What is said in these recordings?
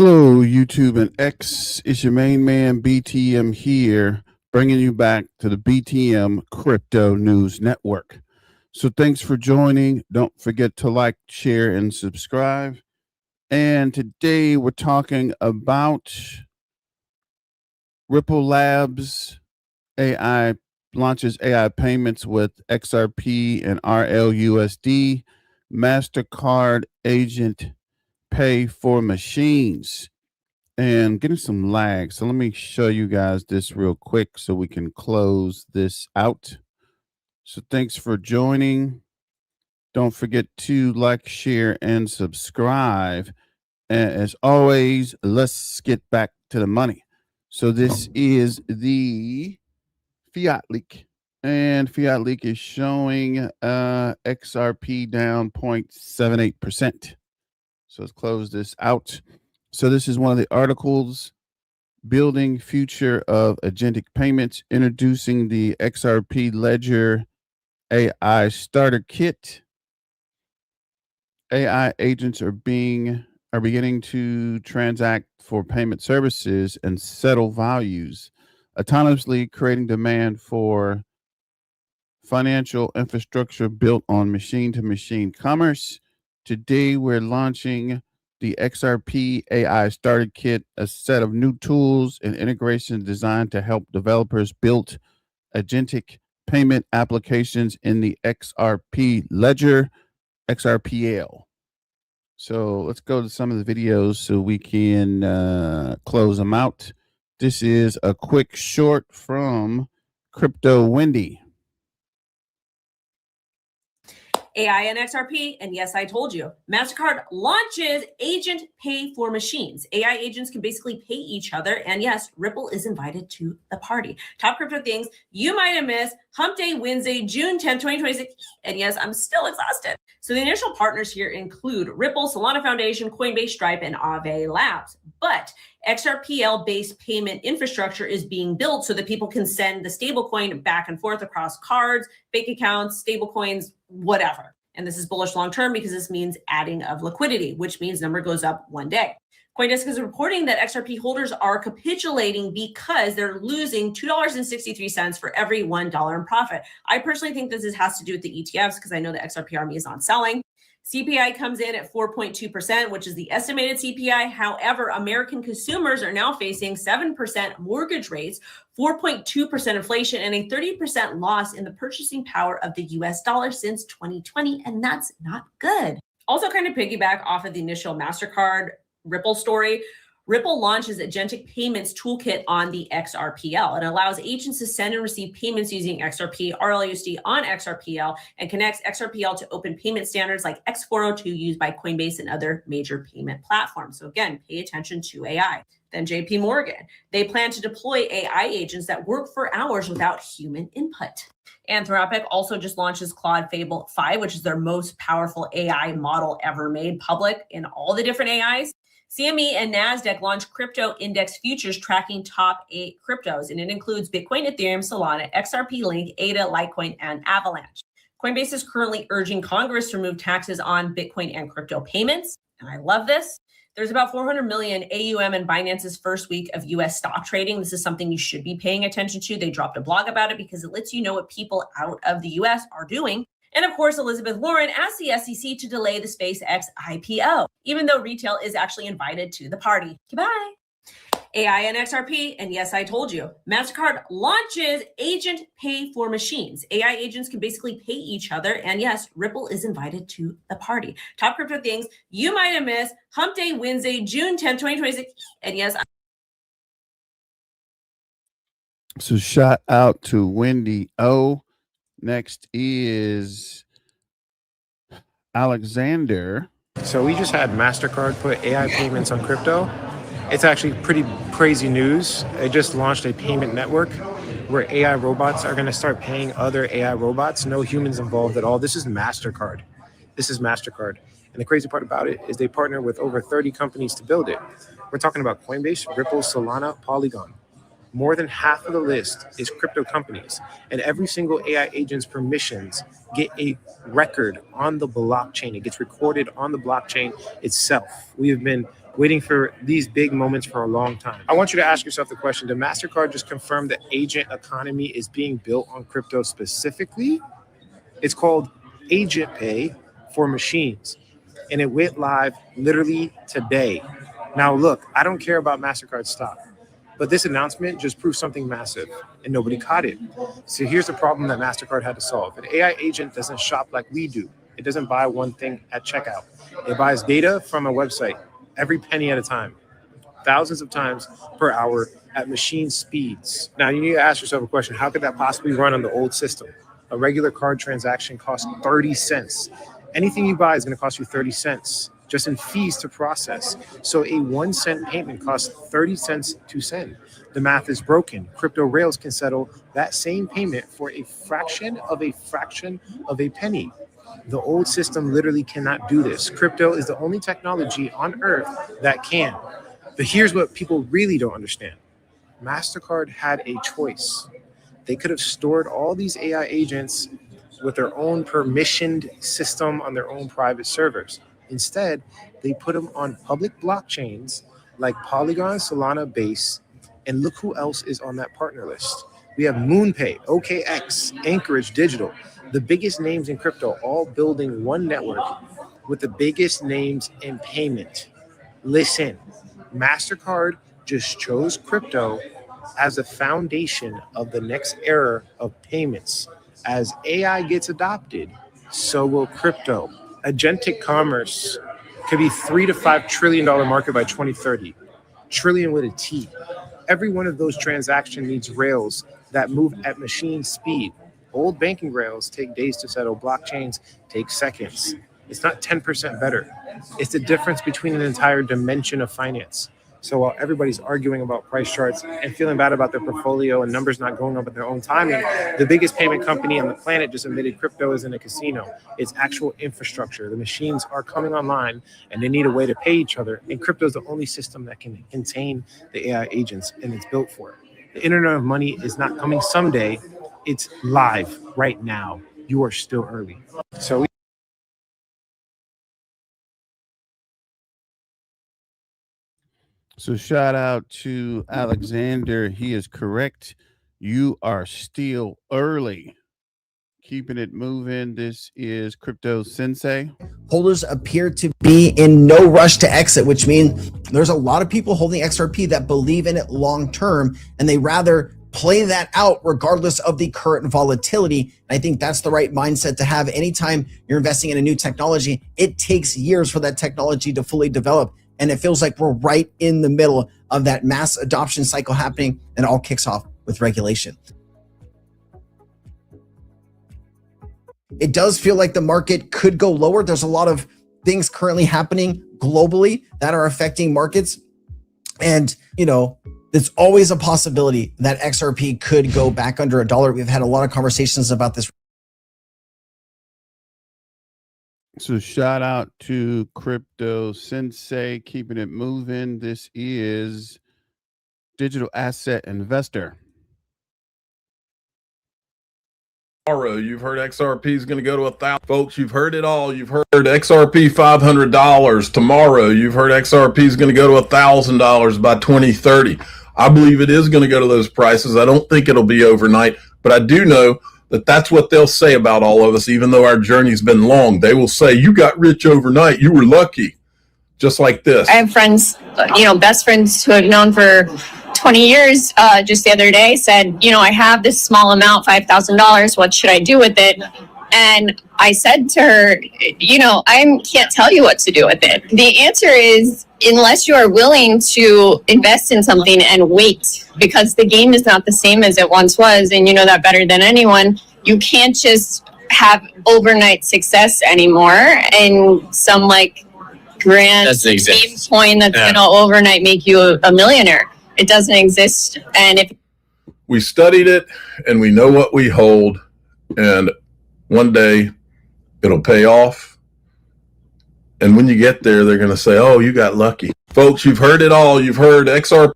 Hello, YouTube and X. It's your main man, BTM here, bringing you back to the BTM Crypto News Network. So thanks for joining. Don't forget to like, share, and subscribe. And today we're talking about Ripple Labs AI launches AI payments with XRP and RLUSD Mastercard agent pay for machines. And getting some lag. So let me show you guys this real quick so we can close this out. So thanks for joining. Don't forget to like, share, and subscribe. And as always, let's get back to the money. So this is the fiat leak. And fiat leak is showing XRP down 0.78%. So let's close this out. So this is one of the articles, Building Future of Agentic Payments, introducing the XRP Ledger AI Starter Kit. AI agents are beginning to transact for payment services and settle values, autonomously creating demand for financial infrastructure built on machine-to-machine commerce. Today, we're launching the XRP AI Starter Kit, a set of new tools and integrations designed to help developers build agentic payment applications in the XRP Ledger, XRPL. So let's go to some of the videos so we can close them out. This is a quick short from Crypto Wendy. AI and XRP, and yes, I told you. Mastercard launches agent pay for machines. AI agents can basically pay each other, and yes, Ripple is invited to the party. Top crypto things you might have missed. Hump Day Wednesday, June 10th, 2026. And yes, I'm still exhausted. So the initial partners here include Ripple, Solana Foundation, Coinbase, Stripe, and Aave Labs. But XRPL-based payment infrastructure is being built so that people can send the stablecoin back and forth across cards, bank accounts, stablecoins, whatever. And this is bullish long-term because this means adding of liquidity, which means number goes up one day. CoinDesk is reporting that XRP holders are capitulating because they're losing $2.63 for every $1 in profit. I personally think this has to do with the ETFs because I know the XRP army is on selling. CPI comes in at 4.2%, which is the estimated CPI. However, American consumers are now facing 7% mortgage rates, 4.2% inflation, and a 30% loss in the purchasing power of the US dollar since 2020, and that's not good. Also, kind of piggyback off of the initial Mastercard Ripple story, Ripple launches agentic payments toolkit on the XRPL. It allows agents to send and receive payments using XRP RLUSD on XRPL and connects XRPL to open payment standards like X402 used by Coinbase and other major payment platforms. So again, pay attention to AI. Then JP Morgan. They plan to deploy AI agents that work for hours without human input. Anthropic also just launches Claude Fable 5, which is their most powerful AI model ever made public in all the different AIs. CME and NASDAQ launched crypto index futures tracking top 8 cryptos, and it includes Bitcoin, Ethereum, Solana, XRP Link, ADA, Litecoin, and Avalanche. Coinbase is currently urging Congress to remove taxes on Bitcoin and crypto payments, and I love this. There's about 400 million AUM in Binance's first week of U.S. stock trading. This is something you should be paying attention to. They dropped a blog about it because it lets you know what people out of the U.S. are doing. And of course, Elizabeth Warren asked the SEC to delay the SpaceX IPO, even though retail is actually invited to the party. Goodbye. AI and XRP, and yes, I told you. Mastercard launches agent pay for machines. AI agents can basically pay each other, and yes, Ripple is invited to the party. Top crypto things you might have missed. Hump Day Wednesday, June 10th, 2026. And yes, So shout out to Wendy O. Next is Alexander. So we just had MasterCard put AI payments on crypto. It's actually pretty crazy news. They just launched a payment network where AI robots are going to start paying other AI robots. No humans involved at all. This is MasterCard. And the crazy part about it is they partner with over 30 companies to build it. We're talking about Coinbase, Ripple, Solana, Polygon. More than half of the list is crypto companies, and every single AI agent's permissions get a record on the blockchain. It gets recorded on the blockchain itself. We have been waiting for these big moments for a long time. I want you to ask yourself the question, did MasterCard just confirm that agent economy is being built on crypto specifically? It's called Agent Pay for machines, and it went live literally today. Now, look, I don't care about MasterCard stock, but this announcement just proved something massive, and nobody caught it. So here's the problem that MasterCard had to solve. An AI agent doesn't shop like we do. It doesn't buy one thing at checkout. It buys data from a website, every penny at a time, thousands of times per hour at machine speeds. Now, you need to ask yourself a question. How could that possibly run on the old system? A regular card transaction costs 30 cents. Anything you buy is going to cost you 30 cents just in fees to process. So a 1 cent payment costs 30 cents to send. The math is broken. Crypto rails can settle that same payment for a fraction of a penny. The old system literally cannot do this. Crypto is the only technology on earth that can. But here's what people really don't understand. MasterCard had a choice. They could have stored all these AI agents with their own permissioned system on their own private servers. Instead, they put them on public blockchains like Polygon, Solana, Base, and look who else is on that partner list. We have MoonPay, OKX, Anchorage Digital, the biggest names in crypto, all building one network with the biggest names in payment. Listen, MasterCard just chose crypto as the foundation of the next era of payments. As AI gets adopted, so will crypto. Agentic commerce could be $3 to $5 trillion market by 2030. Trillion with a T. Every one of those transactions needs rails that move at machine speed. Old banking rails take days to settle. Blockchains take seconds. It's not 10% better. It's the difference between an entire dimension of finance. So while everybody's arguing about price charts and feeling bad about their portfolio and numbers not going up at their own timing, the biggest payment company on the planet just admitted crypto isn't a casino. It's actual infrastructure. The machines are coming online and they need a way to pay each other. And crypto is the only system that can contain the AI agents, and it's built for it. The Internet of Money is not coming someday. It's live right now. You are still early. So shout out to Alexander. He is correct. You are still early. Keeping it moving. This is Crypto Sensei. Holders appear to be in no rush to exit, which means there's a lot of people holding XRP that believe in it long term, and they rather play that out regardless of the current volatility. And I think that's the right mindset to have anytime you're investing in a new technology. It takes years for that technology to fully develop. And it feels like we're right in the middle of that mass adoption cycle happening, and it all kicks off with regulation. It does feel like the market could go lower. There's a lot of things currently happening globally that are affecting markets. And, there's always a possibility that XRP could go back under $1. We've had a lot of conversations about this. So shout out to Crypto Sensei, keeping it moving. This is Digital Asset Investor. Tomorrow, you've heard XRP is going to go to 1,000. Folks, you've heard it all. You've heard XRP $500. Tomorrow, you've heard XRP is going to go to $1,000 by 2030. I believe it is going to go to those prices. I don't think it'll be overnight, but I do know that that's what they'll say about all of us, even though our journey's been long. They will say, you got rich overnight. You were lucky. Just like this. I have friends, best friends who I've known for 20 years, just the other day said, I have this small amount, $5,000. What should I do with it? And I said to her, I can't tell you what to do with it. The answer is, unless you are willing to invest in something and wait, because the game is not the same as it once was, and you know that better than anyone, you can't just have overnight success anymore and some grand game coin that's going to overnight make you a millionaire. It doesn't exist. And if we studied it and we know what we hold, and one day it'll pay off. And when you get there, they're going to say, oh, you got lucky. Folks, you've heard it all. You've heard XRP.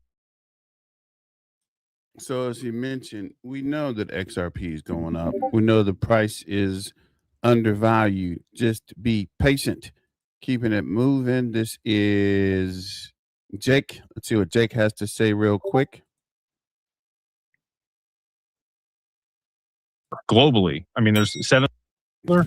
So as you mentioned, we know that XRP is going up. We know the price is undervalued. Just be patient. Keeping it moving. This is Jake, let's see what Jake has to say real quick. Globally, I mean, there's 7.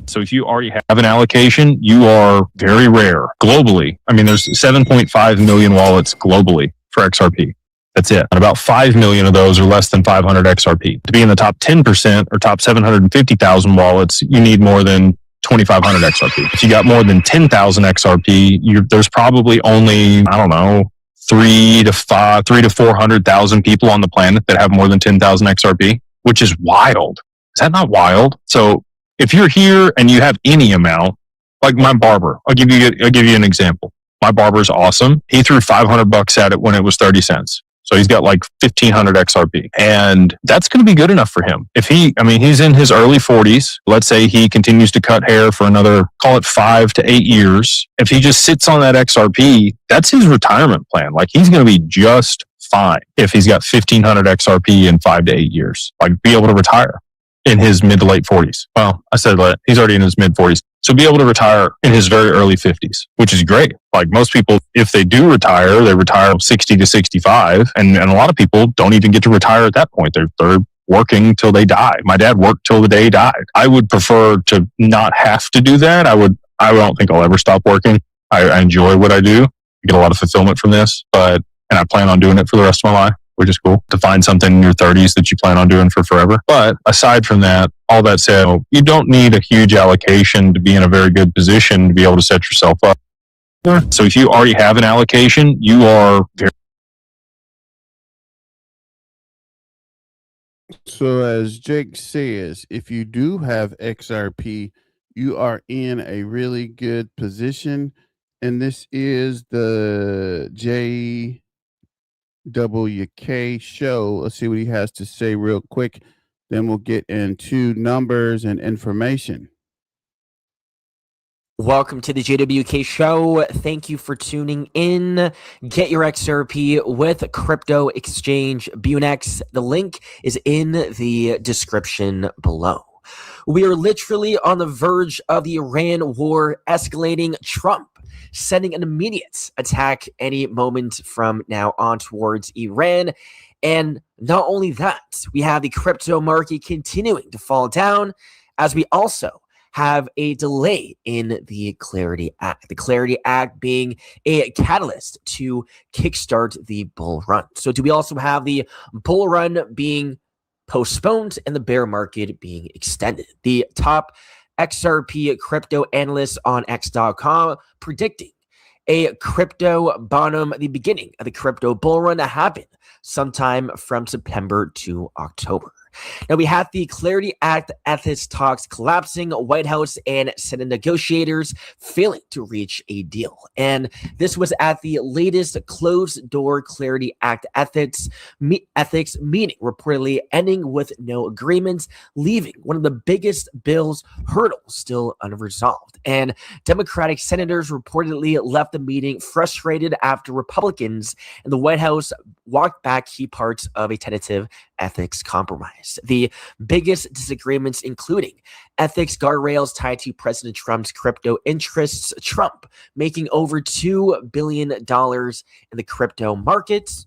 So if you already have an allocation, you are very rare. Globally, I mean, there's 7.5 million wallets globally for XRP. That's it. And about 5 million of those are less than 500 XRP. To be in the top 10% or top 750,000 wallets, you need more than 2,500 XRP. If you got more than 10,000 XRP, there's probably only, I don't know, 3 to 400,000 people on the planet that have more than 10,000 XRP, which is wild. Is that not wild? So if you're here and you have any amount, like my barber, I'll give you an example. My barber's awesome. He threw $500 at it when it was 30 cents. So he's got like 1,500 XRP, and that's going to be good enough for him. If he's in his early 40s. Let's say he continues to cut hair for another, call it 5 to 8 years. If he just sits on that XRP, that's his retirement plan. Like, he's going to be just fine if he's got 1,500 XRP in 5 to 8 years. Like, be able to retire in his mid to late 40s. Well, I said that he's already in his mid 40s. So be able to retire in his very early 50s, which is great. Like, most people, if they do retire, they retire 60 to 65. And a lot of people don't even get to retire at that point. They're working till they die. My dad worked till the day he died. I would prefer to not have to do that. I don't think I'll ever stop working. I enjoy what I do. I get a lot of fulfillment from this, and I plan on doing it for the rest of my life, which is cool to find something in your 30s that you plan on doing for forever. But aside from that, all that said, you don't need a huge allocation to be in a very good position to be able to set yourself up. So if you already have an allocation, you are very... So as Jake says, if you do have XRP, you are in a really good position. And this is the JWK show. Let's see what he has to say real quick. Then we'll get into numbers and information. Welcome to the JWK show. Thank you for tuning in. Get your XRP with crypto exchange Bunex. The link is in the description below. We are literally on the verge of the Iran war escalating. Trump sending an immediate attack any moment from now on towards Iran. And not only that, we have the crypto market continuing to fall down, as we also have a delay in the Clarity Act. The Clarity Act being a catalyst to kickstart the bull run. So do we also have the bull run being postponed and the bear market being extended? The top XRP crypto analysts on X.com predicting a crypto bottom, the beginning of the crypto bull run to happen sometime from September to October. Now, we have the Clarity Act ethics talks collapsing, White House and Senate negotiators failing to reach a deal. And this was at the latest closed-door Clarity Act ethics meeting, reportedly ending with no agreements, leaving one of the biggest bill's hurdles still unresolved. And Democratic senators reportedly left the meeting frustrated after Republicans in the White House walked back key parts of a tentative ethics compromise. The biggest disagreements including ethics guardrails tied to President Trump's crypto interests, Trump making over $2 billion in the crypto markets,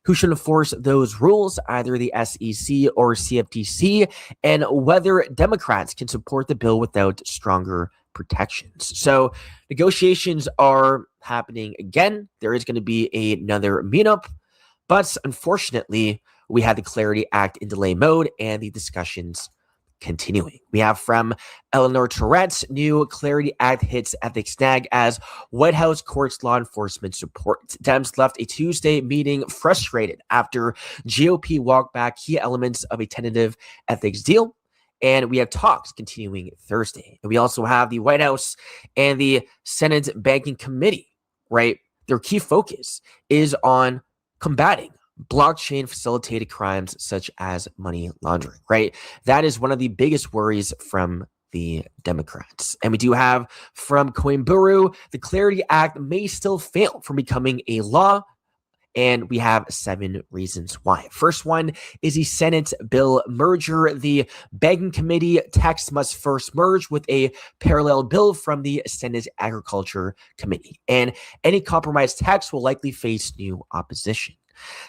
who should enforce those rules, either the SEC or CFTC, and whether Democrats can support the bill without stronger protections. So negotiations are happening again. There is going to be another meetup, but unfortunately, we had the Clarity Act in delay mode and the discussions continuing. We have from Eleanor Tourette's new Clarity Act hits ethics snag as White House courts law enforcement support. Dems left a Tuesday meeting frustrated after GOP walked back key elements of a tentative ethics deal. And we have talks continuing Thursday. And we also have the White House and the Senate Banking Committee, right? Their key focus is on combating blockchain facilitated crimes such as money laundering, right? That is one of the biggest worries from the Democrats. And we do have from Coinburu, the Clarity Act may still fail from becoming a law And we have 7 reasons why. First one is the Senate bill merger. The Banking Committee text must first merge with a parallel bill from the Senate Agriculture Committee. And any compromise text will likely face new opposition.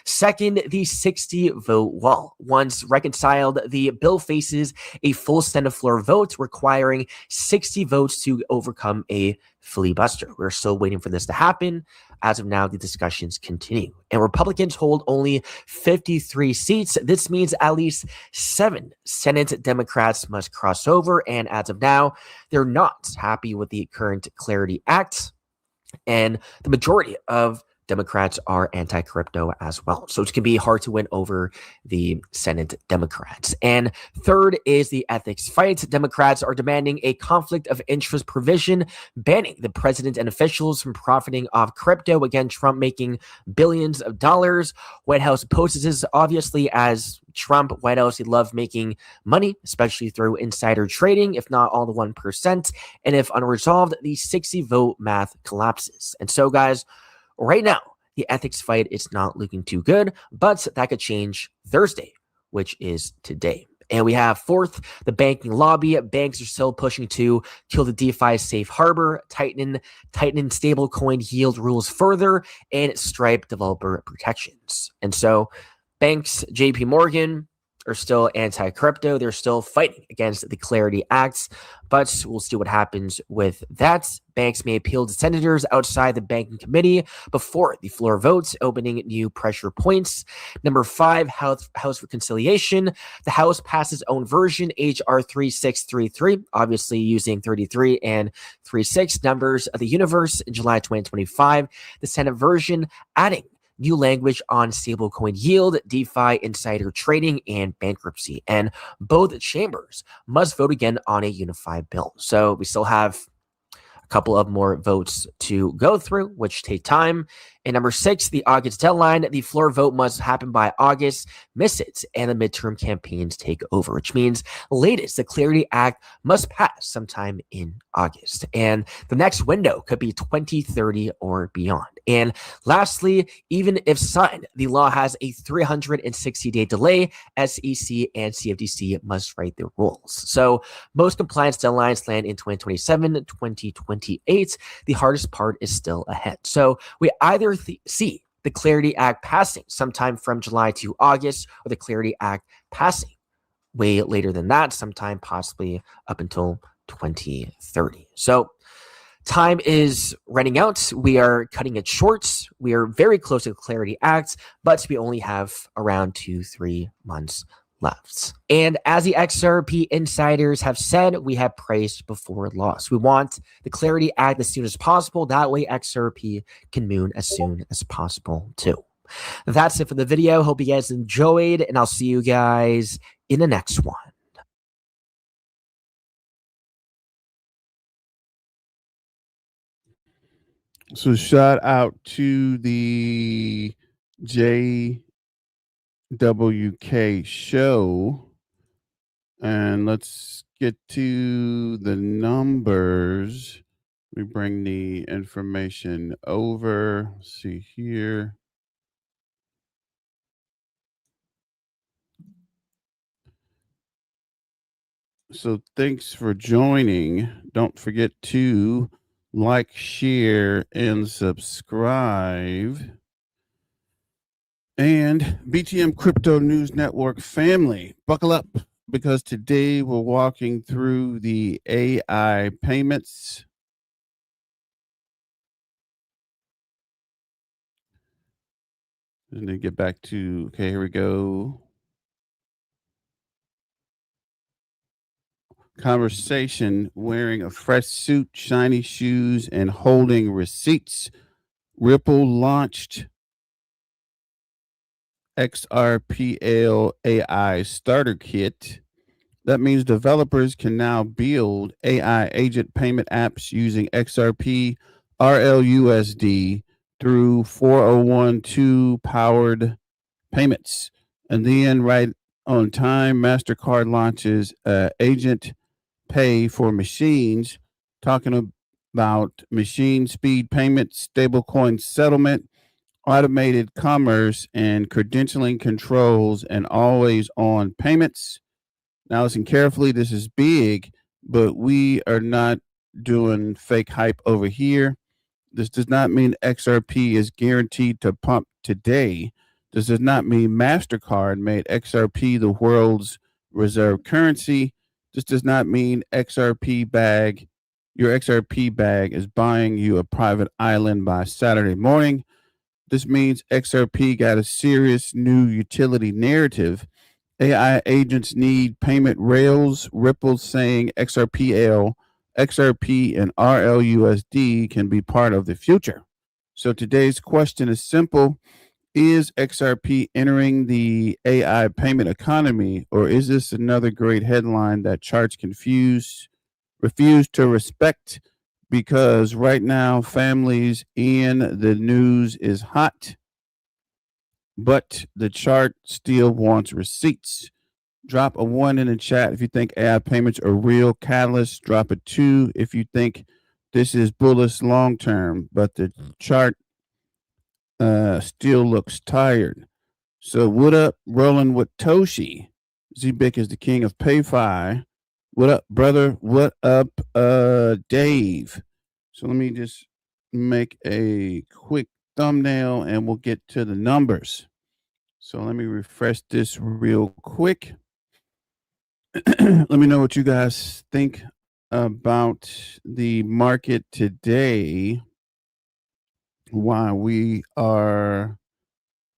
Second, the 60-vote wall. Once reconciled, the bill faces a full Senate floor vote requiring 60 votes to overcome a filibuster. We're still waiting for this to happen. As of now, the discussions continue. And Republicans hold only 53 seats. This means at least 7 Senate Democrats must cross over. And as of now, they're not happy with the current Clarity Act. And the majority of Democrats are anti-crypto as well. So it can be hard to win over the Senate Democrats. And third is the ethics fight. Democrats are demanding a conflict of interest provision, banning the president and officials from profiting off crypto. Again, Trump making billions of dollars. White House opposes this, obviously, as Trump, White House, he loved making money, especially through insider trading, if not all the 1%. And if unresolved, the 60-vote math collapses. And so, guys, right now, the ethics fight is not looking too good, but that could change Thursday, which is today. And we have fourth, the banking lobby. Banks are still pushing to kill the DeFi safe harbor, tighten stablecoin yield rules further, and stripe developer protections. And so banks, JP Morgan, are still anti-crypto. They're still fighting against the Clarity Acts, but we'll see what happens with that. Banks may appeal to senators outside the Banking Committee before the floor votes, opening new pressure points. Number 5, House reconciliation. The House passed its own version, HR 3633, obviously using 33 and 36 numbers of the universe in July 2025. The Senate version adding new language on stablecoin yield, DeFi insider trading, and bankruptcy. And both chambers must vote again on a unified bill. So we still have a couple of more votes to go through, which take time. And number 6, the August deadline. The floor vote must happen by August. Miss it, and the midterm campaigns take over, which means latest, the Clarity Act must pass sometime in August. And the next window could be 2030 or beyond. And lastly, even if signed, the law has a 360-day delay. SEC and CFTC must write their rules. So most compliance deadlines land in 2027, 2028. The hardest part is still ahead. So we either see the Clarity Act passing sometime from July to August, or the Clarity Act passing way later than that, sometime possibly up until 2030. So time is running out. We are cutting it short. We are very close to the Clarity Act, but we only have around 2-3 months left. And as the XRP insiders have said, we have praised before loss. We want the Clarity Act as soon as possible. That way XRP can moon as soon as possible too. That's it for the video. Hope you guys enjoyed, and I'll see you guys in the next one. So shout out to the JWK show. And let's get to the numbers. We bring the information over. Let's see here. So thanks for joining. Don't forget to like, share, and subscribe. And BTM Crypto News Network family, buckle up, because today we're walking through the AI payments. And then get back to, okay, here we go. Conversation: wearing a fresh suit, shiny shoes, and holding receipts. Ripple launched XRPL AI Starter Kit. That means developers can now build AI agent payment apps using XRP RLUSD through 401(2) powered payments. And then right on time, Mastercard launches agent pay for machines, talking about machine speed payments, stablecoin settlement, automated commerce and credentialing controls and always on payments. Now listen carefully, this is big, but we are not doing fake hype over here. This does not mean XRP is guaranteed to pump today. This does not mean MasterCard made XRP the world's reserve currency. This does not mean your XRP bag is buying you a private island by Saturday morning. This means XRP got a serious new utility narrative. AI agents need payment rails. Ripple saying XRPL, XRP, and RLUSD can be part of the future. So today's question is simple. Is XRP entering the AI payment economy, or is this another great headline that charts refuse to respect? Because right now, families in the news is hot, but the chart still wants receipts. Drop a 1 in the chat if you think AI payments are real catalysts. Drop a 2 if you think this is bullish long term, but the chart still looks tired. So what up, rolling with Toshi? Zbic is the king of PayFi. What up, brother? What up, Dave? So let me just make a quick thumbnail and we'll get to the numbers. So let me refresh this real quick. Let me know what you guys think about the market today while we are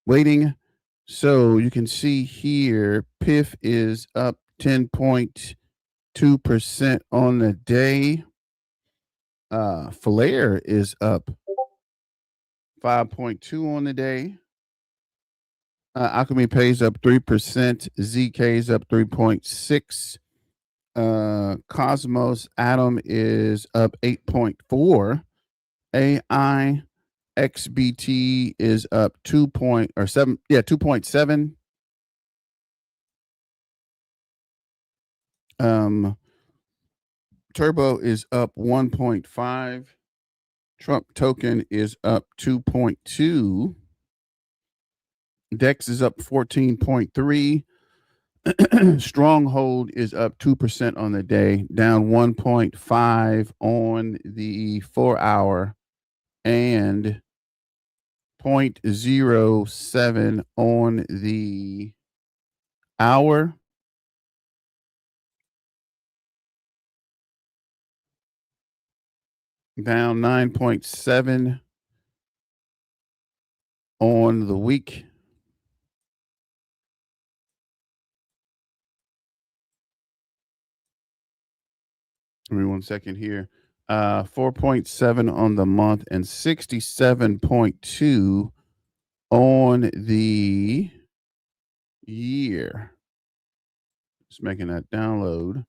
waiting. So you can see here, PIF is up 10.2% on the day. Flare is up 5.2 on the day. Alchemy Pay is up 3%. ZK is up 3.6. Cosmos Atom is up 8.4. AI XBT is up 2.7. Turbo is up 1.5. Trump token is up 2.2. DEX is up 14.3. Stronghold is up 2% on the day, down 1.5 on the 4-hour, and 0.07 on the hour. Down 9.7 on the week. Give me 1 second here. 4.7 on the month and 67.2 on the year. Just making that download.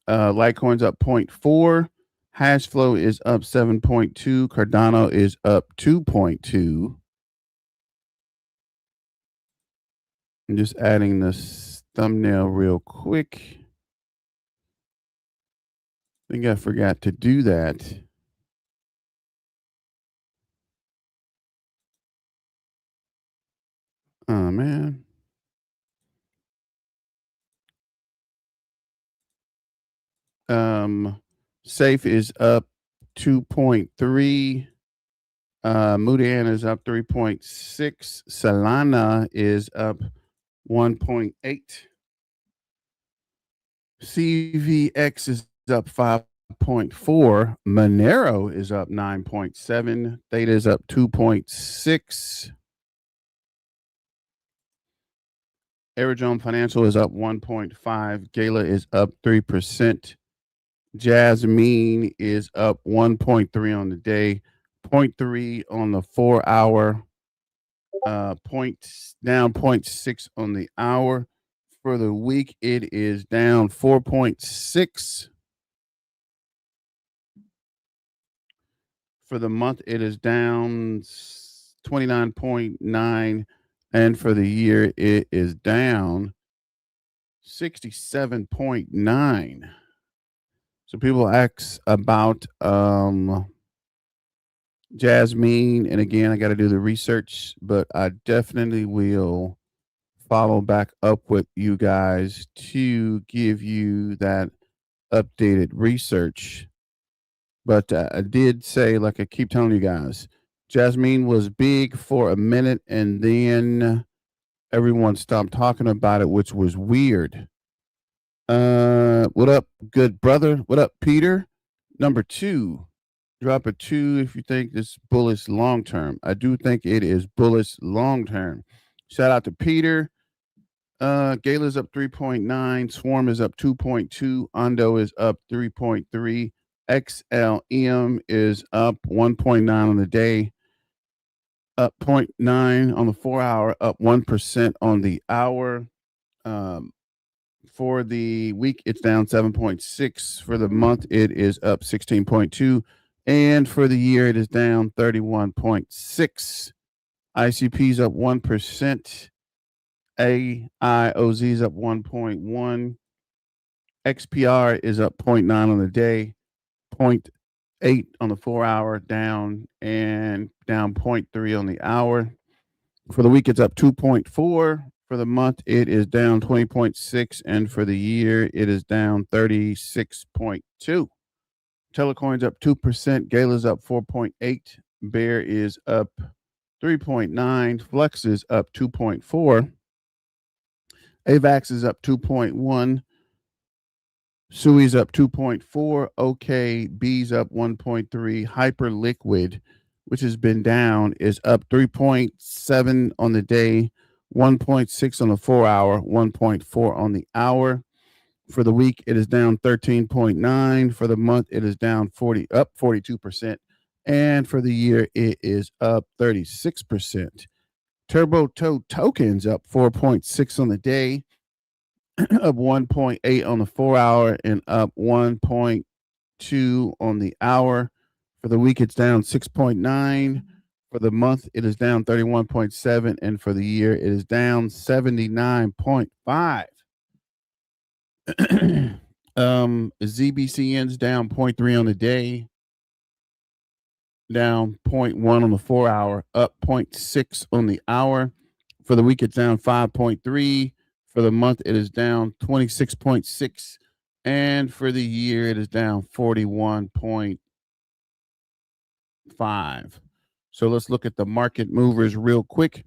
Litecoin's up 0.4. Hashflow is up 7.2. Cardano is up 2.2. I'm just adding this thumbnail real quick. I think I forgot to do that. Oh, man. Safe is up 2.3. Mudian is up 3.6. Solana is up 1.8. CVX is up 5.4. Monero is up 9.7. Theta is up 2.6. Aerodrome Financial is up 1.5. Gala is up 3%. Jasmine is up 1.3 on the day, 0.3 on the 4-hour, down 0.6 on the hour. For the week, it is down 4.6. For the month, it is down 29.9. And for the year, it is down 67.9. So people ask about Jasmine, and again, I got to do the research, but I definitely will follow back up with you guys to give you that updated research. But I did say, like I keep telling you guys, Jasmine was big for a minute and then everyone stopped talking about it, which was weird. What up, good brother? What up, Peter? Number 2. Drop a 2 if you think this bullish long term. I do think it is bullish long term. Shout out to Peter. Gala's up 3.9. Swarm is up 2.2. Ondo is up 3.3. XLM is up 1.9 on the day. Up 0.9 on the 4 hour. Up 1% on the hour. For the week, it's down 7.6. For the month, it is up 16.2. And for the year, it is down 31.6. ICP is up 1%. AIOZ is up 1.1. XPR is up 0.9 on the day, 0.8 on the 4 hour, down, and down 0.3 on the hour. For the week, it's up 2.4. For the month, it is down 20.6. And for the year, it is down 36.2. Telecoin's up 2%. Gala's up 4.8. Bear is up 3.9. Flex is up 2.4. AVAX is up 2.1. SUI's up 2.4. OKB's up 1.3. Hyperliquid, which has been down, is up 3.7 on the day, 1.6 on the 4 hour, 1.4 on the hour. For the week, it is down 13.9. For the month, it is down 42%. And for the year, it is up 36%. Turbo Toe tokens up 4.6 on the day, up 1.8 on the 4 hour, and up 1.2 on the hour. For the week, it's down 6.9. For the month, it is down 31.7. And for the year, it is down 79.5. ZBCN's down 0.3 on the day, down 0.1 on the 4 hour, up 0.6 on the hour. For the week, it's down 5.3. For the month, it is down 26.6. And for the year, it is down 41.5. So let's look at the market movers real quick.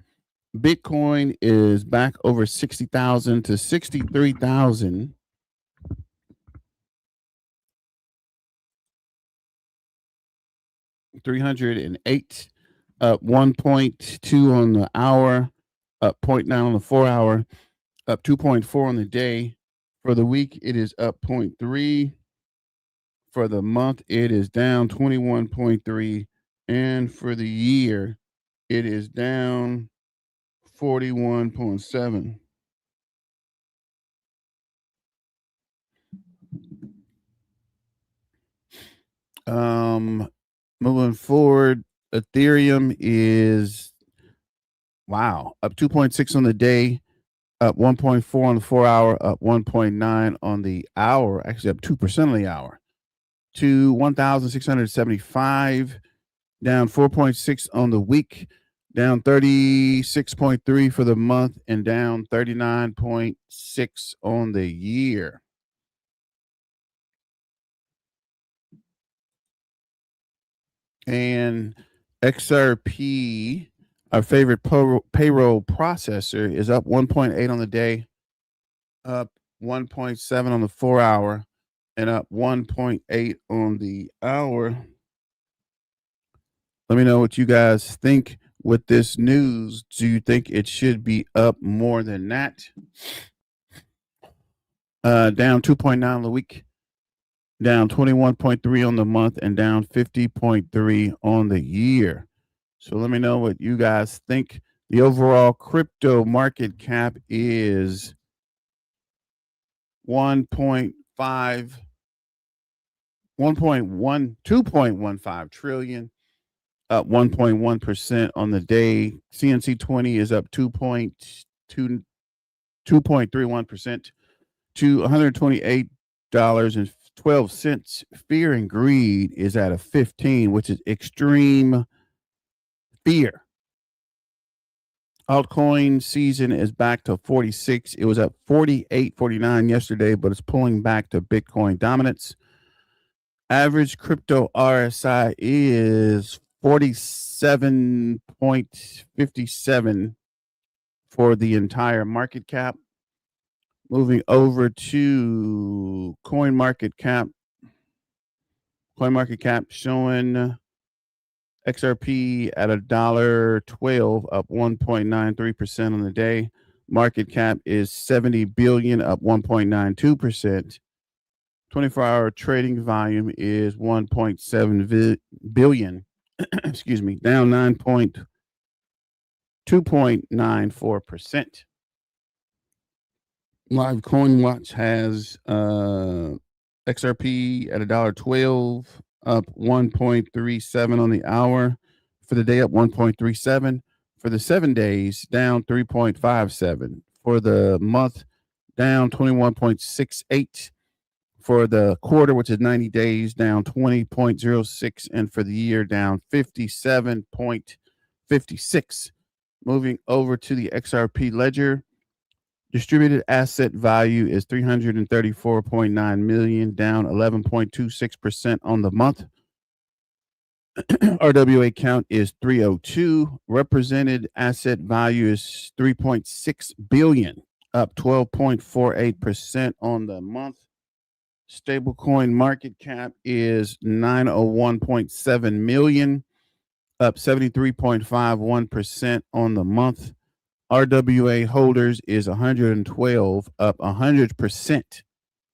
Bitcoin is back over 60,000 to 63,000. $308, up 1.2 on the hour, up 0.9 on the 4 hour, up 2.4 on the day. For the week, it is up 0.3. For the month, it is down 21.3. And for the year, it is down 41.7. Moving forward, Ethereum is, wow, up 2.6 on the day, up 1.4 on the 4 hour, up 1.9 on the hour, actually up 2% on the hour, to 1,675, down 4.6 on the week, down 36.3 for the month, and down 39.6 on the year. And XRP, our favorite payroll processor, is up 1.8 on the day, up 1.7 on the 4 hour, and up 1.8 on the hour. Let me know what you guys think with this news. Do you think it should be up more than that? Down 2.9 on the week, down 21.3 on the month, and down 50.3 on the year. So let me know what you guys think. The overall crypto market cap is 2.15 trillion, up 1.1% on the day. CNC20 is up 2.31% to $128.12. Fear and greed is at a 15, which is extreme fear. Altcoin season is back to 46. It was at 48, 49 yesterday, but it's pulling back to Bitcoin dominance. Average crypto RSI is 47.57 for the entire market cap. Moving over to CoinMarketCap. CoinMarketCap showing XRP at $1.12, up 1.93% on the day. Market cap is 70 billion, up 1.92%. 24-hour trading volume is 1.7 billion. Excuse me, down 2.94%. Live Coin Watch has XRP at $1.12, up 1.37 on the hour. For the day, up 1.37. For the 7 days, down 3.57. For the month, down 21.68. For the quarter, which is 90 days, down 20.06. And for the year, down 57.56. Moving over to the XRP Ledger. Distributed asset value is 334.9 million, down 11.26% on the month. RWA count is 302. Represented asset value is 3.6 billion, up 12.48% on the month. Stablecoin market cap is 901.7 million, up 73.51% on the month. RWA holders is 112, up 100%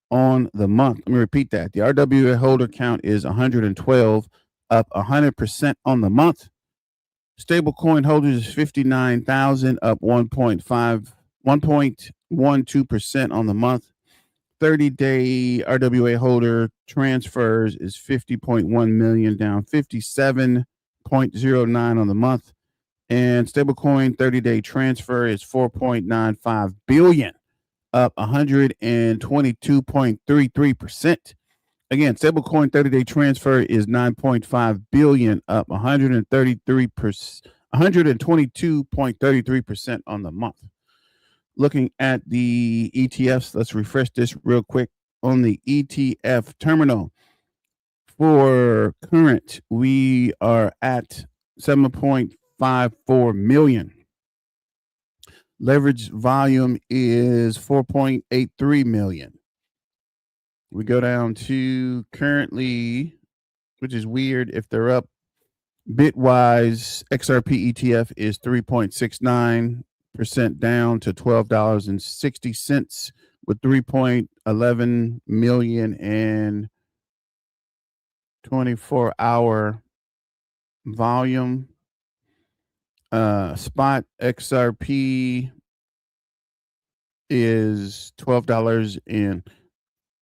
on the month. Let me repeat that. The RWA holder count is 112, up 100% on the month. Stablecoin holders is 59,000, up 1.12% on the month. 30-day RWA holder transfers is 50.1 million, down 57.09 on the month. And stablecoin 30-day transfer is 4.95 billion, up 122.33%. Again, stablecoin 30-day transfer is 9.5 billion, up 122.33% on the month. Looking at the ETFs, let's refresh this real quick. On the ETF terminal, for current, we are at 7.54 million. Leverage volume is 4.83 million. We go down to currently, which is weird if they're up. Bitwise XRP ETF is 3.69% down to $12.60 with 3.11 million and 24-hour volume. Spot XRP is $12 and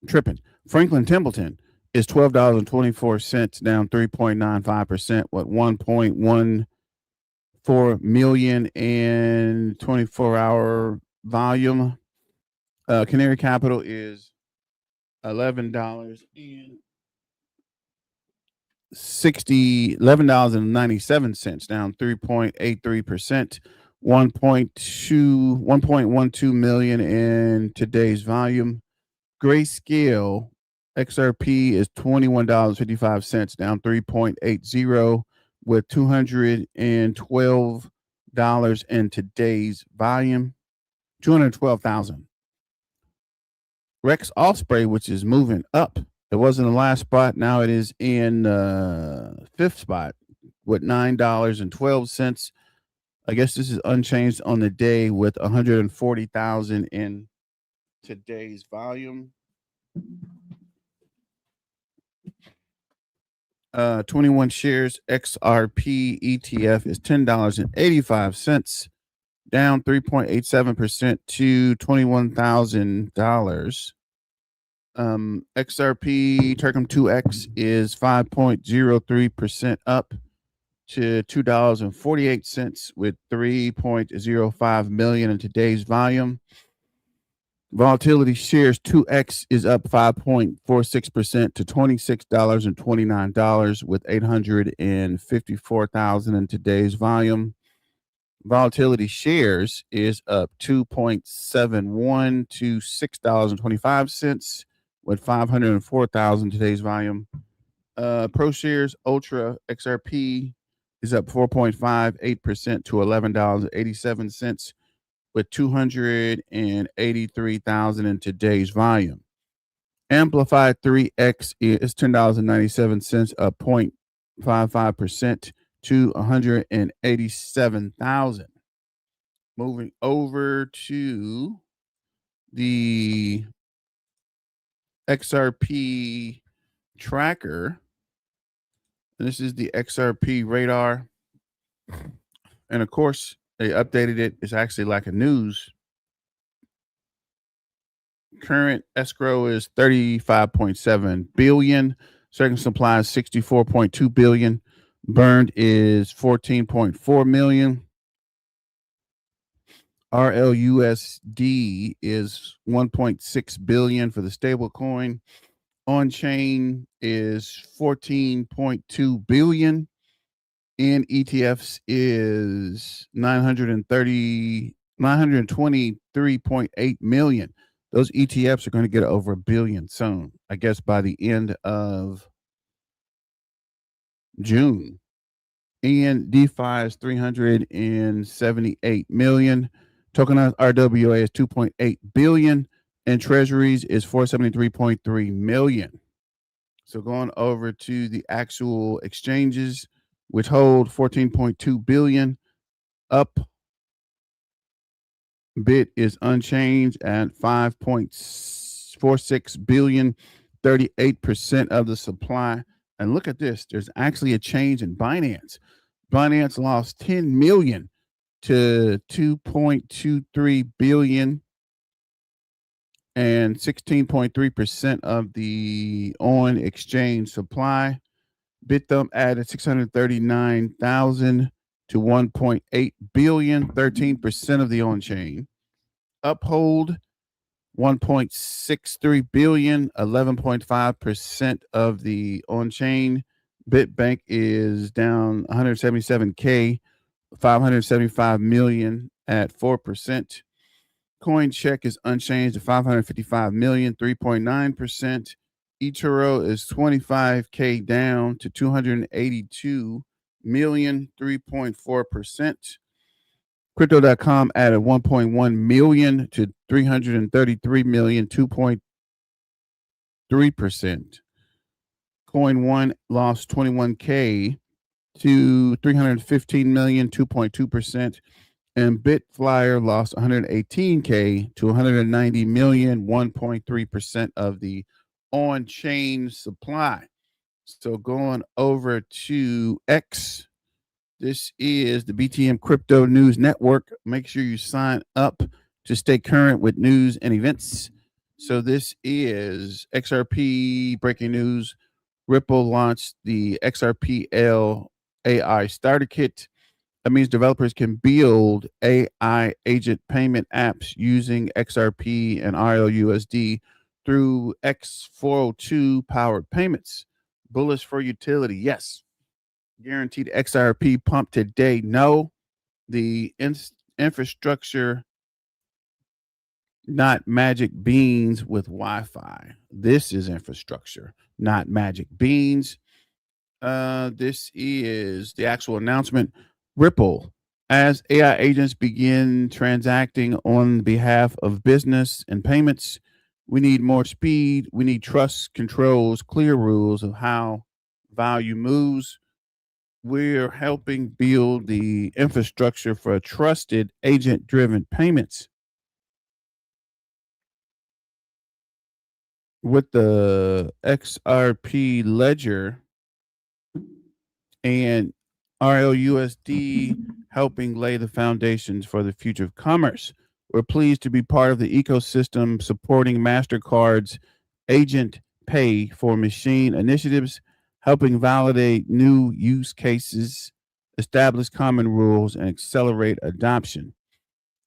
tripping. Franklin Templeton is $12.24, down 3.95% with 1.14 million and 24-hour volume. Canary Capital is $11.97, down 3.83%. 1.12 million in today's volume. Grayscale XRP is $21.55, down 3.80 with $212 in today's volume. 212,000. Rex Osprey, which is moving up. It was in the last spot. Now it is in fifth spot with $9.12. I guess this is unchanged on the day with 140,000 in today's volume. 21 shares XRP ETF is $10.85, down 3.87% to $21,000. XRP Tercum 2X is 5.03% up to $2.48 with 3.05 million in today's volume. Volatility shares 2X is up 5.46% to $26.29 with 854,000 in today's volume. Volatility shares is up 2.71 to $6.25 with 504,000 today's volume. Pro shares Ultra XRP is up 4.58% to $11.87 with 283,000 in today's volume. Amplified 3X is $10.97, up 0.55% to 187,000. Moving over to the XRP tracker. This is the XRP radar. And of course, they updated it. It's actually like a news. Current escrow is 35.7 billion. Second supply is 64.2 billion. Burned is 14.4 million. RLUSD is 1.6 billion for the stablecoin. On chain is 14.2 billion. In ETFs is 923.8 million. Those ETFs are going to get over $1 billion soon, I guess by the end of June. And DeFi is 378 million. Tokenized RWA is 2.8 billion. And treasuries is 473.3 million. So going over to the actual exchanges, which hold 14.2 billion. Up bit is unchanged at 5.46 billion, 38% of the supply. And look at this, there's actually a change in Binance. Binance lost 10 million to 2.23 billion, and 16.3% of the on exchange supply. Bithumb added 639,000 to 1.8 billion, 13% of the on-chain. Uphold 1.63 billion, 11.5% of the on-chain. Bitbank is down 177K, 575 million at 4%. CoinCheck is unchanged at 555 million, 3.9%. eToro is 25K down to 282 million, 3.4%. Crypto.com added 1.1 million to 333 million, 2.3%. Coin One lost 21K to 315 million, 2.2%. And Bitflyer lost 118K to 190 million, 1.3% of the on-chain supply. So going over to X, this is the BTM Crypto News Network. Make sure you sign up to stay current with news and events. So this is XRP breaking news. Ripple launched the XRPL AI Starter Kit. That means developers can build AI agent payment apps using XRP and RLUSD through X402 powered payments. Bullish for utility, yes. Guaranteed XRP pump today, no. The infrastructure, not magic beans with Wi-Fi. This is infrastructure, not magic beans. This is the actual announcement. Ripple, as AI agents begin transacting on behalf of business and payments, we need more speed. We need trust, controls, clear rules of how value moves. We're helping build the infrastructure for trusted agent-driven payments. With the XRP Ledger and RLUSD helping lay the foundations for the future of commerce. We're pleased to be part of the ecosystem supporting Mastercard's Agent Pay for Machine initiatives, helping validate new use cases, establish common rules, and accelerate adoption.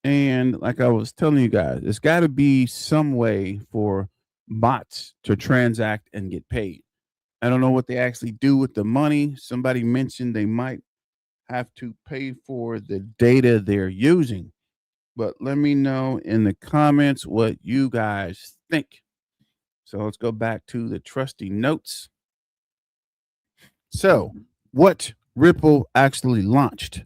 And like I was telling you guys, there's got to be some way for bots to transact and get paid. I don't know what they actually do with the money. Somebody mentioned they might have to pay for the data they're using. But let me know in the comments what you guys think. So let's go back to the trusty notes. So, what Ripple actually launched?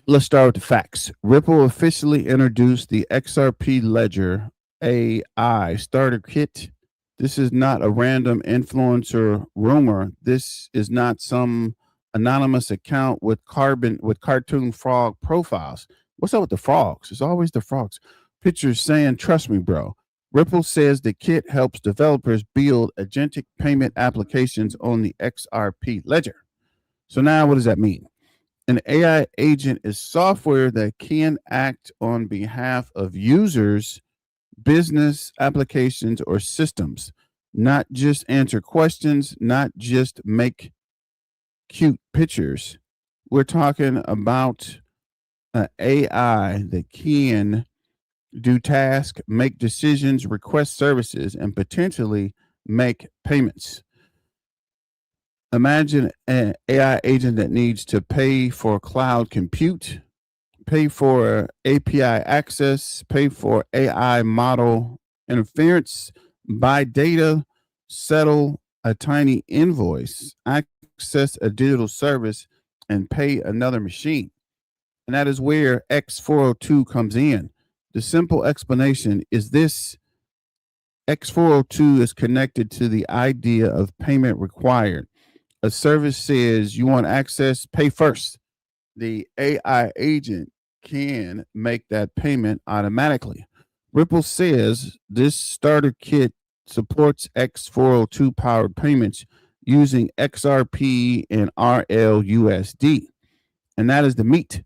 Let's start with the facts. Ripple officially introduced the XRP Ledger AI Starter Kit. This is not a random influencer rumor. This is not some anonymous account with cartoon frog profiles. What's up with the frogs? It's always the frogs. Pictures saying, "Trust me, bro." Ripple says the kit helps developers build agentic payment applications on the XRP Ledger. So now what does that mean? An AI agent is software that can act on behalf of users, business applications, or systems, not just answer questions, not just make cute pictures. We're talking about an AI that can do tasks, make decisions, request services, and potentially make payments. Imagine an AI agent that needs to pay for cloud compute, pay for API access, pay for AI model interference, buy data, settle a tiny invoice, access a digital service, and pay another machine. And that is where X402 comes in. The simple explanation is this: X402 is connected to the idea of payment required. A service says you want access, pay first. The AI agent can make that payment automatically. Ripple says this starter kit supports X402 powered payments using XRP and RLUSD. And that is the meat.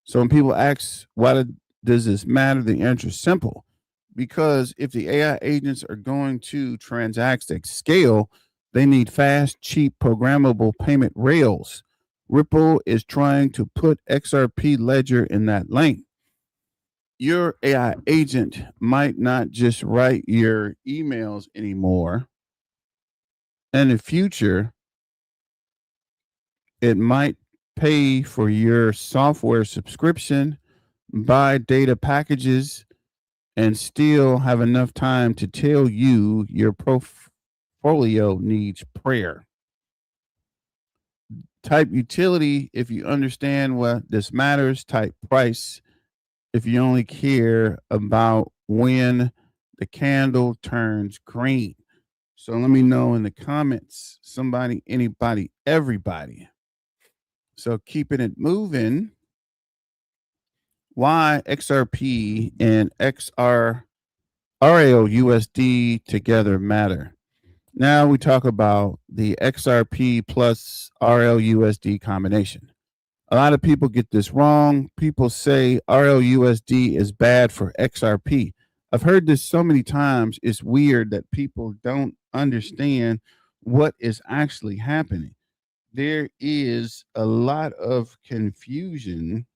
So when people ask, why does this matter? The answer is simple. Because if the AI agents are going to transact at scale, they need fast, cheap, programmable payment rails. Ripple is trying to put XRP Ledger in that lane. Your AI agent might not just write your emails anymore. In the future, it might pay for your software subscription, buy data packages, and still have enough time to tell you your portfolio needs prayer. Type utility if you understand what this matters. Type price if you only care about when the candle turns green. So let me know in the comments, somebody, anybody, everybody. So keeping it moving, why XRP and RLUSD together matter. Now we talk about the XRP plus RLUSD combination. A lot of people get this wrong. People say RLUSD is bad for XRP. I've heard this so many times. It's weird that people don't understand what is actually happening. There is a lot of confusion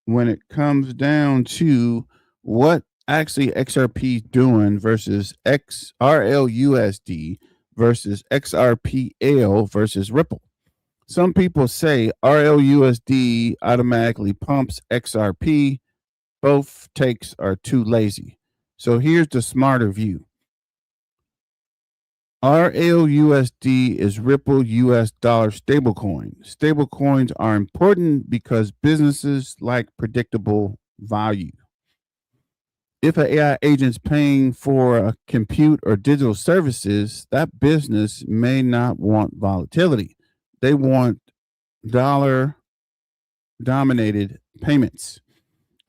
when it comes down to what actually XRP doing versus RLUSD versus XRPL versus Ripple. Some people say RLUSD automatically pumps XRP. Both takes are too lazy. So here's the smarter view. RLUSD is Ripple US dollar stablecoin. Stablecoins are important because businesses like predictable value. If an AI agent's paying for a compute or digital services, that business may not want volatility. They want dollar dominated payments.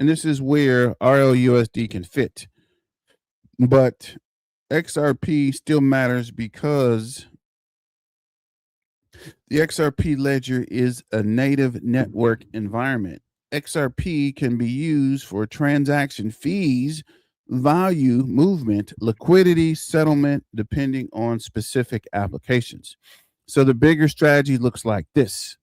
And this is where RLUSD can fit. But XRP still matters because the XRP ledger is a native network environment. XRP can be used for transaction fees, value movement, liquidity, settlement, depending on specific applications. So the bigger strategy looks like this: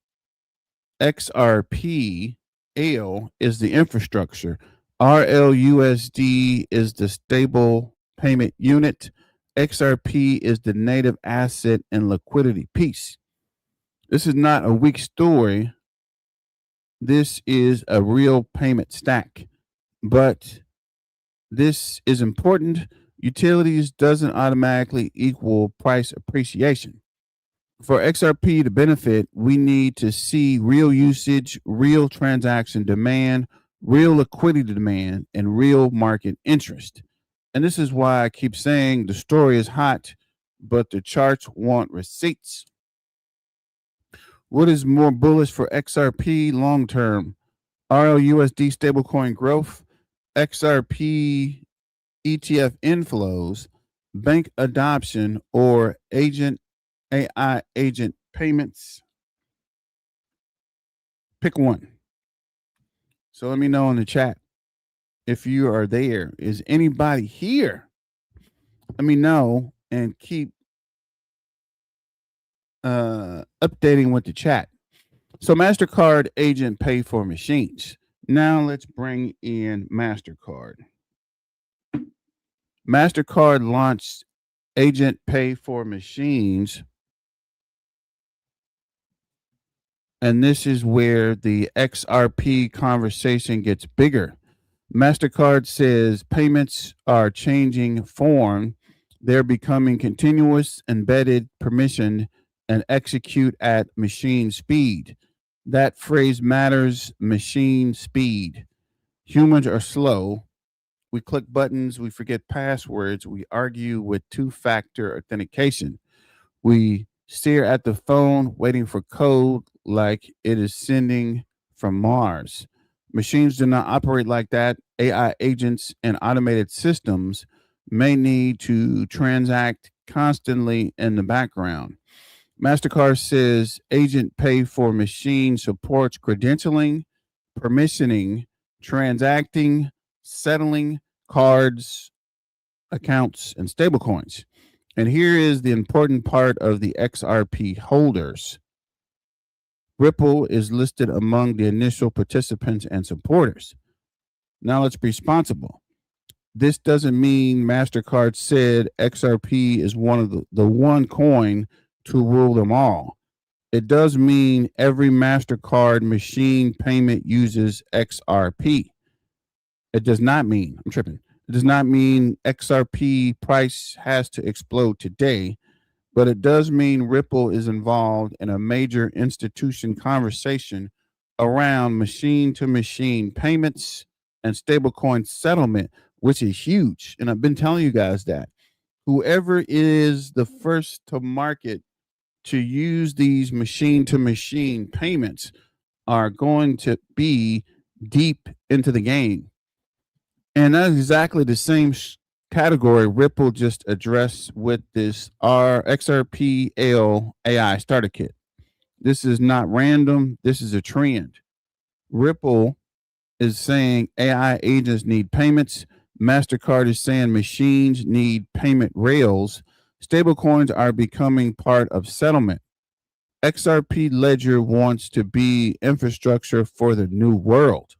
XRP XRPL is the infrastructure. RLUSD is the stable payment unit. XRP is the native asset and liquidity piece. This is not a weak story. This is a real payment stack. But this is important. Utilities doesn't automatically equal price appreciation. For XRP to benefit, we need to see real usage, real transaction demand, real liquidity demand, and real market interest. And this is why I keep saying the story is hot, but the charts want receipts. What is more bullish for XRP long term? RLUSD stablecoin growth, XRP ETF inflows, bank adoption, or AI agent payments? Pick one. So let me know in the chat if you are there. Is anybody here? Let me know and keep updating with the chat. So Mastercard agent pay for machines. Now let's bring in Mastercard. Mastercard launched agent pay for machines. And this is where the XRP conversation gets bigger. Mastercard says payments are changing form. They're becoming continuous, embedded, permissioned, and execute at machine speed. That phrase matters, machine speed. Humans are slow. We click buttons, we forget passwords, we argue with two-factor authentication. We stare at the phone waiting for code like it is sending from Mars. Machines do not operate like that. AI agents and automated systems may need to transact constantly in the background. Mastercard says agent pay for machine supports credentialing, permissioning, transacting, settling cards, accounts, and stablecoins. And here is the important part of the XRP holders. Ripple is listed among the initial participants and supporters. Now let's be responsible. This doesn't mean Mastercard said XRP is one of the one coin to rule them all. It does mean every Mastercard machine payment uses XRP. It does not mean, I'm tripping. It does not mean XRP price has to explode today, but it does mean Ripple is involved in a major institution conversation around machine-to-machine payments and stablecoin settlement, which is huge. And I've been telling you guys that whoever is the first to market to use these machine-to-machine payments are going to be deep into the game. And that's exactly the same category Ripple just addressed with this XRPL AI Starter Kit. This is not random. This is a trend. Ripple is saying AI agents need payments. MasterCard is saying machines need payment rails. Stablecoins are becoming part of settlement. XRP Ledger wants to be infrastructure for the new world.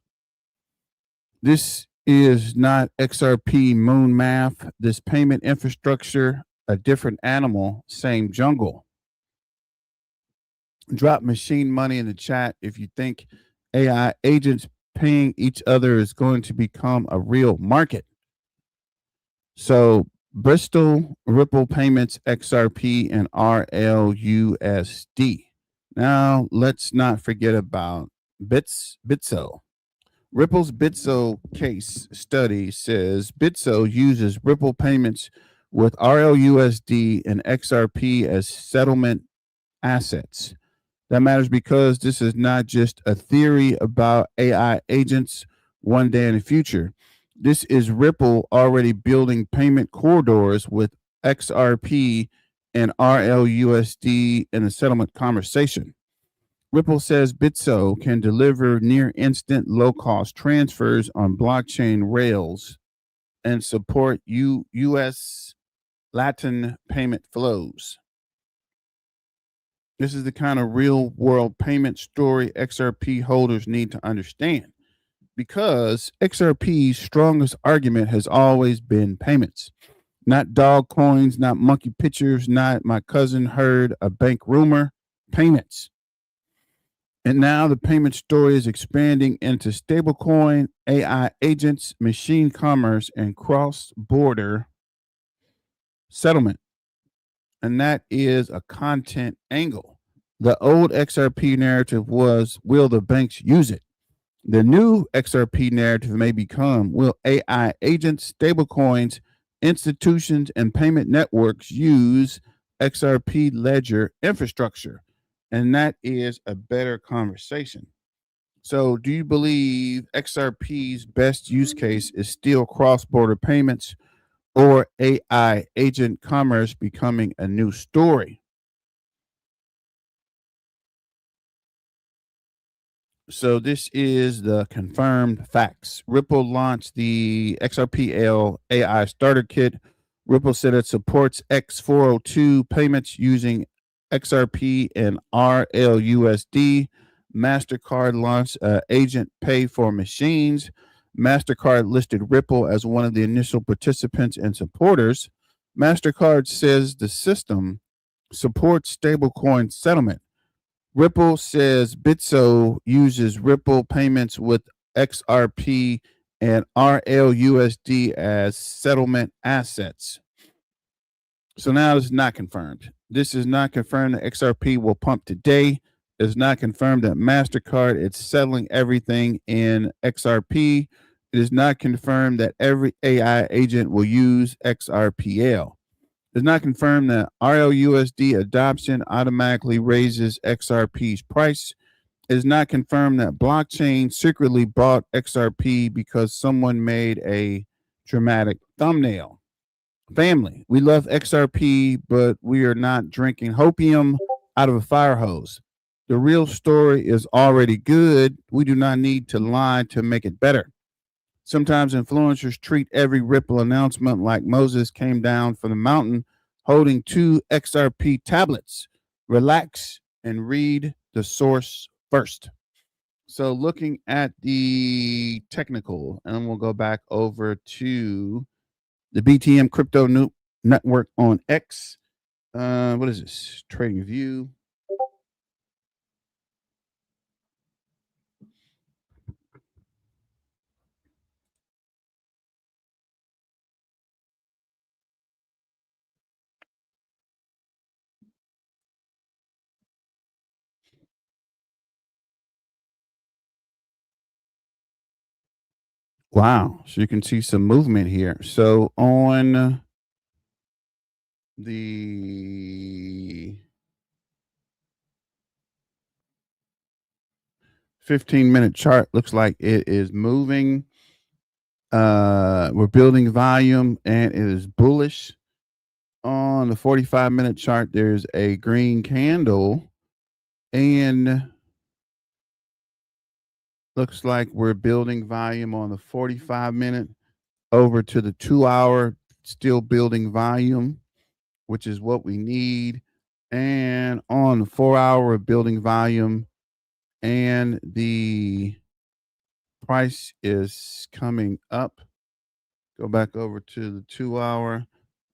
This is not XRP moon math. This payment infrastructure, a different animal, same jungle. Drop machine money in the chat if you think AI agents paying each other is going to become a real market. So Bristol, Ripple Payments, XRP, and RLUSD. Now let's not forget about Bitso. Ripple's Bitso case study says Bitso uses Ripple payments with RLUSD and XRP as settlement assets. That matters because this is not just a theory about AI agents one day in the future. This is Ripple already building payment corridors with XRP and RLUSD in a settlement conversation. Ripple says Bitso can deliver near instant low-cost transfers on blockchain rails and support U.S. Latin payment flows. This is the kind of real world payment story XRP holders need to understand, because XRP's strongest argument has always been payments. Not dog coins, not monkey pictures, not my cousin heard a bank rumor, payments. And now the payment story is expanding into stablecoin, AI agents, machine commerce, and cross border settlement. And that is a content angle. The old XRP narrative was, will the banks use it? The new XRP narrative may become, will AI agents, stablecoins, institutions, and payment networks use XRP Ledger infrastructure? And that is a better conversation. So, do you believe XRP's best use case is still cross border payments, or AI agent commerce becoming a new story? So this is the confirmed facts. Ripple launched the XRPL AI Starter Kit. Ripple said it supports X402 payments using XRP and RLUSD. Mastercard launched agent pay for machines. Mastercard listed Ripple as one of the initial participants and supporters. Mastercard says the system supports stablecoin settlement. Ripple says Bitso uses Ripple payments with XRP and RLUSD as settlement assets. So now this is not confirmed. This is not confirmed that XRP will pump today. It's not confirmed that MasterCard is settling everything in XRP. It is not confirmed that every AI agent will use XRPL. It's not confirmed that RLUSD adoption automatically raises XRP's price. It is not confirmed that blockchain secretly bought XRP because someone made a dramatic thumbnail. Family, we love XRP, but we are not drinking hopium out of a fire hose. The real story is already good. We do not need to lie to make it better. Sometimes influencers treat every Ripple announcement like Moses came down from the mountain holding 2 XRP tablets. Relax and read the source first. So looking at the technical, and we'll go back over to the BTM crypto network on X. What is this? Trading view. Wow. So you can see some movement here. So on the 15-minute chart, looks like it is moving. We're building volume and it is bullish. On the 45-minute chart, there's a green candle and looks like we're building volume on the 45-minute over to the 2-hour, still building volume, which is what we need. And on the 4-hour, we're building volume and the price is coming up. Go back over to the 2-hour.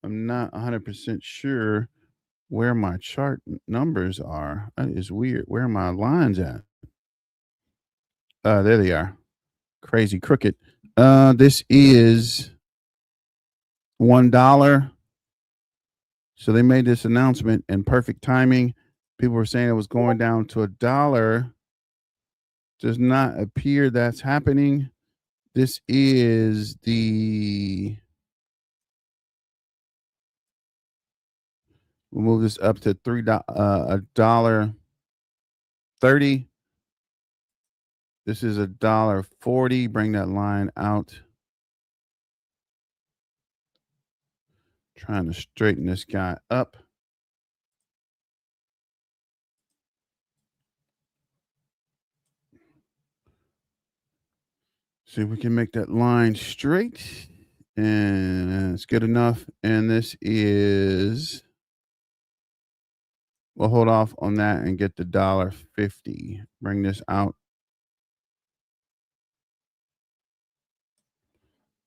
I'm not 100% sure where my chart numbers are. That is weird. Where are my lines at? There they are. Crazy crooked. This is $1. So they made this announcement in perfect timing. People were saying it was going down to $1. Does not appear that's happening. This is the, we'll move this up to $1.30. This is $1.40. Bring that line out. Trying to straighten this guy up. See if we can make that line straight. And it's good enough. And this is We'll hold off on that and get the $1.50. Bring this out.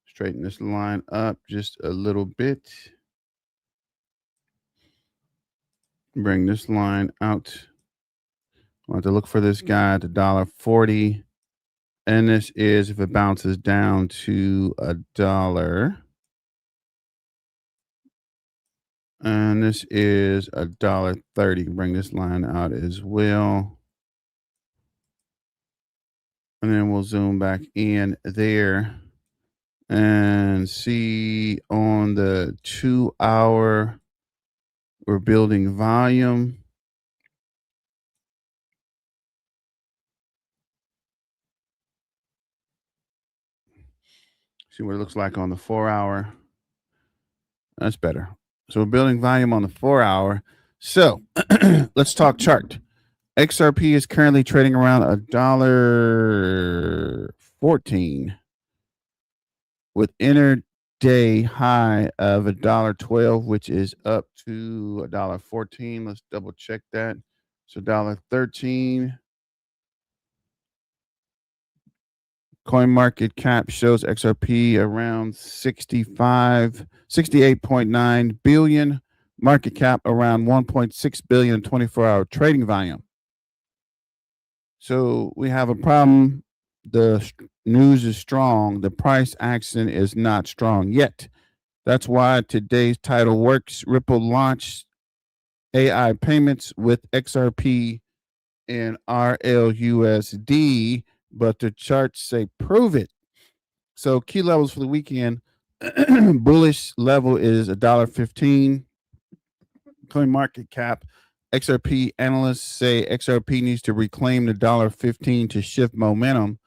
Straighten this line up just a little bit. Bring this line out. I want to look for this guy at $1.40. And this is if it bounces down to $1. And this is $1.30. Bring this line out as well. And then we'll zoom back in there and see on the 2 hour, we're building volume. See what it looks like on the 4 hour. That's better. So we're building volume on the 4 hour. So let's talk chart. XRP is currently trading around $1.14 with intraday high of $1.12, which is up to $1.14. Let's double check that. So $1.13. Coin market cap shows XRP around 68.9 billion. Market cap around 1.6 billion 24-hour trading volume. So we have a problem. The news is strong. The price action is not strong yet. That's why today's title works. Ripple launched AI payments with XRP and RLUSD, but the charts say prove it. So key levels for the weekend. Bullish level is $1.15. Coin market cap. XRP analysts say XRP needs to reclaim the $1.15 to shift momentum.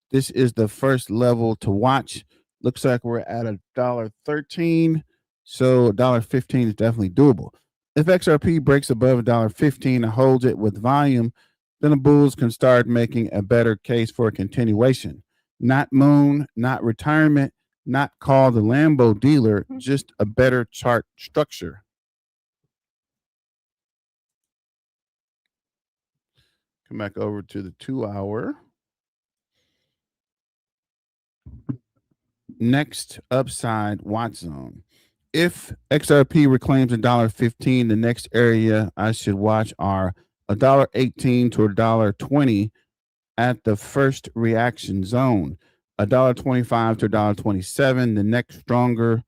This is the first level to watch. Looks like we're at $1.13. So $1.15 is definitely doable. If XRP breaks above $1.15 and holds it with volume, then the bulls can start making a better case for a continuation. Not moon, not retirement, not call the Lambo dealer, just a better chart structure. Come back over to the 2 hour. Next upside watch zone. If XRP reclaims $1.15, the next area I should watch are $1.18 to $1.20 at the first reaction zone. $1.25 to $1.27, the next stronger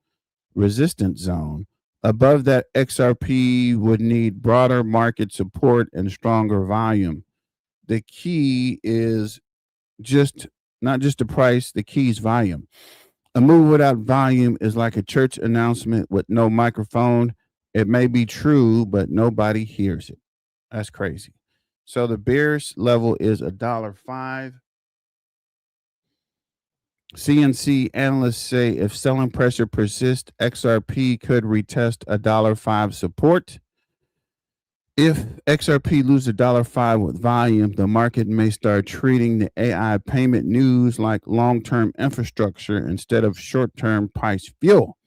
resistance zone. Above that, XRP would need broader market support and stronger volume. The key is not just the price, the key is volume. A move without volume is like a church announcement with no microphone. It may be true, but nobody hears it. That's crazy. So the bearish level is $1.05. CNC analysts say if selling pressure persists, XRP could retest $1.05 support. If XRP loses $1.05 with volume, the market may start treating the AI payment news like long-term infrastructure instead of short-term price fuel.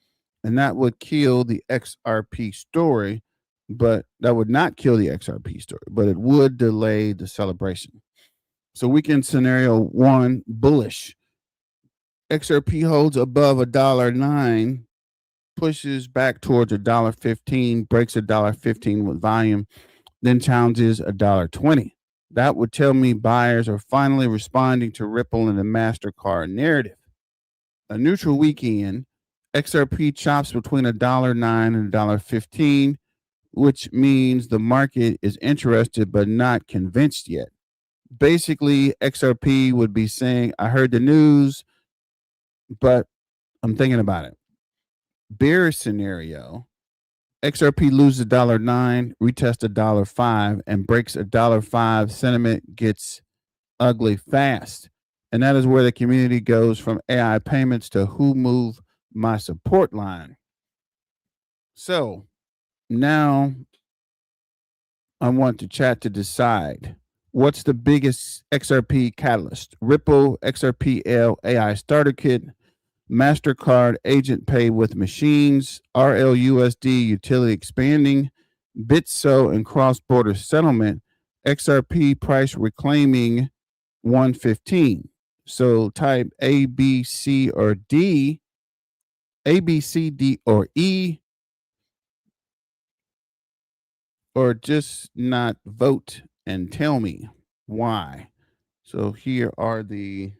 And that would kill the XRP story, but that would not kill the XRP story, but it would delay the celebration. So weekend scenario 1, bullish. XRP holds above $1.09, pushes back towards $1.15, breaks $1.15 with volume, then challenges $1.20. That would tell me buyers are finally responding to Ripple and the Mastercard narrative. A neutral weekend, XRP chops between $1.09 and $1.15, which means the market is interested but not convinced yet. Basically, XRP would be saying, I heard the news, but I'm thinking about it. Bearish scenario, XRP loses $1.09, retests $1.05, and breaks $1.05. Sentiment gets ugly fast. And that is where the community goes from AI payments to who moved my support line. So now I want the chat to decide what's the biggest XRP catalyst. Ripple XRPL AI Starter Kit, Mastercard agent pay with machines, RLUSD utility expanding, Bitso and cross-border settlement, XRP price reclaiming 115. So type A, B, C, or D, A, B, C, D, or E, or just not vote and tell me why. So here are the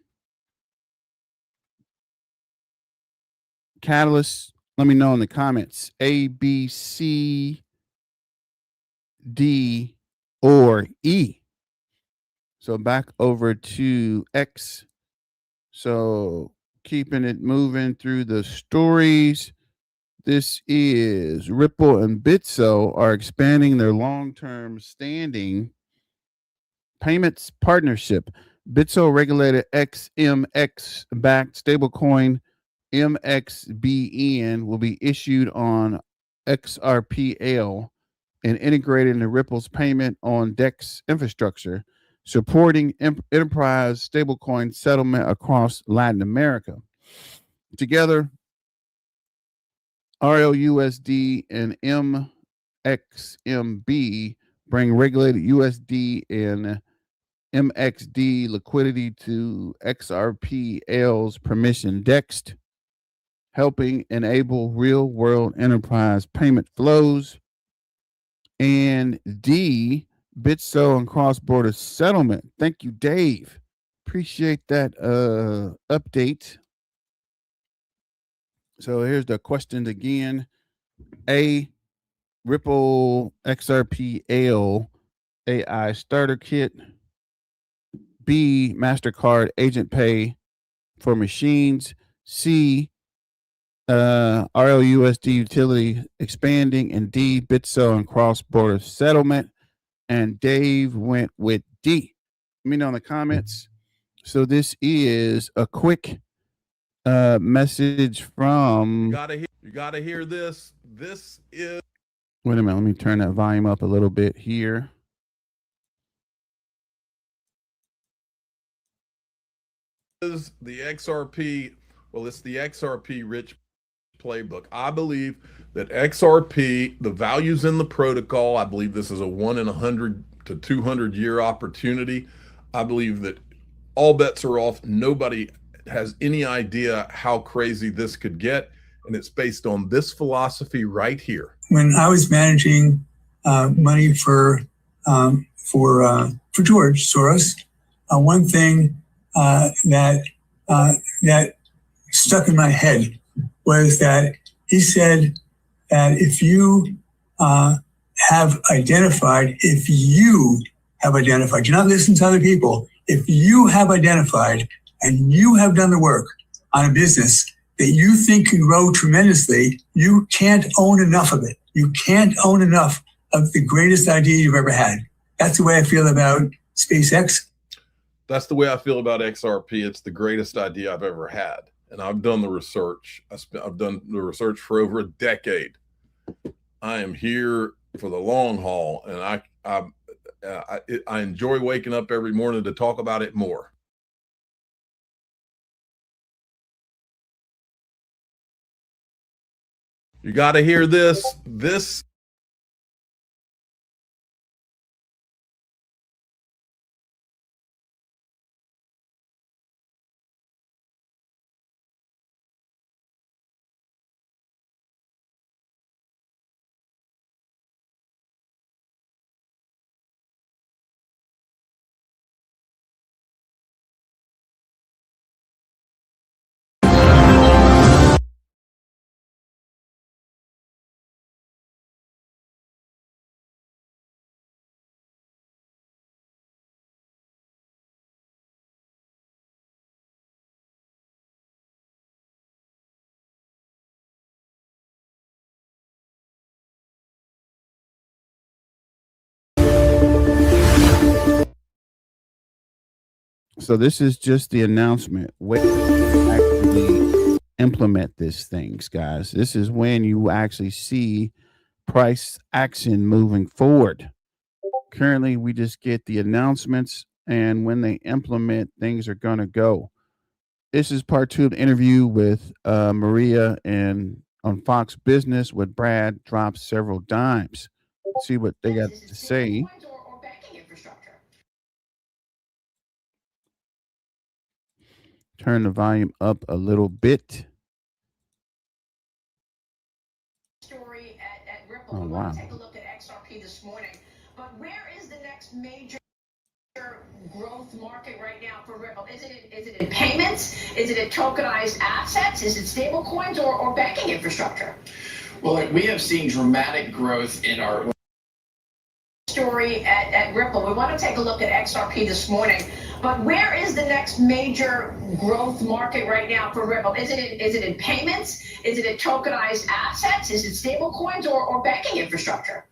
catalysts. Let me know in the comments. A, B, C, D, or E. So back over to X. So keeping it moving through the stories. This is Ripple and Bitso are expanding their long-term standing payments partnership. Bitso regulated XMX-backed stablecoin MXBN will be issued on XRPL and integrated into Ripple's payment on DEX infrastructure, supporting enterprise stablecoin settlement across Latin America. Together, RLUSD and MXMB bring regulated USD and MXD liquidity to XRPL's permission DEX, helping enable real-world enterprise payment flows. And D, Bitso and cross-border settlement. Thank you, Dave. Appreciate that update. So here's the questions again. A, Ripple XRPL AI Starter Kit. B, Mastercard Agent Pay for machines. C, RLUSD utility expanding. And D, Bitso and cross-border settlement. And Dave went with D. Let me know in the comments. So this is a quick message from. You gotta hear this. This is. Wait a minute. Let me turn that volume up a little bit here. Is the XRP. Well, it's the XRP Rich Playbook. I believe that XRP, the values in the protocol, I believe this is a 1 in 100 to 200 year opportunity. I believe that all bets are off. Nobody has any idea how crazy this could get. And it's based on this philosophy right here. When I was managing money for George Soros, one thing that stuck in my head was that he said that if you have identified, you're not listening to other people, if you have identified and you have done the work on a business that you think can grow tremendously, you can't own enough of it. You can't own enough of the greatest idea you've ever had. That's the way I feel about SpaceX. That's the way I feel about XRP. It's the greatest idea I've ever had. And I've done the research. I've done the research for over a decade. I am here for the long haul, and I enjoy waking up every morning to talk about it more. You got to hear this. This. So this is just the announcement. When you actually implement these things, guys. This is when you actually see price action moving forward. Currently, we just get the announcements, and when they implement, things are going to go. This is part 2 of the interview with Maria and on Fox Business with Brad drops several dimes. see what they got to say. Turn the volume up a little bit. Story at Ripple. Oh, We wow. want to take a look at XRP this morning. But where is the next major growth market right now for Ripple? Is it in payments? Is it in tokenized assets? Is it stablecoins or banking infrastructure? Well, we have seen dramatic growth in our story at Ripple. We want to take a look at XRP this morning. But where is the next major growth market right now for Ripple? Is it in payments? Is it in tokenized assets? Is it stablecoins or banking infrastructure?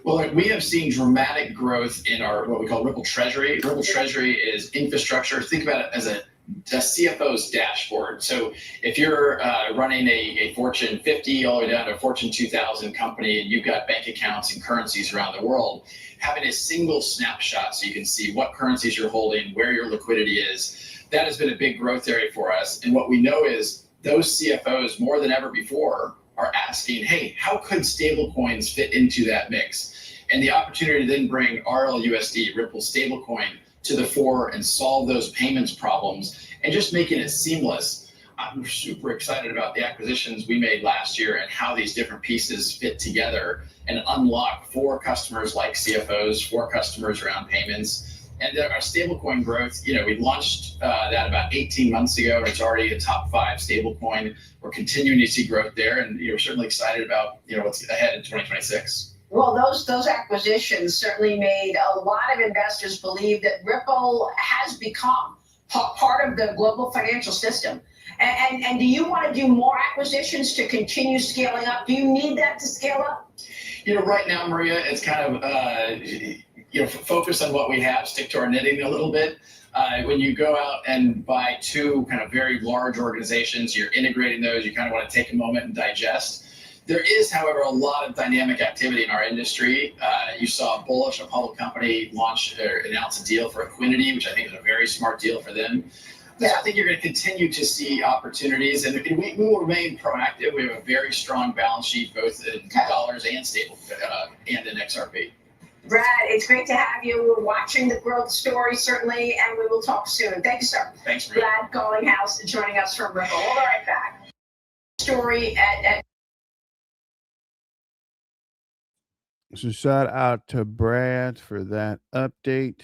Well, we have seen dramatic growth in our what we call Ripple Treasury. Ripple Treasury is infrastructure. Think about it as a CFO's dashboard. So if you're running a Fortune 50 all the way down to a Fortune 2000 company and you've got bank accounts and currencies around the world, having a single snapshot so you can see what currencies you're holding, where your liquidity is, that has been a big growth area for us. And what we know is those CFOs more than ever before are asking, hey, how could stablecoins fit into that mix? And the opportunity to then bring RLUSD, Ripple stablecoin, to the fore and solve those payments problems and just making it seamless. I'm super excited about the acquisitions we made last year and how these different pieces fit together and unlock for customers like CFOs, for customers around payments. And our stablecoin growth, we launched that about 18 months ago, and it's already a top 5 stablecoin. We're continuing to see growth there, and we're certainly excited about what's ahead in 2026. Well, those acquisitions certainly made a lot of investors believe that Ripple has become part of the global financial system. And do you want to do more acquisitions to continue scaling up? Do you need that to scale up? Right now, Maria, it's kind of focus on what we have, stick to our knitting a little bit. When you go out and buy 2 kind of very large organizations, you're integrating those, you kind of want to take a moment and digest. There is, however, a lot of dynamic activity in our industry. You saw Bullish, a public company, announce a deal for Equinity, which I think is a very smart deal for them. Yeah. So I think you're going to continue to see opportunities, and we will remain proactive. We have a very strong balance sheet, both in dollars and stable, and in XRP. Brad, it's great to have you. We're watching the growth story, certainly, and we will talk soon. Thank you, sir. Thanks, Maria. Brad Gallinghouse joining us from Ripple. We'll be right back. Story at So shout out to Brad for that update.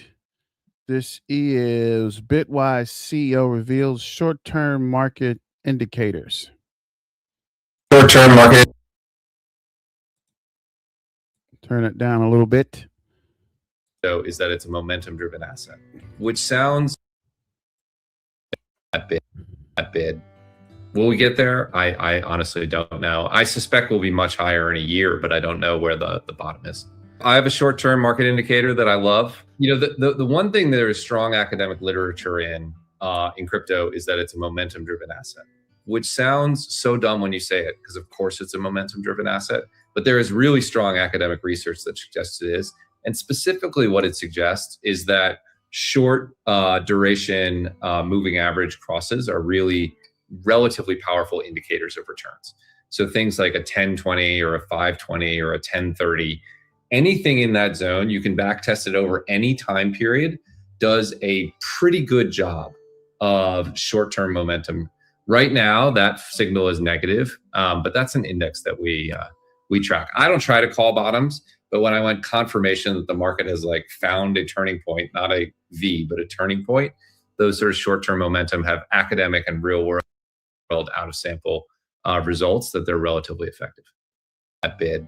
This is Bitwise CEO reveals short-term market indicators. Short-term market. Turn it down a little bit. So is that it's a momentum-driven asset, which sounds that bid. Will we get there? I honestly don't know. I suspect we'll be much higher in a year, but I don't know where the bottom is. I have a short-term market indicator that I love. The one thing there is strong academic literature in crypto is that it's a momentum-driven asset, which sounds so dumb when you say it, because of course it's a momentum-driven asset, but there is really strong academic research that suggests it is. And specifically what it suggests is that short duration moving average crosses are really relatively powerful indicators of returns. So things like a 1020 or a 520 or a 1030, anything in that zone, you can back test it over any time period, does a pretty good job of short-term momentum. Right now, that signal is negative, but that's an index that we track. I don't try to call bottoms, but when I want confirmation that the market has found a turning point, not a V, but a turning point, those sort of short-term momentum have academic and real world out of sample results that they're relatively effective. That bid.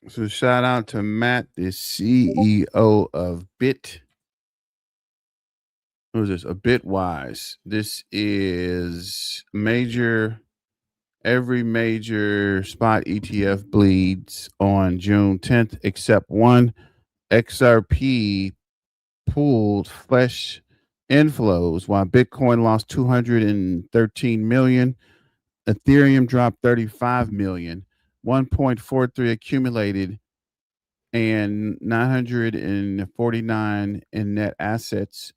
So shout out to Matt, the CEO of Bit. What is this? A Bitwise. This is every major spot ETF bleeds on June 10th, except one. XRP pooled fresh inflows while Bitcoin lost 213 million. Ethereum dropped 35 million. 1.43 accumulated and 949 in net assets.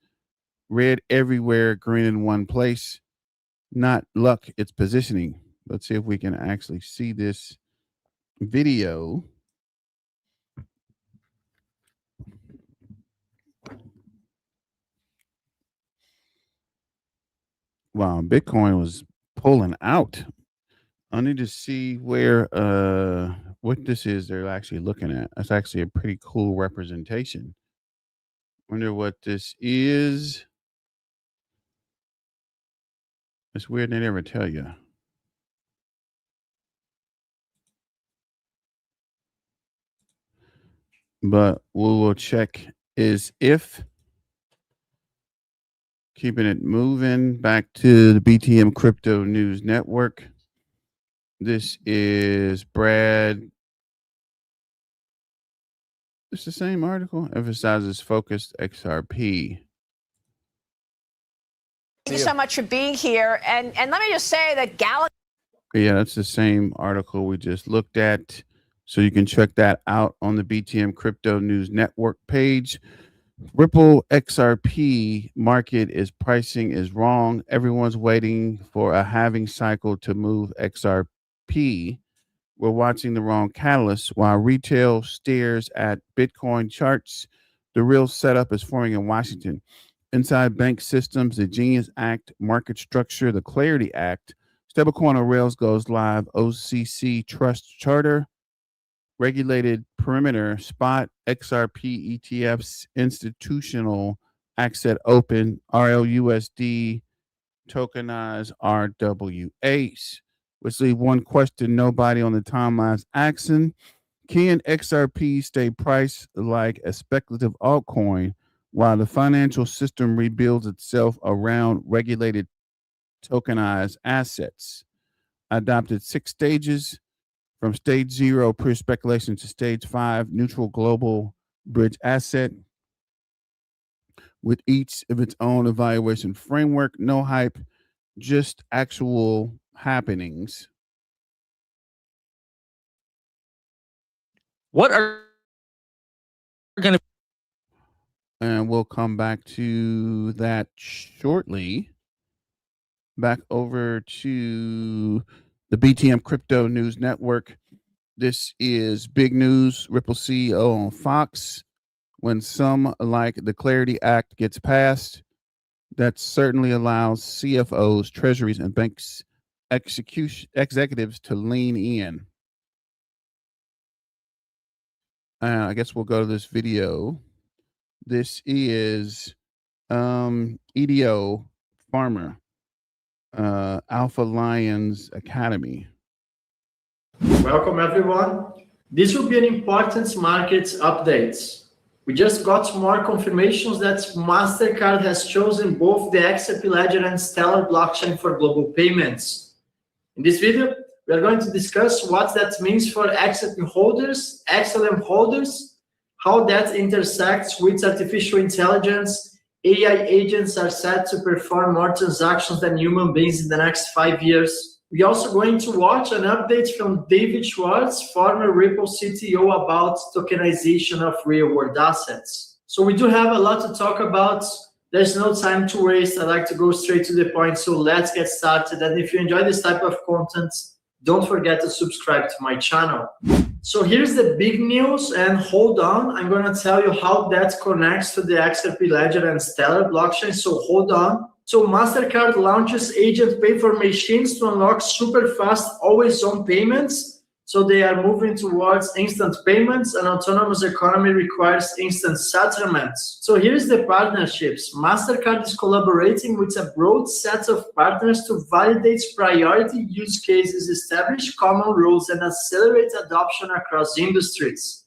Red everywhere, green in one place. Not luck, it's positioning. Let's see if we can actually see this video. Wow, Bitcoin was pulling out. I need to see where what this is they're actually looking at. That's actually a pretty cool representation. Wonder what this is. It's weird they never tell you. But we will check is if keeping it moving back to the BTM Crypto News Network. This is Brad. It's the same article. Emphasizes focused XRP. Thank you so much for being here. And let me just say that Galaxy. Yeah, that's the same article we just looked at. So you can check that out on the BTM Crypto News Network page. Ripple XRP market pricing is wrong. Everyone's waiting for a halving cycle to move XRP. We're watching the wrong catalyst while retail stares at Bitcoin charts. The real setup is forming in Washington. Inside bank systems, the Genius Act, market structure, the Clarity Act, stablecoin on rails goes live, OCC trust charter, regulated perimeter, spot, XRP ETFs, institutional access open, RLUSD, tokenized RWAs. Which leave one question nobody on the timelines asking. Can XRP stay priced like a speculative altcoin while the financial system rebuilds itself around regulated tokenized assets? I adopted 6 stages from stage 0, pure speculation, to stage 5, neutral global bridge asset, with each of its own evaluation framework. No hype, just actual happenings. What are going to, and we'll come back to that shortly. Back over to the BTM Crypto News Network. This is big news. Ripple CEO on Fox. When some like the Clarity Act gets passed, that certainly allows CFOs, treasuries, and banks executives to lean in. I guess we'll go to this video. This is EDO Farmer, Alpha Lions Academy. Welcome everyone. This will be an important market update. We just got more confirmations that Mastercard has chosen both the XRP Ledger and Stellar blockchain for global payments. In this video, we are going to discuss what that means for XRP holders, XLM holders, how that intersects with artificial intelligence. AI agents are set to perform more transactions than human beings in the next 5 years. We're also going to watch an update from David Schwartz, former Ripple CTO, about tokenization of real-world assets. So we do have a lot to talk about. There's no time to waste. I like to go straight to the point, so let's get started. And if you enjoy this type of content, don't forget to subscribe to my channel. So here's the big news, and hold on, I'm going to tell you how that connects to the XRP Ledger and Stellar blockchain, so hold on. So Mastercard launches Agent Pay for machines to unlock super fast, always-on payments. So they are moving towards instant payments. An autonomous economy requires instant settlements. So here's the partnerships. Mastercard is collaborating with a broad set of partners to validate priority use cases, establish common rules, and accelerate adoption across industries.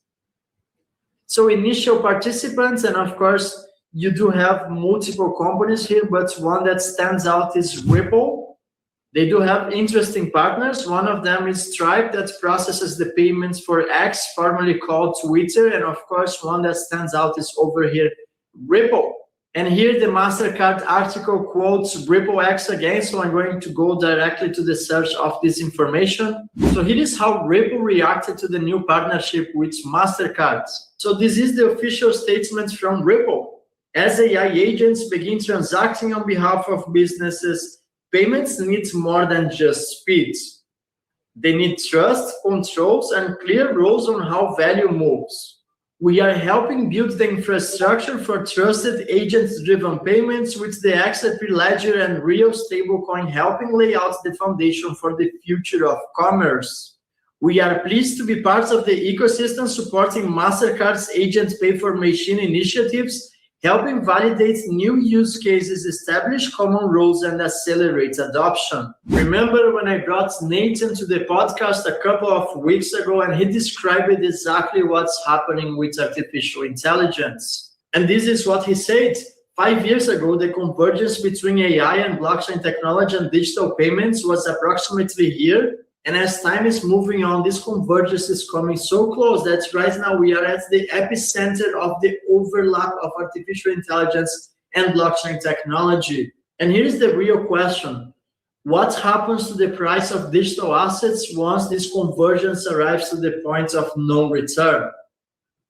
So initial participants, and of course, you do have multiple companies here, but one that stands out is Ripple. They do have interesting partners. One of them is Stripe, that processes the payments for X, formerly called Twitter. And of course, one that stands out is over here, Ripple. And here the Mastercard article quotes Ripple X again, so I'm going to go directly to the search of this information. So here is how Ripple reacted to the new partnership with Mastercard. So this is the official statement from Ripple. As AI agents begin transacting on behalf of businesses, payments need more than just speed. They need trust, controls, and clear rules on how value moves. We are helping build the infrastructure for trusted agent-driven payments with the XRP Ledger and real stablecoin helping lay out the foundation for the future of commerce. We are pleased to be part of the ecosystem supporting Mastercard's Agent Pay for Machine initiatives, helping validate new use cases, establish common rules, and accelerate adoption. Remember when I brought Nathan to the podcast a couple of weeks ago and he described exactly what's happening with artificial intelligence? And this is what he said. 5 years ago, the convergence between AI and blockchain technology and digital payments was approximately here. And as time is moving on, this convergence is coming so close that right now we are at the epicenter of the overlap of artificial intelligence and blockchain technology. And here's the real question. What happens to the price of digital assets once this convergence arrives to the point of no return?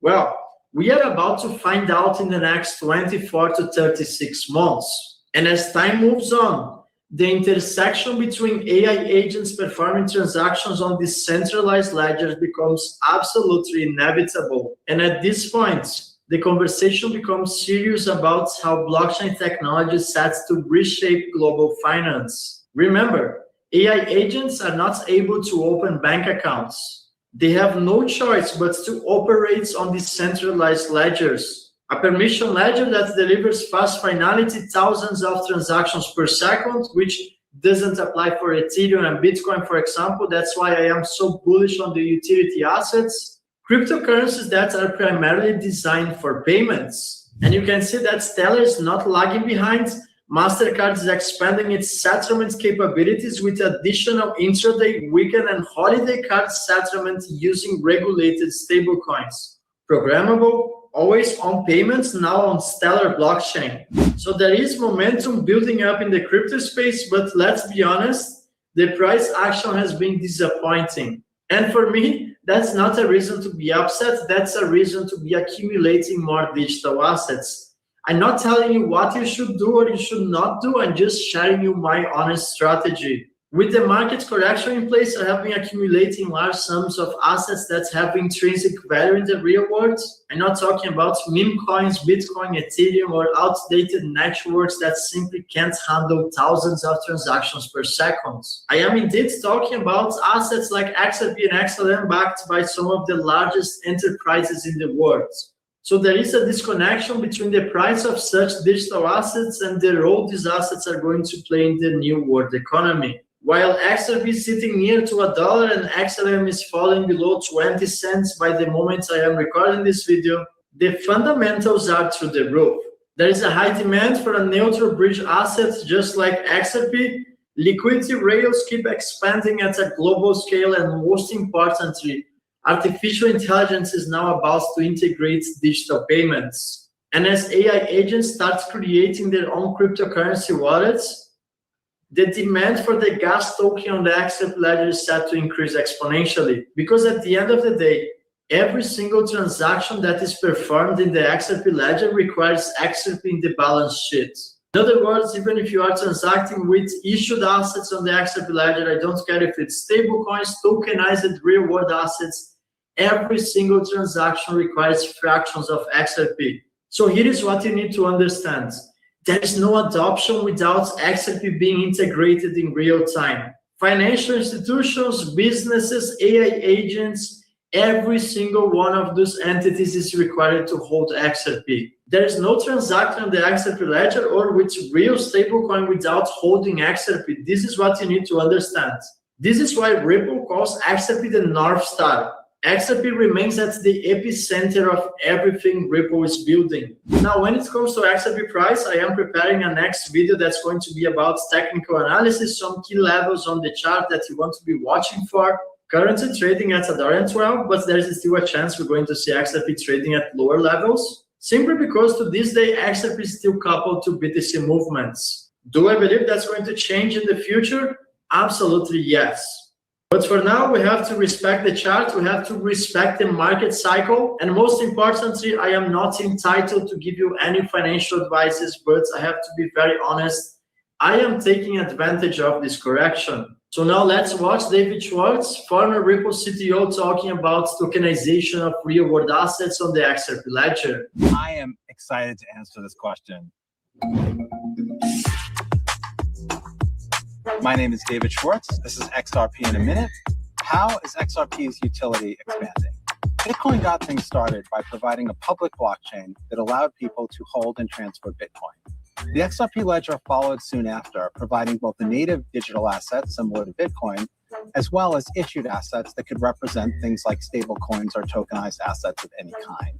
Well, we are about to find out in the next 24 to 36 months. And as time moves on, the intersection between AI agents performing transactions on decentralized ledgers becomes absolutely inevitable. And at this point, the conversation becomes serious about how blockchain technology sets to reshape global finance. Remember, AI agents are not able to open bank accounts. They have no choice but to operate on decentralized ledgers. A permission ledger that delivers fast finality, thousands of transactions per second, which doesn't apply for Ethereum and Bitcoin, for example. That's why I am so bullish on the utility assets. Cryptocurrencies that are primarily designed for payments. And you can see that Stellar is not lagging behind. Mastercard is expanding its settlement capabilities with additional intraday, weekend, and holiday card settlement using regulated stablecoins. Programmable, always on payments now on Stellar blockchain. So there is momentum building up in the crypto space, but let's be honest, the price action has been disappointing. And for me, that's not a reason to be upset, that's a reason to be accumulating more digital assets. I'm not telling you what you should do or you should not do, I'm just sharing you my honest strategy. With the market correction in place, I have been accumulating large sums of assets that have intrinsic value in the real world. I'm not talking about meme coins, Bitcoin, Ethereum, or outdated networks that simply can't handle thousands of transactions per second. I am indeed talking about assets like XRP and XLM backed by some of the largest enterprises in the world. So there is a disconnection between the price of such digital assets and the role these assets are going to play in the new world economy. While XRP is sitting near to $1 and XLM is falling below 20 cents by the moment I am recording this video, the fundamentals are through the roof. There is a high demand for a neutral bridge asset just like XRP. Liquidity rails keep expanding at a global scale, and most importantly, artificial intelligence is now about to integrate digital payments. And as AI agents start creating their own cryptocurrency wallets, the demand for the gas token on the XRP Ledger is set to increase exponentially. Because at the end of the day, every single transaction that is performed in the XRP Ledger requires XRP in the balance sheet. In other words, even if you are transacting with issued assets on the XRP Ledger, I don't care if it's stablecoins, tokenized real-world assets, every single transaction requires fractions of XRP. So here is what you need to understand. There is no adoption without XRP being integrated in real time. Financial institutions, businesses, AI agents, every single one of those entities is required to hold XRP. There is no transaction on the XRP Ledger or with real stablecoin without holding XRP. This is what you need to understand. This is why Ripple calls XRP the North Star. XRP remains at the epicenter of everything Ripple is building. Now, when it comes to XRP price, I am preparing a next video that's going to be about technical analysis, some key levels on the chart that you want to be watching for. Currently trading at $1.12, but there is still a chance we're going to see XRP trading at lower levels, simply because to this day, XRP is still coupled to BTC movements. Do I believe that's going to change in the future? Absolutely yes. But for now, we have to respect the chart, we have to respect the market cycle, and most importantly, I am not entitled to give you any financial advices, but I have to be very honest, I am taking advantage of this correction. So now let's watch David Schwartz, former Ripple CTO, talking about tokenization of real-world assets on the XRP Ledger. I am excited to answer this question. My name is David Schwartz. This is XRP in a minute. How is XRP's utility expanding? Bitcoin got things started by providing a public blockchain that allowed people to hold and transfer Bitcoin. The XRP Ledger followed soon after, providing both a native digital asset similar to Bitcoin, as well as issued assets that could represent things like stablecoins or tokenized assets of any kind.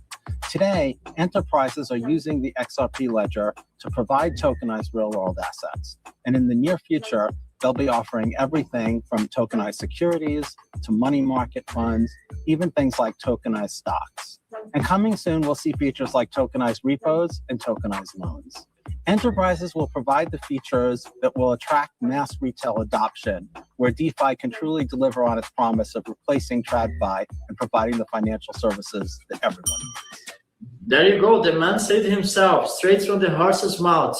Today, enterprises are using the XRP Ledger to provide tokenized real-world assets. And in the near future, they'll be offering everything from tokenized securities to money market funds, even things like tokenized stocks. And coming soon, we'll see features like tokenized repos and tokenized loans. Enterprises will provide the features that will attract mass retail adoption, where DeFi can truly deliver on its promise of replacing TradFi and providing the financial services that everyone needs. There you go, the man said himself, straight from the horse's mouth.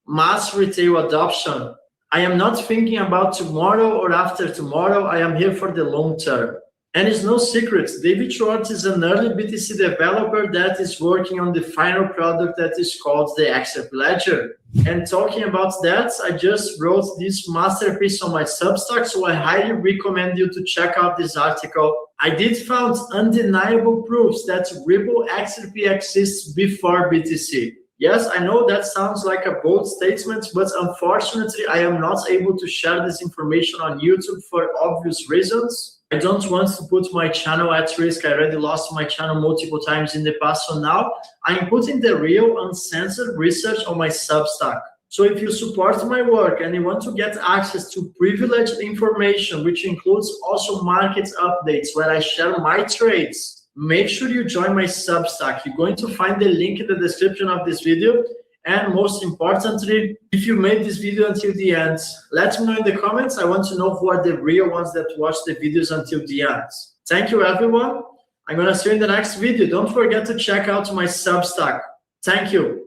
Mass retail adoption. I am not thinking about tomorrow or after tomorrow. I am here for the long term. And it's no secret, David Schwartz is an early BTC developer that is working on the final product that is called the XRP Ledger. And talking about that, I just wrote this masterpiece on my Substack, so I highly recommend you to check out this article. I did find undeniable proofs that Ripple XRP exists before BTC. Yes, I know that sounds like a bold statement, but unfortunately, I am not able to share this information on YouTube for obvious reasons. I don't want to put my channel at risk. I already lost my channel multiple times in the past, so now I'm putting the real uncensored research on my Substack. So if you support my work and you want to get access to privileged information, which includes also market updates where I share my trades, make sure you join my Substack. You're going to find the link in the description of this video. And most importantly, if you made this video until the end, let me know in the comments. I want to know who are the real ones that watch the videos until the end. Thank you, everyone. I'm going to see you in the next video. Don't forget to check out my Substack. Thank you.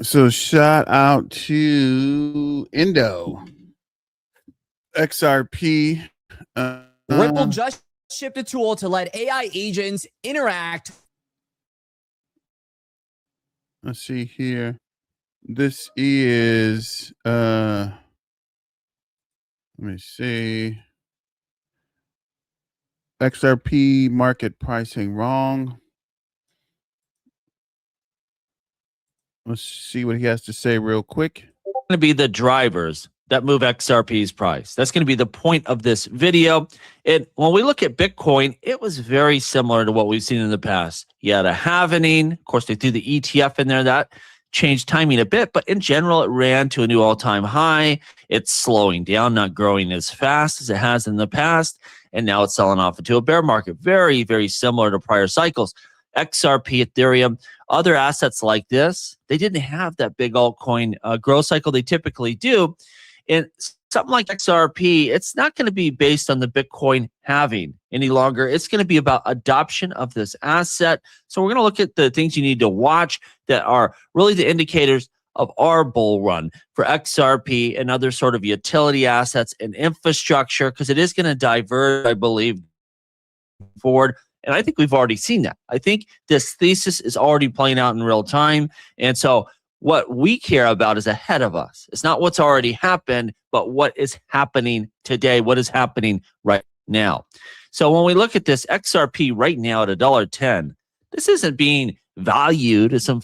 So shout out to Indo XRP. Ripple just shipped a tool to let AI agents interact. Let's see here. This is let me see. XRP market pricing wrong. Let's see what he has to say real quick. Going to be the drivers that move XRP's price. That's going to be the point of this video. And when we look at Bitcoin, it was very similar to what we've seen in the past. You had a halvening. Of course, they threw the ETF in there. That changed timing a bit, but in general, it ran to a new all-time high. It's slowing down, not growing as fast as it has in the past. And now it's selling off into a bear market. Very, very similar to prior cycles. XRP, Ethereum, other assets like this, they didn't have that big altcoin growth cycle they typically do. And something like XRP, it's not going to be based on the Bitcoin halving any longer. It's going to be about adoption of this asset. So we're going to look at the things you need to watch that are really the indicators of our bull run for XRP and other sort of utility assets and infrastructure, because it is going to diverge, I believe, forward. And I think we've already seen that. I think this thesis is already playing out in real time. And so what we care about is ahead of us. It's not what's already happened, but what is happening today, what is happening right now. So when we look at this XRP right now at $1.10, this isn't being value to some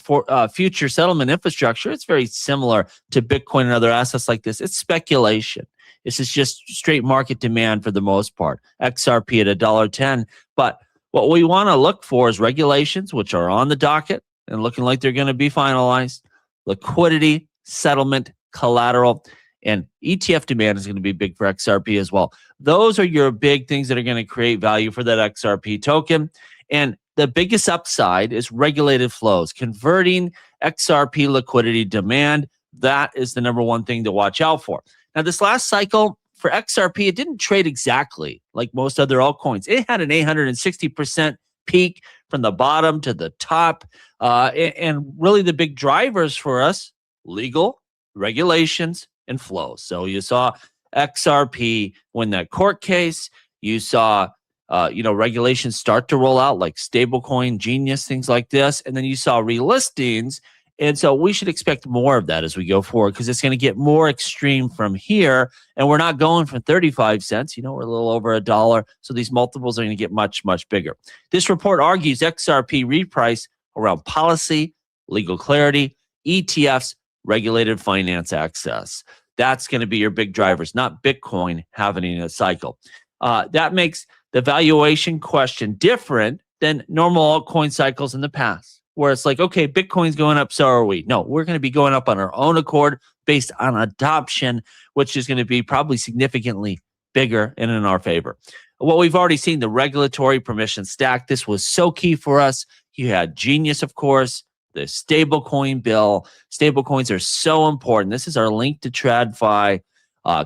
future settlement infrastructure, it's very similar to Bitcoin and other assets like this. It's speculation. This is just straight market demand for the most part. XRP at $1.10. But what we want to look for is regulations, which are on the docket and looking like they're going to be finalized, liquidity, settlement, collateral, and ETF demand is going to be big for XRP as well. Those are your big things that are going to create value for that XRP token. And the biggest upside is regulated flows, converting XRP liquidity demand. That is the number one thing to watch out for. Now, this last cycle for XRP, it didn't trade exactly like most other altcoins. It had an 860% peak from the bottom to the top. And really the big drivers for us, legal, regulations, and flows. So you saw XRP win that court case. You saw regulations start to roll out like stablecoin, Genius, things like this. And then you saw relistings. And so we should expect more of that as we go forward because it's going to get more extreme from here. And we're not going from 35 cents. We're a little over $1. So these multiples are going to get much, much bigger. This report argues XRP reprice around policy, legal clarity, ETFs, regulated finance access. That's going to be your big drivers, not Bitcoin having a cycle. That makes the valuation question different than normal altcoin cycles in the past, where it's like, okay, Bitcoin's going up, so are we. No, we're going to be going up on our own accord based on adoption, which is going to be probably significantly bigger and in our favor. What we've already seen, the regulatory permission stack, this was so key for us. You had Genius, of course, the stablecoin bill. Stablecoins are so important. This is our link to TradFi.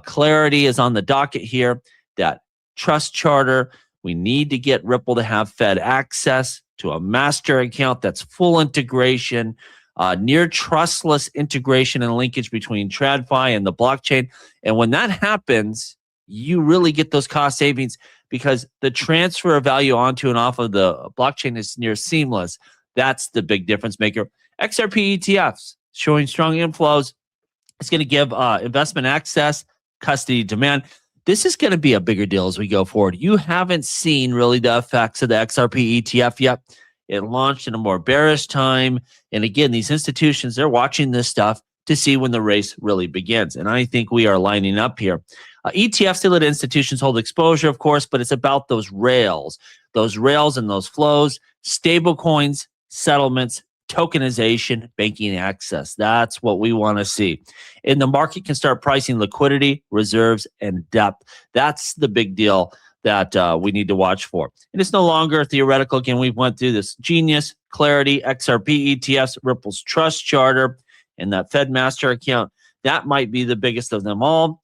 Clarity is on the docket here. That trust charter, we need to get Ripple to have Fed access to a master account that's full integration, near trustless integration and linkage between TradFi and the blockchain. And when that happens, you really get those cost savings because the transfer of value onto and off of the blockchain is near seamless. That's the big difference maker. XRP ETFs showing strong inflows. It's going to give investment access, custody demand. This is going to be a bigger deal as we go forward. You haven't seen really the effects of the XRP ETF yet. It launched in a more bearish time. And again, these institutions, they're watching this stuff to see when the race really begins. And I think we are lining up here. ETFs to let institutions hold exposure, of course, but it's about those rails and those flows, stable coins, settlements, tokenization, banking access. That's what we want to see. And the market can start pricing liquidity, reserves, and depth. That's the big deal that we need to watch for. And it's no longer theoretical. Again, we went through this Genius, Clarity, XRP ETFs, Ripple's Trust Charter, and that Fed Master account. That might be the biggest of them all.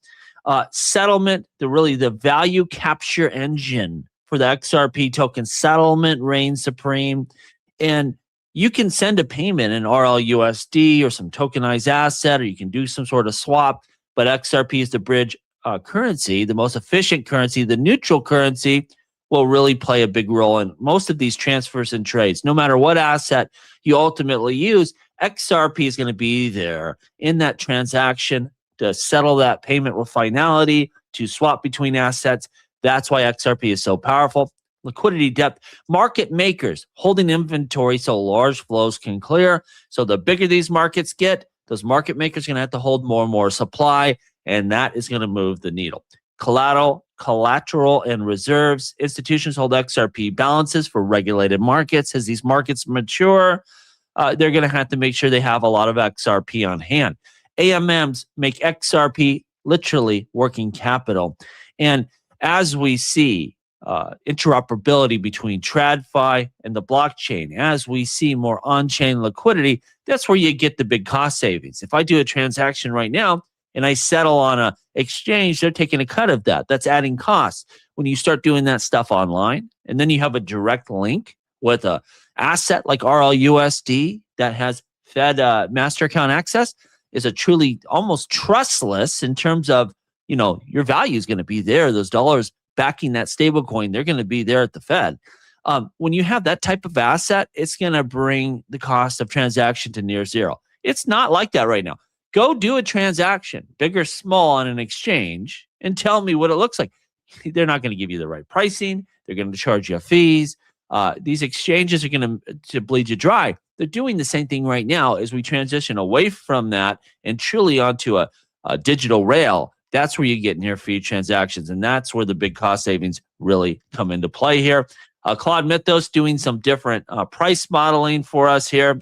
Settlement, the value capture engine for the XRP token settlement reigns supreme. And you can send a payment in RLUSD or some tokenized asset, or you can do some sort of swap. But XRP is the bridge currency, the most efficient currency. The neutral currency will really play a big role in most of these transfers and trades. No matter what asset you ultimately use, XRP is going to be there in that transaction to settle that payment with finality, to swap between assets. That's why XRP is so powerful. Liquidity depth, market makers holding inventory so large flows can clear. So the bigger these markets get, those market makers are going to have to hold more and more supply, and that is going to move the needle. Collateral and reserves. Institutions hold XRP balances for regulated markets. As these markets mature, they're going to have to make sure they have a lot of XRP on hand. AMMs make XRP literally working capital. And as we see interoperability between TradFi and the blockchain, as we see more on-chain liquidity, that's where you get the big cost savings. If I do a transaction right now and I settle on an exchange, they're taking a cut of that. That's adding costs. When you start doing that stuff online, and then you have a direct link with a asset like RLUSD that has Fed master account access, is a truly almost trustless in terms of, your value is going to be there. Those dollars backing that stable coin, they're going to be there at the Fed. When you have that type of asset, it's going to bring the cost of transaction to near zero. It's not like that right now. Go do a transaction, big or small, on an exchange and tell me what it looks like. They're not going to give you the right pricing. They're going to charge you fees. These exchanges are going to bleed you dry. they're doing the same thing right now as we transition away from that and truly onto a digital rail. That's where you get near fee transactions, and that's where the big cost savings really come into play here. Claude Mythos doing some different price modeling for us here,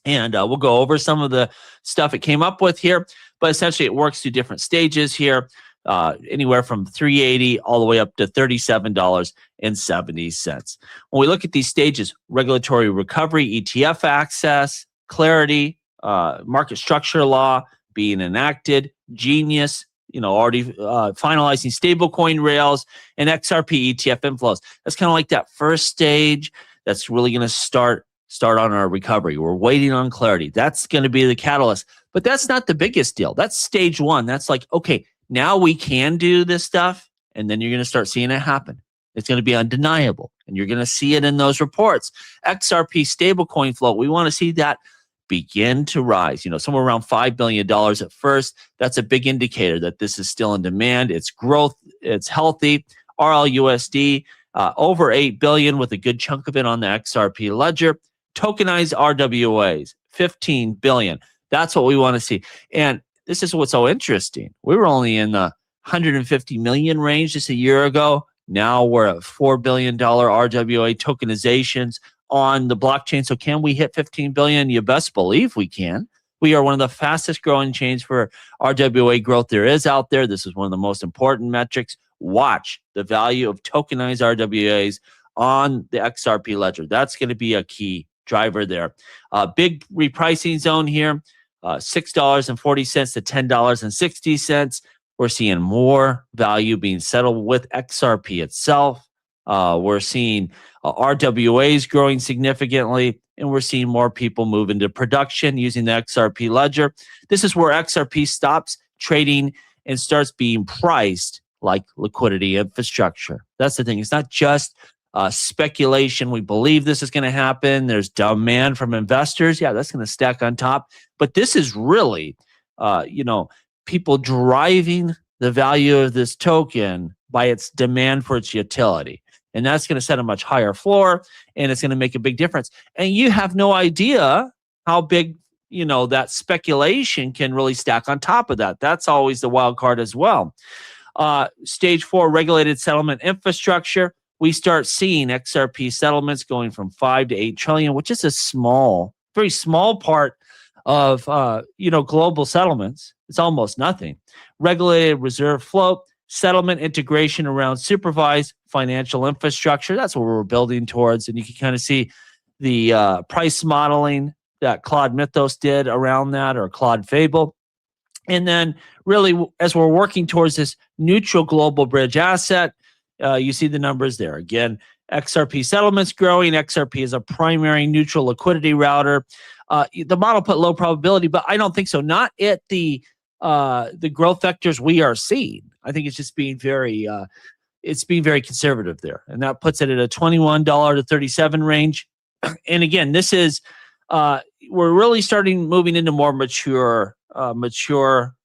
and we'll go over some of the stuff it came up with here. But essentially, it works through different stages here, anywhere from $3.80 all the way up to $37.70. When we look at these stages, regulatory recovery, ETF access, clarity, market structure law being enacted, Genius, already finalizing stablecoin rails, and XRP ETF inflows. That's kind of like that first stage that's really going to start on our recovery. We're waiting on clarity. That's going to be the catalyst. But that's not the biggest deal. That's stage one. That's like, okay, now we can do this stuff, and then you're going to start seeing it happen. It's going to be undeniable, and you're going to see it in those reports. XRP stablecoin float, we want to see that begin to rise, somewhere around $5 billion at first. That's a big indicator that this is still in demand. It's growth, it's healthy. RLUSD, over $8 billion with a good chunk of it on the XRP Ledger. Tokenized RWAs, $15 billion. That's what we want to see. And this is what's so interesting. We were only in the 150 million range just a year ago. Now we're at $4 billion RWA tokenizations on the blockchain. So can we hit 15 billion? You best believe we can. We are one of the fastest growing chains for RWA growth there is out there. This is one of the most important metrics. Watch the value of tokenized RWAs on the XRP Ledger. That's going to be a key driver there. Big repricing zone here, $6.40 to $10.60. We're seeing more value being settled with XRP itself. We're seeing RWAs growing significantly, and we're seeing more people move into production using the XRP Ledger. This is where XRP stops trading and starts being priced like liquidity infrastructure. That's the thing. It's not just speculation. We believe this is going to happen. There's demand from investors. Yeah, that's going to stack on top. But this is really, people driving the value of this token by its demand for its utility. And that's going to set a much higher floor, and it's going to make a big difference. And you have no idea how big, that speculation can really stack on top of that. That's always the wild card as well. Stage 4, regulated settlement infrastructure. We start seeing XRP settlements going from 5 to 8 trillion, which is a very small part of, global settlements. It's almost nothing. Regulated reserve float, settlement integration around supervised financial infrastructure. That's what we're building towards. And you can kind of see the price modeling that Claude Mythos did around that, or Claude Fable. And then really, as we're working towards this neutral global bridge asset, you see the numbers there. Again, XRP settlements growing. XRP is a primary neutral liquidity router. The model put low probability, but I don't think so. Not at the growth vectors we are seeing. I think it's just being very conservative there, and that puts it at a $21 to $37 range. And again, this is we're really moving into more mature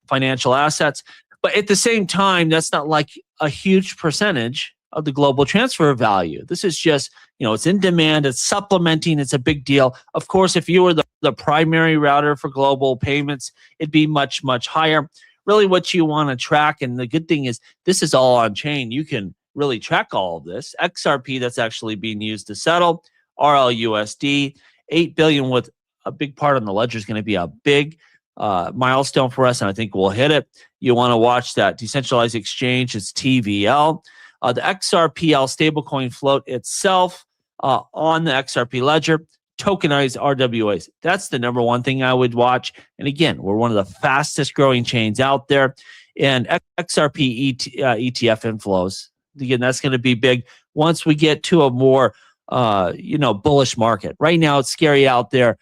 financial assets. But at the same time, that's not like a huge percentage of the global transfer value. This is just, it's in demand, it's supplementing, it's a big deal. Of course, if you were the primary router for global payments, it'd be much, much higher. Really what you want to track, and the good thing is this is all on chain. You can really track all of this. XRP that's actually being used to settle, RLUSD, 8 billion with a big part on the ledger is going to be a big milestone for us, and I think we'll hit it. You want to watch that decentralized exchange. It's TVL. The XRPL stablecoin float itself on the XRP Ledger, tokenized RWAs. That's the number one thing I would watch. And again, we're one of the fastest growing chains out there. And XRP ETF inflows. Again, that's going to be big once we get to a more bullish market. Right now, it's scary out there.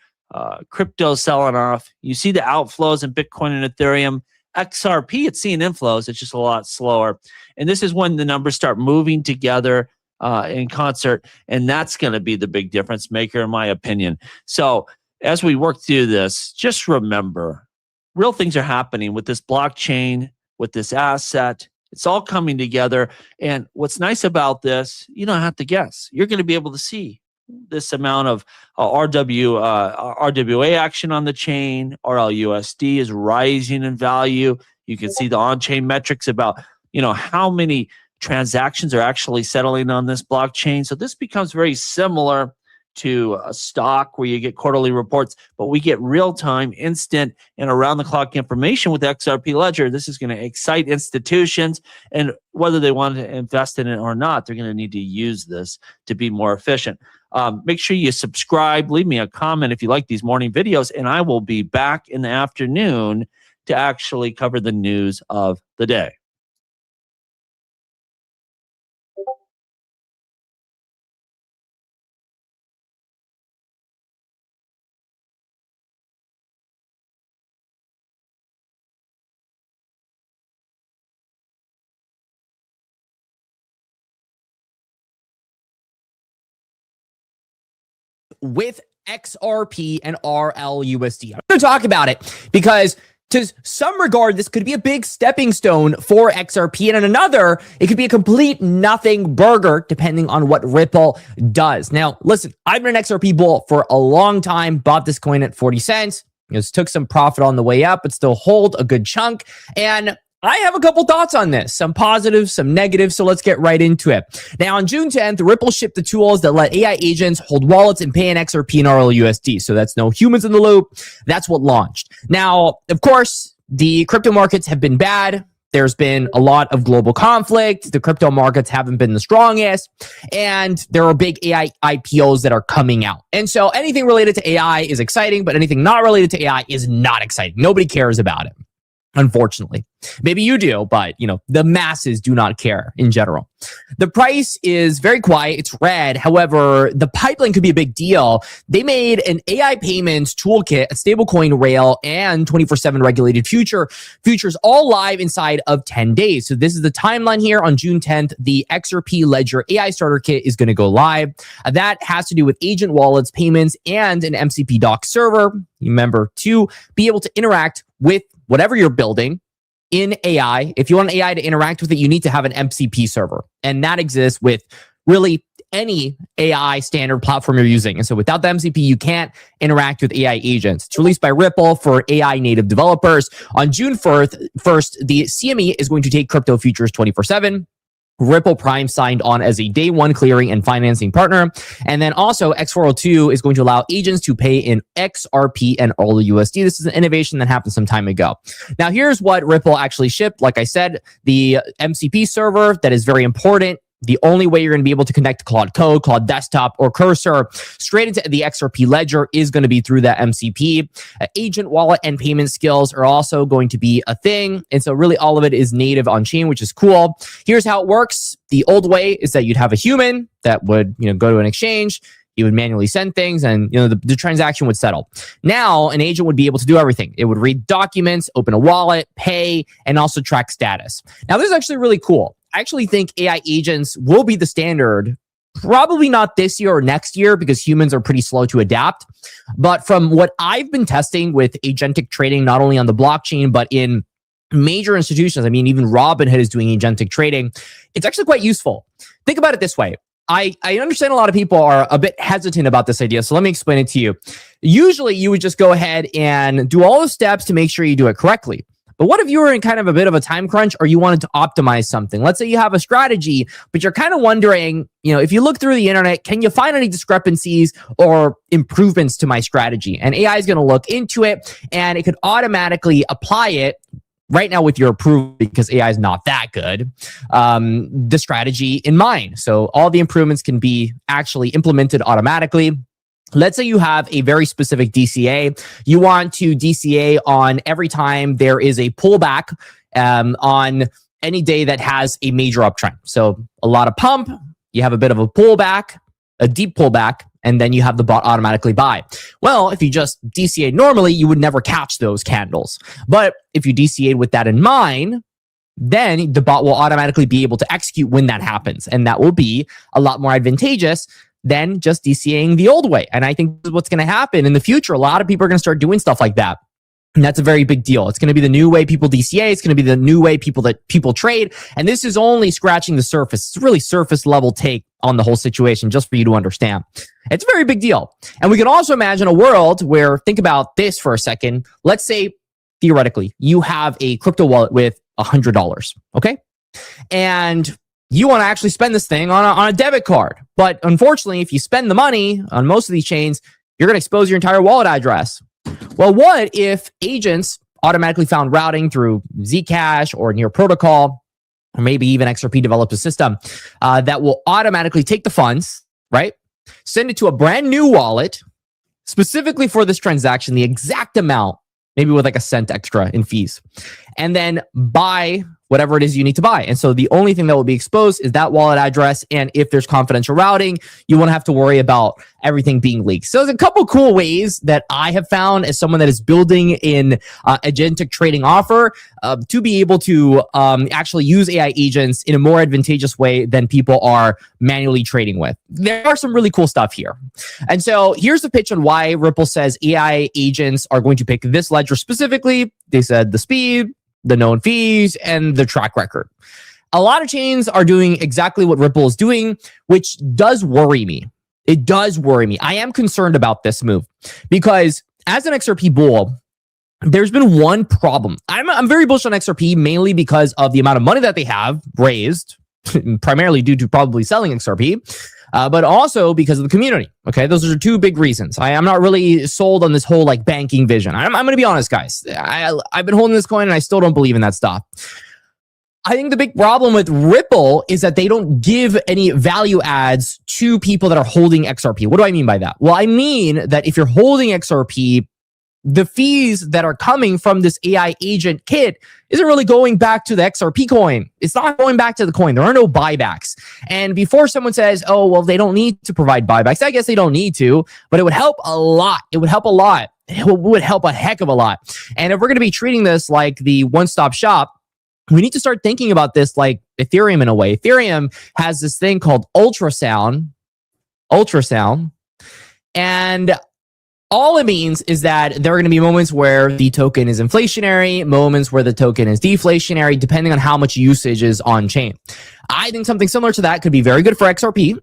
Crypto selling off. You see the outflows in Bitcoin and Ethereum. XRP, it's seeing inflows. It's just a lot slower. And this is when the numbers start moving together in concert. And that's going to be the big difference maker, in my opinion. So as we work through this, just remember, real things are happening with this blockchain, with this asset. It's all coming together. And what's nice about this, you don't have to guess. You're going to be able to see this amount of RWA action on the chain. RLUSD is rising in value. You can see the on-chain metrics about, how many transactions are actually settling on this blockchain. So this becomes very similar to a stock where you get quarterly reports, but we get real-time, instant, and around-the-clock information with XRP Ledger. This is going to excite institutions, and whether they want to invest in it or not, they're going to need to use this to be more efficient. Make sure you subscribe, leave me a comment if you like these morning videos, and I will be back in the afternoon to actually cover the news of the day. With XRP and RLUSD. I'm going to talk about it because to some regard, this could be a big stepping stone for XRP, and in another, it could be a complete nothing burger, depending on what Ripple does. Now, listen, I've been an XRP bull for a long time, bought this coin at 40 cents, took some profit on the way up, but still hold a good chunk, and I have a couple thoughts on this, some positives, some negatives, so let's get right into it. Now, on June 10th, Ripple shipped the tools that let AI agents hold wallets and pay in XRP and RLUSD. So that's no humans in the loop. That's what launched. Now, of course, the crypto markets have been bad. There's been a lot of global conflict. The crypto markets haven't been the strongest. And there are big AI IPOs that are coming out. And so anything related to AI is exciting, but anything not related to AI is not exciting. Nobody cares about it. Unfortunately, maybe you do, but the masses do not care in general. The price is very quiet. It's red. However, the pipeline could be a big deal. They made an AI payments toolkit, a stablecoin rail, and 24/7 regulated futures all live inside of 10 days. So this is the timeline here. On June 10th, the XRP Ledger AI Starter Kit is going to go live. That has to do with agent wallets, payments, and an MCP doc server. Remember to be able to interact with whatever you're building in AI. If you want AI to interact with it, you need to have an MCP server. And that exists with really any AI standard platform you're using. And so without the MCP, you can't interact with AI agents. It's released by Ripple for AI native developers. On June 1st, the CME is going to take crypto futures 24/7. Ripple Prime signed on as a day one clearing and financing partner. And then also X402 is going to allow agents to pay in XRP and RLUSD. This is an innovation that happened some time ago. Now, here's what Ripple actually shipped. Like I said, the MCP server, that is very important. The only way you're going to be able to connect to Claude Code, Claude Desktop, or Cursor straight into the XRP Ledger is going to be through that MCP. Agent wallet and payment skills are also going to be a thing. And so really all of it is native on chain, which is cool. Here's how it works. The old way is that you'd have a human that would go to an exchange. You would manually send things and the transaction would settle. Now, an agent would be able to do everything. It would read documents, open a wallet, pay, and also track status. Now, this is actually really cool. I actually think AI agents will be the standard, probably not this year or next year because humans are pretty slow to adapt. But from what I've been testing with agentic trading, not only on the blockchain, but in major institutions, I mean, even Robinhood is doing agentic trading. It's actually quite useful. Think about it this way. I understand a lot of people are a bit hesitant about this idea, so let me explain it to you. Usually, you would just go ahead and do all the steps to make sure you do it correctly. But what if you were in kind of a bit of a time crunch or you wanted to optimize something? Let's say you have a strategy, but you're kind of wondering, if you look through the internet, can you find any discrepancies or improvements to my strategy? And AI is going to look into it and it could automatically apply it right now with your approval because AI is not that good, the strategy in mind. So all the improvements can be actually implemented automatically. Let's say you have a very specific DCA. You want to DCA on every time there is a pullback on any day that has a major uptrend. So a lot of pump, you have a bit of a pullback, a deep pullback, and then you have the bot automatically buy. Well, if you just DCA normally, you would never catch those candles. But if you DCA with that in mind, then the bot will automatically be able to execute when that happens. And that will be a lot more advantageous than just DCAing the old way. And I think this is what's going to happen in the future. A lot of people are going to start doing stuff like that. And that's a very big deal. It's going to be the new way people DCA. It's going to be the new way people trade. And this is only scratching the surface. It's a really surface level take on the whole situation, just for you to understand. It's a very big deal. And we can also imagine a world where, think about this for a second. Let's say, theoretically, you have a crypto wallet with $100, okay? And you want to actually spend this thing on a debit card. But unfortunately, if you spend the money on most of these chains, you're going to expose your entire wallet address. Well, what if agents automatically found routing through Zcash or Near Protocol, or maybe even XRP developed a system that will automatically take the funds, right? Send it to a brand new wallet, specifically for this transaction, the exact amount, maybe with like a cent extra in fees, and then buy whatever it is you need to buy. And so the only thing that will be exposed is that wallet address. And if there's confidential routing, you won't have to worry about everything being leaked. So there's a couple cool ways that I have found as someone that is building in agentic trading offer to be able to actually use AI agents in a more advantageous way than people are manually trading with. There are some really cool stuff here. And so here's the pitch on why Ripple says AI agents are going to pick this ledger specifically. They said the speed, the known fees, and the track record. A lot of chains are doing exactly what Ripple is doing, which does worry me. It does worry me. I am concerned about this move because as an XRP bull, there's been one problem. I'm very bullish on XRP mainly because of the amount of money that they have raised, primarily due to probably selling XRP, but also because of the community. Okay, those are two big reasons. I'm not really sold on this whole like banking vision. I'm going to be honest, guys. I've been holding this coin and I still don't believe in that stuff. I think the big problem with Ripple is that they don't give any value adds to people that are holding XRP. What do I mean by that? Well, I mean that if you're holding XRP, the fees that are coming from this AI agent kit isn't really going back to the XRP coin. It's not going back to the coin. There are no buybacks. And before someone says, oh, well, they don't need to provide buybacks, I guess they don't need to, but it would help a lot. It would help a lot. It would help a heck of a lot. And if we're going to be treating this like the one-stop shop, we need to start thinking about this like Ethereum in a way. Ethereum has this thing called ultrasound. And all it means is that there are going to be moments where the token is inflationary, moments where the token is deflationary, depending on how much usage is on chain. I think something similar to that could be very good for XRP.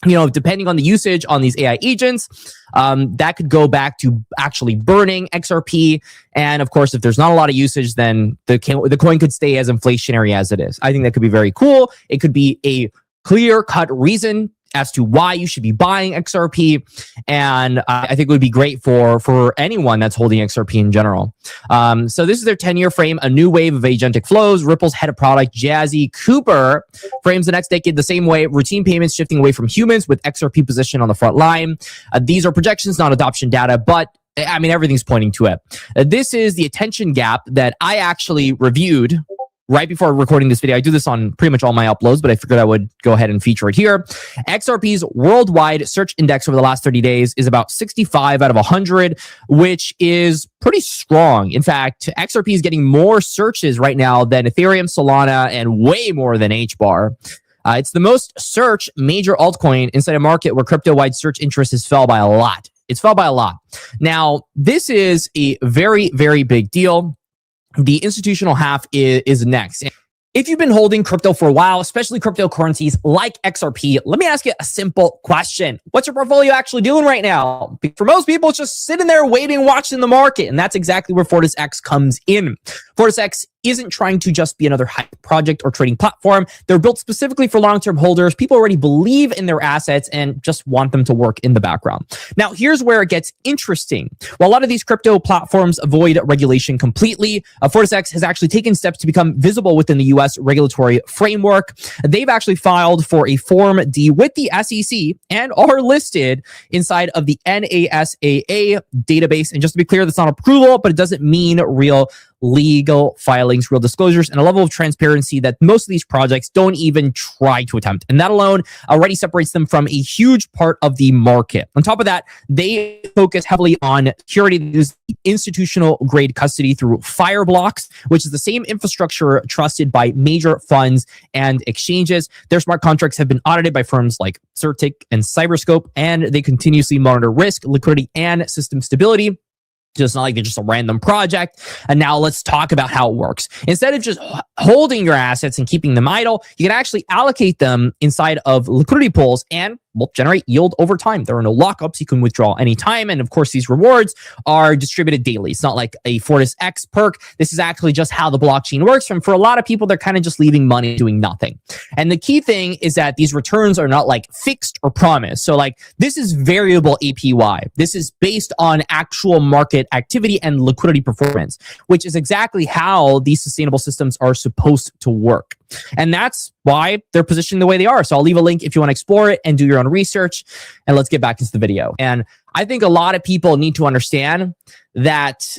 You know, depending on the usage on these AI agents, that could go back to actually burning XRP. And of course, if there's not a lot of usage, then the coin could stay as inflationary as it is. I think that could be very cool. It could be a clear-cut reason as to why you should be buying XRP. And I think it would be great for anyone that's holding XRP in general. So this is their 10-year frame, a new wave of agentic flows. Ripple's head of product, Jazzy Cooper, frames the next decade the same way, routine payments shifting away from humans with XRP position on the front line. These are projections, not adoption data, but I mean, everything's pointing to it. This is the attention gap that I actually reviewed right before recording this video. I do this on pretty much all my uploads, but I figured I would go ahead and feature it here. XRP's worldwide search index over the last 30 days is about 65 out of 100, which is pretty strong. In fact, XRP is getting more searches right now than Ethereum, Solana, and way more than HBAR. It's the most searched major altcoin inside a market where crypto-wide search interest has fell by a lot. It's fell by a lot. Now, this is a very, very big deal. The institutional half is next. If you've been holding crypto for a while, especially cryptocurrencies like XRP, let me ask you a simple question. What's your portfolio actually doing right now? For most people, it's just sitting there waiting, watching the market. And that's exactly where Fortis X comes in. Fortis X isn't trying to just be another hype project or trading platform. They're built specifically for long-term holders. People already believe in their assets and just want them to work in the background. Now, here's where it gets interesting. While a lot of these crypto platforms avoid regulation completely, Fortis X has actually taken steps to become visible within the U.S. regulatory framework. They've actually filed for a Form D with the SEC and are listed inside of the NASAA database. And just to be clear, that's not approval, but it doesn't mean real legal filings, real disclosures, and a level of transparency that most of these projects don't even try to attempt. And that alone already separates them from a huge part of the market. On top of that, they focus heavily on security, institutional grade custody through Fireblocks, which is the same infrastructure trusted by major funds and exchanges. Their smart contracts have been audited by firms like Certic and Cyberscope, and they continuously monitor risk, liquidity, and system stability. So it's not like they're just a random project. And now let's talk about how it works. Instead of just holding your assets and keeping them idle, you can actually allocate them inside of liquidity pools and will generate yield over time. There are no lockups. You can withdraw anytime. And of course, these rewards are distributed daily. It's not like a Fortis X perk. This is actually just how the blockchain works. And for a lot of people, they're kind of just leaving money doing nothing. And the key thing is that these returns are not like fixed or promised. So like this is variable APY. This is based on actual market activity and liquidity performance, which is exactly how these sustainable systems are supposed to work. And that's why they're positioned the way they are. So I'll leave a link if you want to explore it and do your own research. And let's get back into the video. And I think a lot of people need to understand that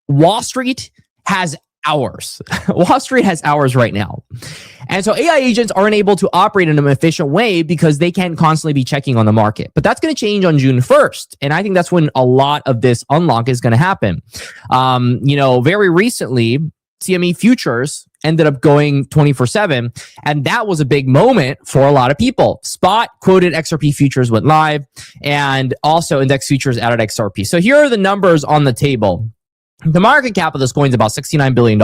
Wall Street has hours. Wall Street has hours right now. And so AI agents aren't able to operate in an efficient way because they can't constantly be checking on the market. But that's going to change on June 1st. And I think that's when a lot of this unlock is going to happen. Very recently, CME futures ended up going 24/7. And that was a big moment for a lot of people. Spot quoted XRP futures went live, and also index futures added XRP. So here are the numbers on the table. The market cap of this coin is about $69 billion,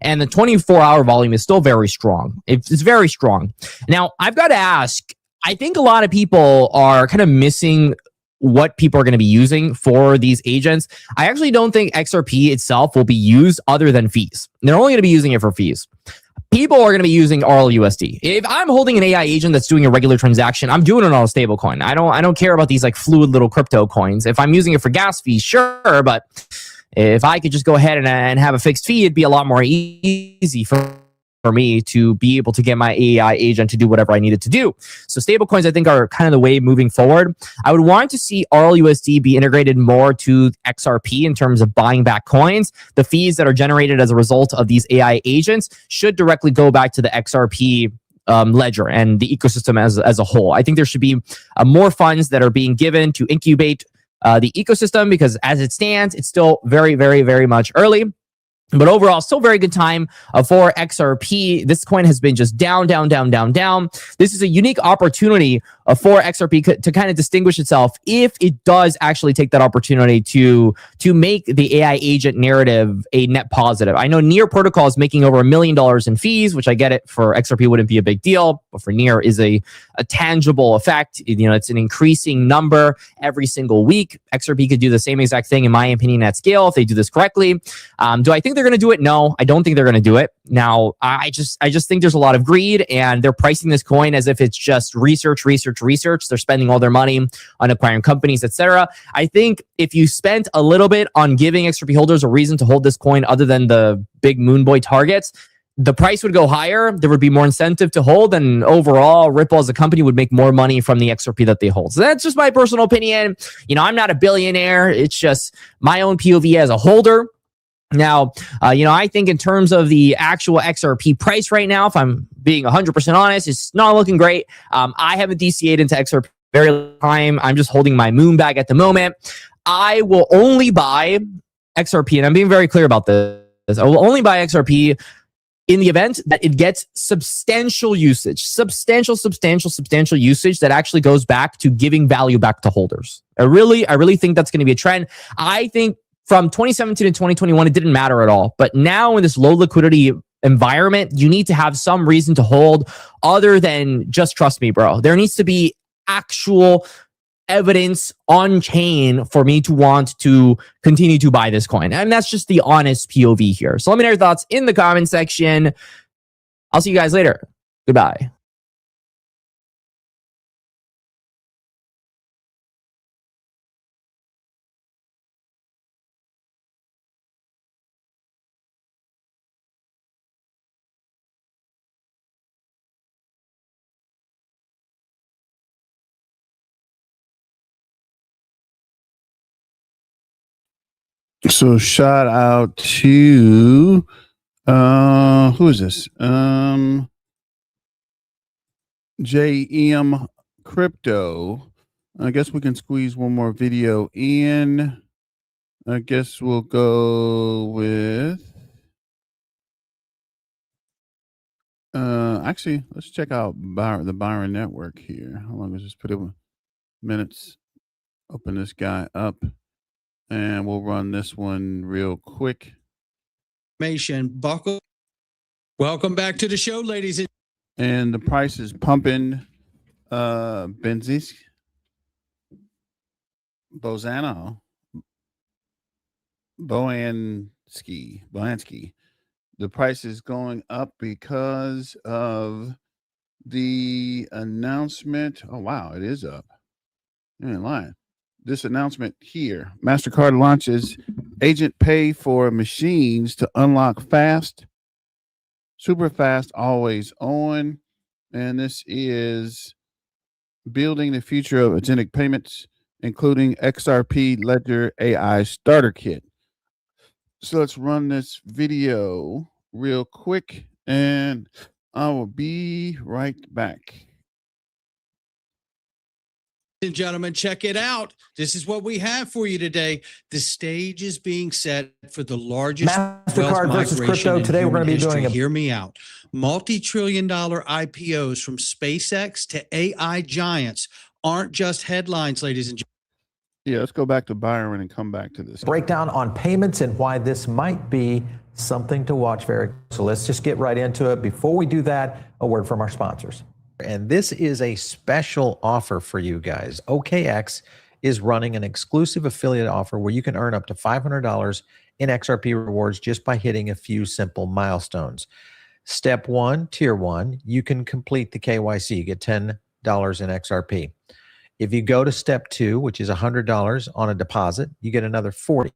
and the 24-hour volume is still very strong. It's very strong. Now, I've got to ask, I think a lot of people are kind of missing what people are going to be using for these agents. I actually don't think XRP itself will be used other than fees. They're only going to be using it for fees. People are going to be using RLUSD. If I'm holding an AI agent that's doing a regular transaction, I'm doing it on a stable coin. I don't care about these like fluid little crypto coins. If I'm using it for gas fees, sure, but if I could just go ahead and have a fixed fee, it'd be a lot more easy for me to be able to get my AI agent to do whatever I needed to do. So stablecoins, I think, are kind of the way moving forward. I would want to see RLUSD be integrated more to XRP in terms of buying back coins. The fees that are generated as a result of these AI agents should directly go back to the XRP ledger and the ecosystem as a whole. I think there should be more funds that are being given to incubate the ecosystem, because as it stands, it's still very, very, very much early. But overall, still very good time for XRP. This coin has been just down, down, down, down, down. This is a unique opportunity for XRP to kind of distinguish itself if it does actually take that opportunity to make the AI agent narrative a net positive. I know Near Protocol is making over $1 million in fees, which I get it. For XRP wouldn't be a big deal, but for Near is a tangible effect. It's an increasing number every single week. XRP could do the same exact thing, in my opinion, at scale if they do this correctly. Do I think they're going to do it? No, I don't think they're going to do it. Now, I just think there's a lot of greed, and they're pricing this coin as if it's just research. They're spending all their money on acquiring companies, etc. I think if you spent a little bit on giving XRP holders a reason to hold this coin other than the big moon boy targets, the price would go higher. There would be more incentive to hold, and overall, Ripple as a company would make more money from the XRP that they hold. So that's just my personal opinion. I'm not a billionaire. It's just my own POV as a holder. Now, I think in terms of the actual XRP price right now, if I'm being 100% honest, it's not looking great. I haven't DCA'd into XRP very long time. I'm just holding my moon bag at the moment. I will only buy XRP, and I'm being very clear about this. I will only buy XRP in the event that it gets substantial usage, substantial usage that actually goes back to giving value back to holders. I really think that's going to be a trend. I think from 2017 to 2021, it didn't matter at all. But now in this low liquidity environment, you need to have some reason to hold other than just trust me, bro. There needs to be actual evidence on chain for me to want to continue to buy this coin. And that's just the honest POV here. So let me know your thoughts in the comment section. I'll see you guys later. Goodbye. So shout out to who is this? JM Crypto. I guess we can squeeze one more video in. I guess we'll go with actually let's check out the Byron network here. How long is this? Put it minutes. Open this guy up. And we'll run this one real quick. Buckle. Welcome back to the show, ladies and the price is pumping. Benzinski, Bozansky. The price is going up because of the announcement. Oh wow, it is up. You ain't lying. This announcement here: Mastercard launches agent pay for machines to unlock fast, super fast, always on. And this is building the future of agentic payments, including XRP Ledger AI Starter Kit. So let's run this video real quick, and I will be right back. gentlemen, check it out. This is what we have for you today. The stage is being set for the largest Mastercard versus crypto. Today we're going to be doing Hear me out. Multi-trillion-dollar IPOs from SpaceX to AI giants aren't just headlines, ladies and gentlemen. Yeah, let's go back to Byron and come back to this. Breakdown on payments and why this might be something to watch very. So let's just get right into it. Before we do that, a word from our sponsors. And this is a special offer for you guys. OKX is running an exclusive affiliate offer where you can earn up to $500 in XRP rewards just by hitting a few simple milestones. Step 1, tier 1, you can complete the KYC. You get $10 in XRP. If you go to step 2, which is $100 on a deposit, you get another $40.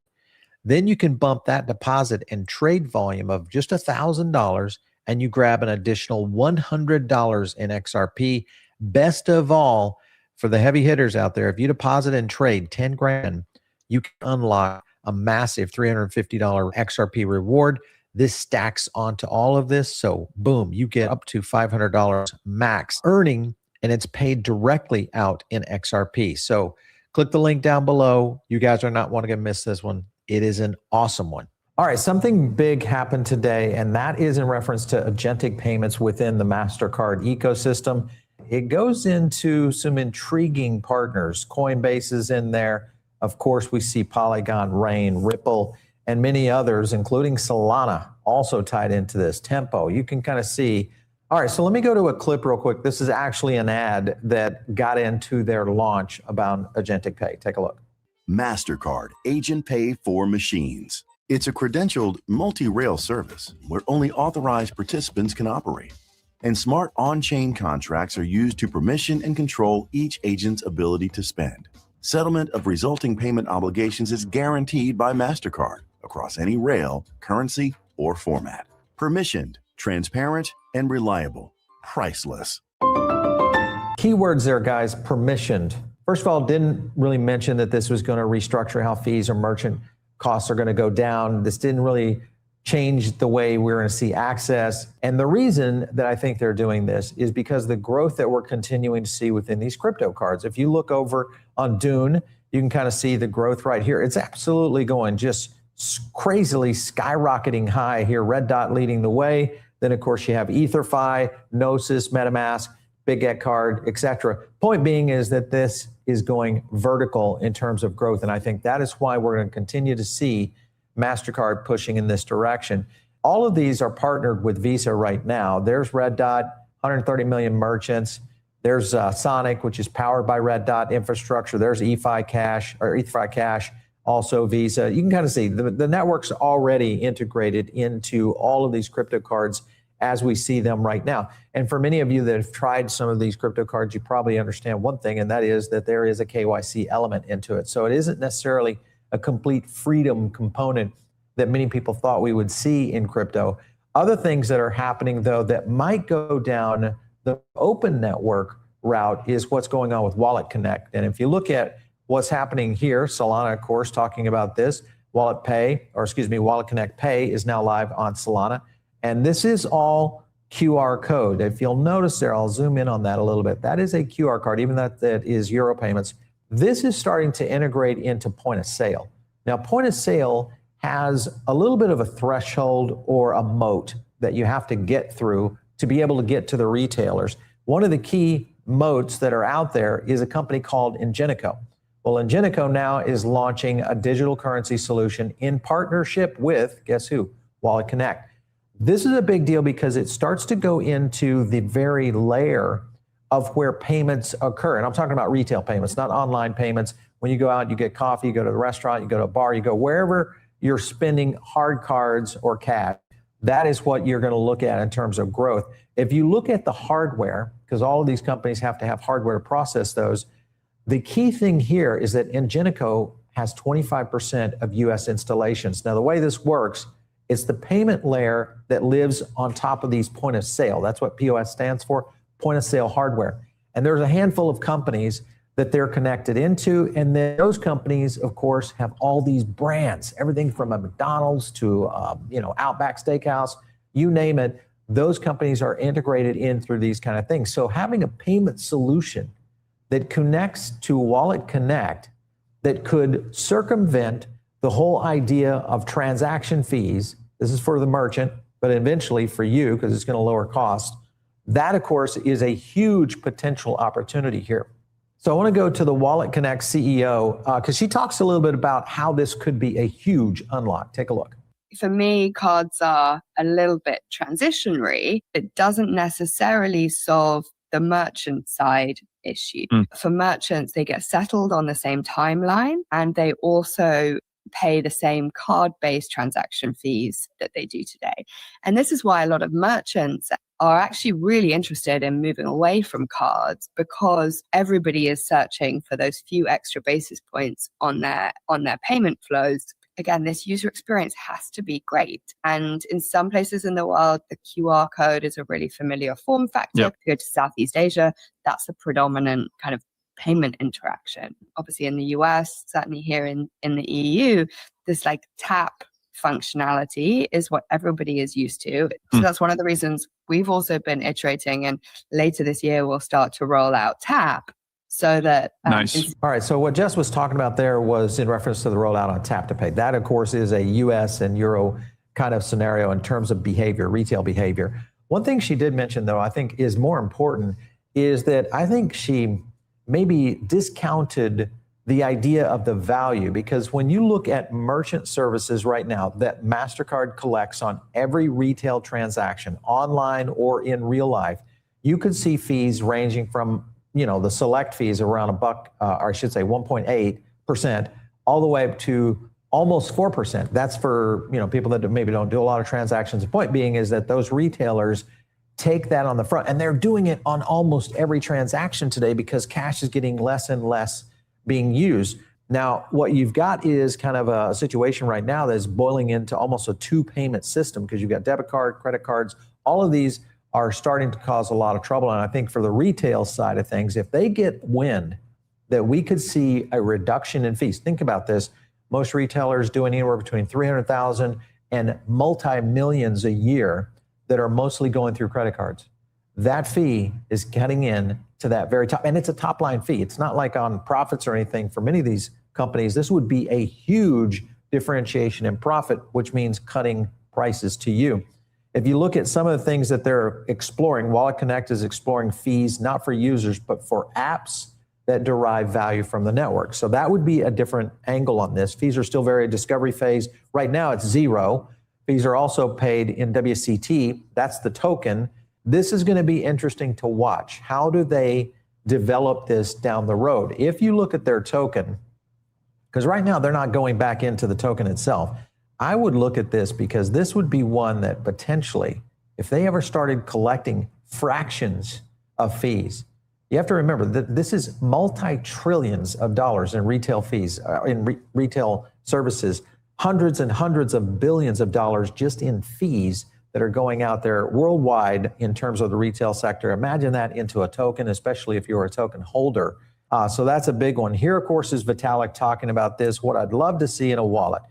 Then you can bump that deposit and trade volume of just $1,000 and you grab an additional $100 in XRP. Best of all, for the heavy hitters out there, if you deposit and trade 10 grand, you can unlock a massive $350 XRP reward. This stacks onto all of this. So boom, you get up to $500 max earning, and it's paid directly out in XRP. So click the link down below. You guys are not wanting to miss this one. It is an awesome one. All right, something big happened today, and that is in reference to agentic payments within the Mastercard ecosystem. It goes into some intriguing partners. Coinbase is in there. Of course, we see Polygon, Rain, Ripple, and many others, including Solana, also tied into this. Tempo, you can kind of see. All right, so let me go to a clip real quick. This is actually an ad that got into their launch about agentic pay. Take a look. Mastercard Agent Pay for Machines. It's a credentialed multi-rail service where only authorized participants can operate. And smart on-chain contracts are used to permission and control each agent's ability to spend. Settlement of resulting payment obligations is guaranteed by Mastercard across any rail, currency, or format. Permissioned, transparent, and reliable. Priceless. Keywords there, guys. Permissioned. First of all, didn't really mention that this was going to restructure how fees or merchant costs are going to go down. This didn't really change the way we're going to see access. And the reason that I think they're doing this is because the growth that we're continuing to see within these crypto cards. If you look over on Dune, you can kind of see the growth right here. It's absolutely going just crazily skyrocketing high here. Red Dot leading the way. Then, of course, you have EtherFi, Gnosis, MetaMask, Big Get Card, etc. Point being is that this is going vertical in terms of growth. And I think that is why we're going to continue to see MasterCard pushing in this direction. All of these are partnered with Visa right now. There's Red Dot, 130 million merchants. There's Sonic, which is powered by Red Dot infrastructure. There's EFI Cash, also Visa. You can kind of see the network's already integrated into all of these crypto cards as we see them right now. And for many of you that have tried some of these crypto cards, you probably understand one thing, and that is that there is a KYC element into it. So it isn't necessarily a complete freedom component that many people thought we would see in crypto. Other things that are happening, though, that might go down the open network route is what's going on with Wallet Connect. And if you look at what's happening here, Solana, of course, talking about this, Wallet Connect Pay is now live on Solana. And this is all QR code. If you'll notice there, I'll zoom in on that a little bit. That is a QR card, even that is Euro payments. This is starting to integrate into point of sale. Now, point of sale has a little bit of a threshold or a moat that you have to get through to be able to get to the retailers. One of the key moats that are out there is a company called Ingenico. Well, Ingenico now is launching a digital currency solution in partnership with, guess who? Wallet Connect. This is a big deal because it starts to go into the very layer of where payments occur. And I'm talking about retail payments, not online payments. When you go out, you get coffee, you go to the restaurant, you go to a bar, you go wherever you're spending hard cards or cash. That is what you're going to look at in terms of growth. If you look at the hardware, because all of these companies have to have hardware to process those, the key thing here is that Ingenico has 25% of US installations. Now, the way this works, it's the payment layer that lives on top of these point of sale. That's what POS stands for, point of sale hardware. And there's a handful of companies that they're connected into. And then those companies, of course, have all these brands, everything from a McDonald's to, Outback Steakhouse, you name it. Those companies are integrated in through these kind of things. So having a payment solution that connects to Wallet Connect that could circumvent the whole idea of transaction fees. This is for the merchant, but eventually for you, because it's going to lower cost. That, of course, is a huge potential opportunity here. So I want to go to the Wallet Connect CEO because she talks a little bit about how this could be a huge unlock. Take a look. For me, cards are a little bit transitionary. It doesn't necessarily solve the merchant side issue. For merchants, they get settled on the same timeline and they also pay the same card-based transaction fees that they do today. And this is why a lot of merchants are actually really interested in moving away from cards because everybody is searching for those few extra basis points on their payment flows. Again, this user experience has to be great. And in some places in the world, the QR code is a really familiar form factor. If you go to Southeast Asia, that's the predominant kind of payment interaction. Obviously in the US, certainly here in the EU, this like tap functionality is what everybody is used to. So that's one of the reasons we've also been iterating, and later this year we'll start to roll out tap so that nice. All right, so what Jess was talking about there was in reference to the rollout on tap to pay. That of course is a US and Euro kind of scenario in terms of behavior, retail behavior. One thing she did mention though, I think is more important, is that I think she maybe discounted the idea of the value, because when you look at merchant services right now that MasterCard collects on every retail transaction, online or in real life, you could see fees ranging from, the select fees around or I should say 1.8%, all the way up to almost 4%. That's for, people that maybe don't do a lot of transactions. The point being is that those retailers take that on the front, and they're doing it on almost every transaction today because cash is getting less and less being used. Now, what you've got is kind of a situation right now that's boiling into almost a two-payment system because you've got debit card, credit cards. All of these are starting to cause a lot of trouble. And I think for the retail side of things, if they get wind that we could see a reduction in fees, think about this. Most retailers doing anywhere between 300,000 and multi-millions a year that are mostly going through credit cards. That fee is cutting in to that very top, and it's a top line fee. It's not like on profits or anything for many of these companies. This would be a huge differentiation in profit, which means cutting prices to you. If you look at some of the things that they're exploring, Wallet Connect is exploring fees, not for users, but for apps that derive value from the network. So that would be a different angle on this. Fees are still very discovery phase. Right now it's zero. Fees are also paid in WCT. That's the token. This is going to be interesting to watch. How do they develop this down the road? If you look at their token, because right now they're not going back into the token itself, I would look at this because this would be one that potentially, if they ever started collecting fractions of fees, you have to remember that this is multi-trillions of dollars in retail fees, retail services, hundreds and hundreds of billions of dollars just in fees that are going out there worldwide in terms of the retail sector. Imagine that into a token, especially if you're a token holder. So that's a big one. Here, of course, is Vitalik talking about this, what I'd love to see in a wallet.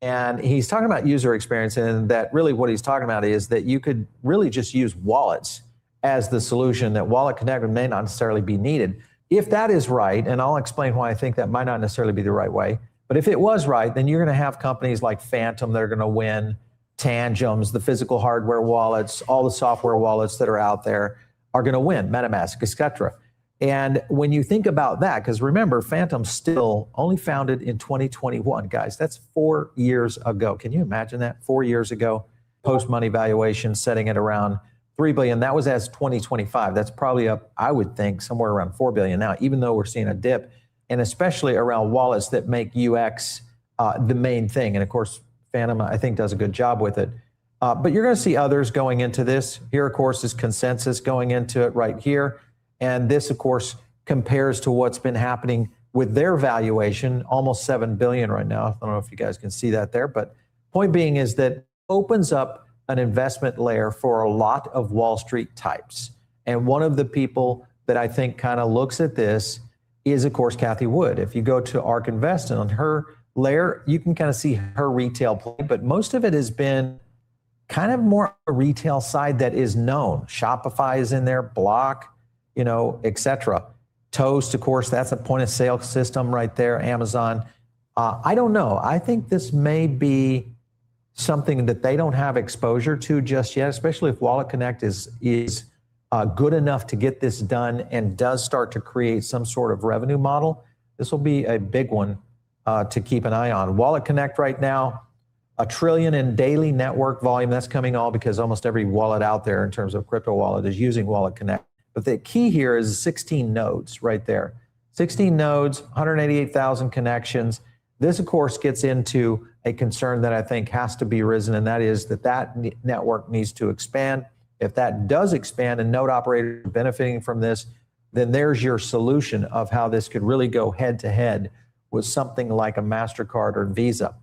And he's talking about user experience, and that really what he's talking about is that you could really just use wallets as the solution, that Wallet Connect may not necessarily be needed. If that is right, and I'll explain why I think that might not necessarily be the right way, but if it was right, then you're going to have companies like Phantom that are going to win, Tangents, the physical hardware wallets, all the software wallets that are out there are going to win, MetaMask, etc. And when you think about that, because remember, Phantom's still only founded in 2021, guys. That's 4 years ago. Can you imagine that? 4 years ago, post-money valuation setting at around $3 billion. That was as 2025. That's probably up, I would think, somewhere around $4 billion now, even though we're seeing a dip, and especially around wallets that make UX the main thing. And of course, Phantom, I think, does a good job with it. But you're going to see others going into this. Here, of course, is Consensus going into it right here. And this, of course, compares to what's been happening with their valuation, almost $7 billion right now. I don't know if you guys can see that there, but point being is that it opens up an investment layer for a lot of Wall Street types. And one of the people that I think kind of looks at this is, of course, Kathy Wood. If you go to ARK Invest and on her layer, you can kind of see her retail play, but most of it has been kind of more a retail side that is known. Shopify is in there, Block, etc. Toast, of course, that's a point of sale system right there. Amazon. I don't know. I think this may be something that they don't have exposure to just yet, especially if Wallet Connect is good enough to get this done and does start to create some sort of revenue model. This will be a big one to keep an eye on. Wallet Connect right now, $1 trillion in daily network volume. That's coming all because almost every wallet out there in terms of crypto wallet is using Wallet Connect. But the key here is 16 nodes right there. 16 nodes, 188,000 connections. This, of course, gets into a concern that I think has to be risen, and that is that network needs to expand. If that does expand and node operators are benefiting from this, then there's your solution of how this could really go head-to-head with something like a MasterCard or Visa.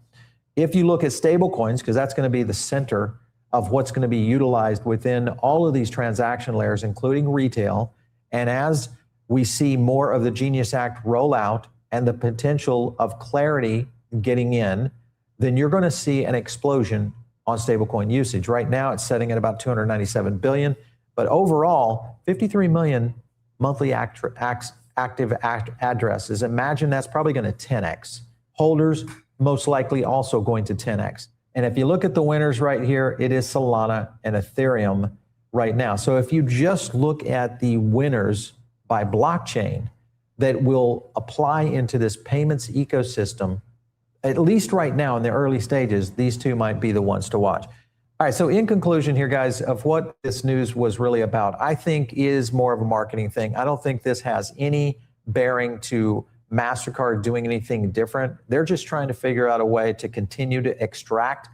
If you look at stablecoins, because that's going to be the center of what's going to be utilized within all of these transaction layers, including retail. And as we see more of the Genius Act roll out and the potential of clarity getting in, then you're going to see an explosion on stablecoin usage. Right now, it's setting at about 297 billion, but overall, 53 million monthly active addresses. Imagine that's probably going to 10x. Holders most likely also going to 10x. And if you look at the winners right here, it is Solana and Ethereum right now. So if you just look at the winners by blockchain that will apply into this payments ecosystem, at least right now in the early stages, these two might be the ones to watch. All right, so in conclusion here, guys, of what this news was really about, I think is more of a marketing thing. I don't think this has any bearing to MasterCard doing anything different. They're just trying to figure out a way to continue to extract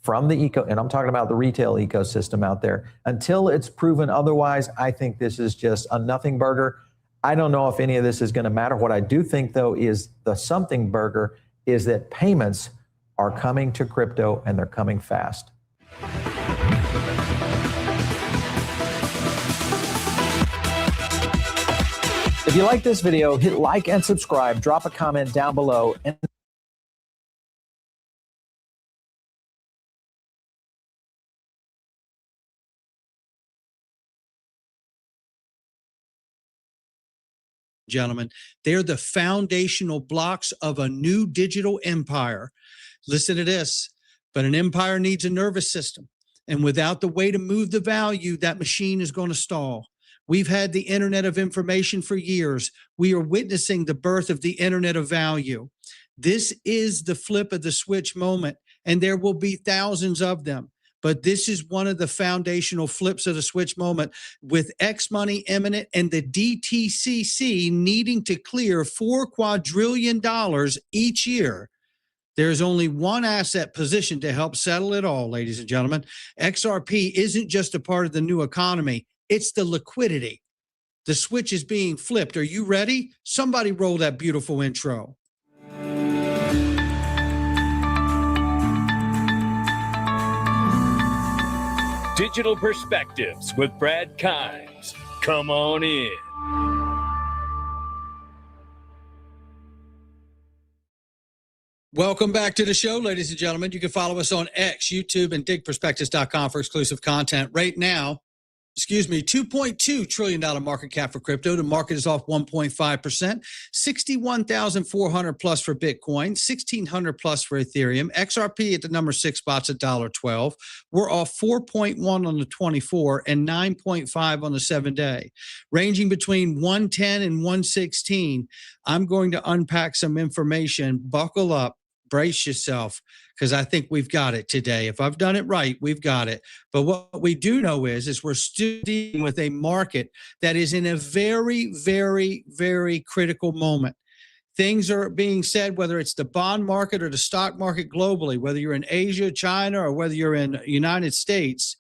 from the and I'm talking about the retail ecosystem out there. Until it's proven otherwise, I think this is just a nothing burger. I don't know if any of this is going to matter. What I do think, though, is the something burger is that payments are coming to crypto and they're coming fast. If you like this video, hit like and subscribe, drop a comment down below, and gentlemen, they're the foundational blocks of a new digital empire. Listen to this, but an empire needs a nervous system. And without the way to move the value, that machine is going to stall. We've had the Internet of Information for years. We are witnessing the birth of the Internet of Value. This is the flip of the switch moment, and there will be thousands of them. But this is one of the foundational flips of the switch moment, with X money imminent and the DTCC needing to clear $4 quadrillion each year. There's only one asset positioned to help settle it all, ladies and gentlemen. XRP isn't just a part of the new economy. It's the liquidity. The switch is being flipped. Are you ready? Somebody roll that beautiful intro. Digital Perspectives with Brad Kimes. Come on in. Welcome back to the show, ladies and gentlemen. You can follow us on X, YouTube, and digperspectives.com for exclusive content. Right now, $2.2 trillion market cap for crypto. The market is off 1.5%, 61,400 plus for Bitcoin, 1,600 plus for Ethereum. XRP at the number 6 spots at $1.12. We're off 4.1 on the 24 and 9.5 on the 7-day, ranging between 110 and 116. I'm going to unpack some information. Buckle up, brace yourself, because I think we've got it today. If I've done it right, we've got it. But what we do know is we're still dealing with a market that is in a very, very, very critical moment. Things are being said, whether it's the bond market or the stock market globally, whether you're in Asia, China, or whether you're in the United States,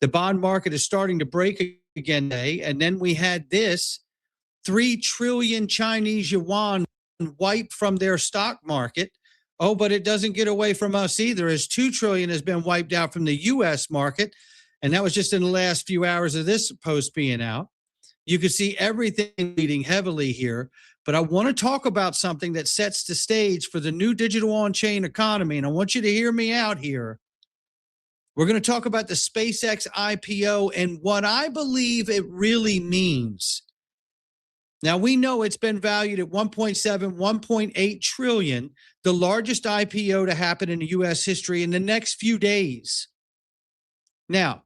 the bond market is starting to break again today. And then we had this 3 trillion Chinese yuan wiped from their stock market. Oh, but it doesn't get away from us either, as 2 trillion has been wiped out from the U.S. market. And that was just in the last few hours of this post being out. You could see everything leading heavily here. But I want to talk about something that sets the stage for the new digital on-chain economy. And I want you to hear me out here. We're going to talk about the SpaceX IPO and what I believe it really means. Now, we know it's been valued at 1.7, 1.8 trillion, the largest IPO to happen in U.S. history in the next few days. Now,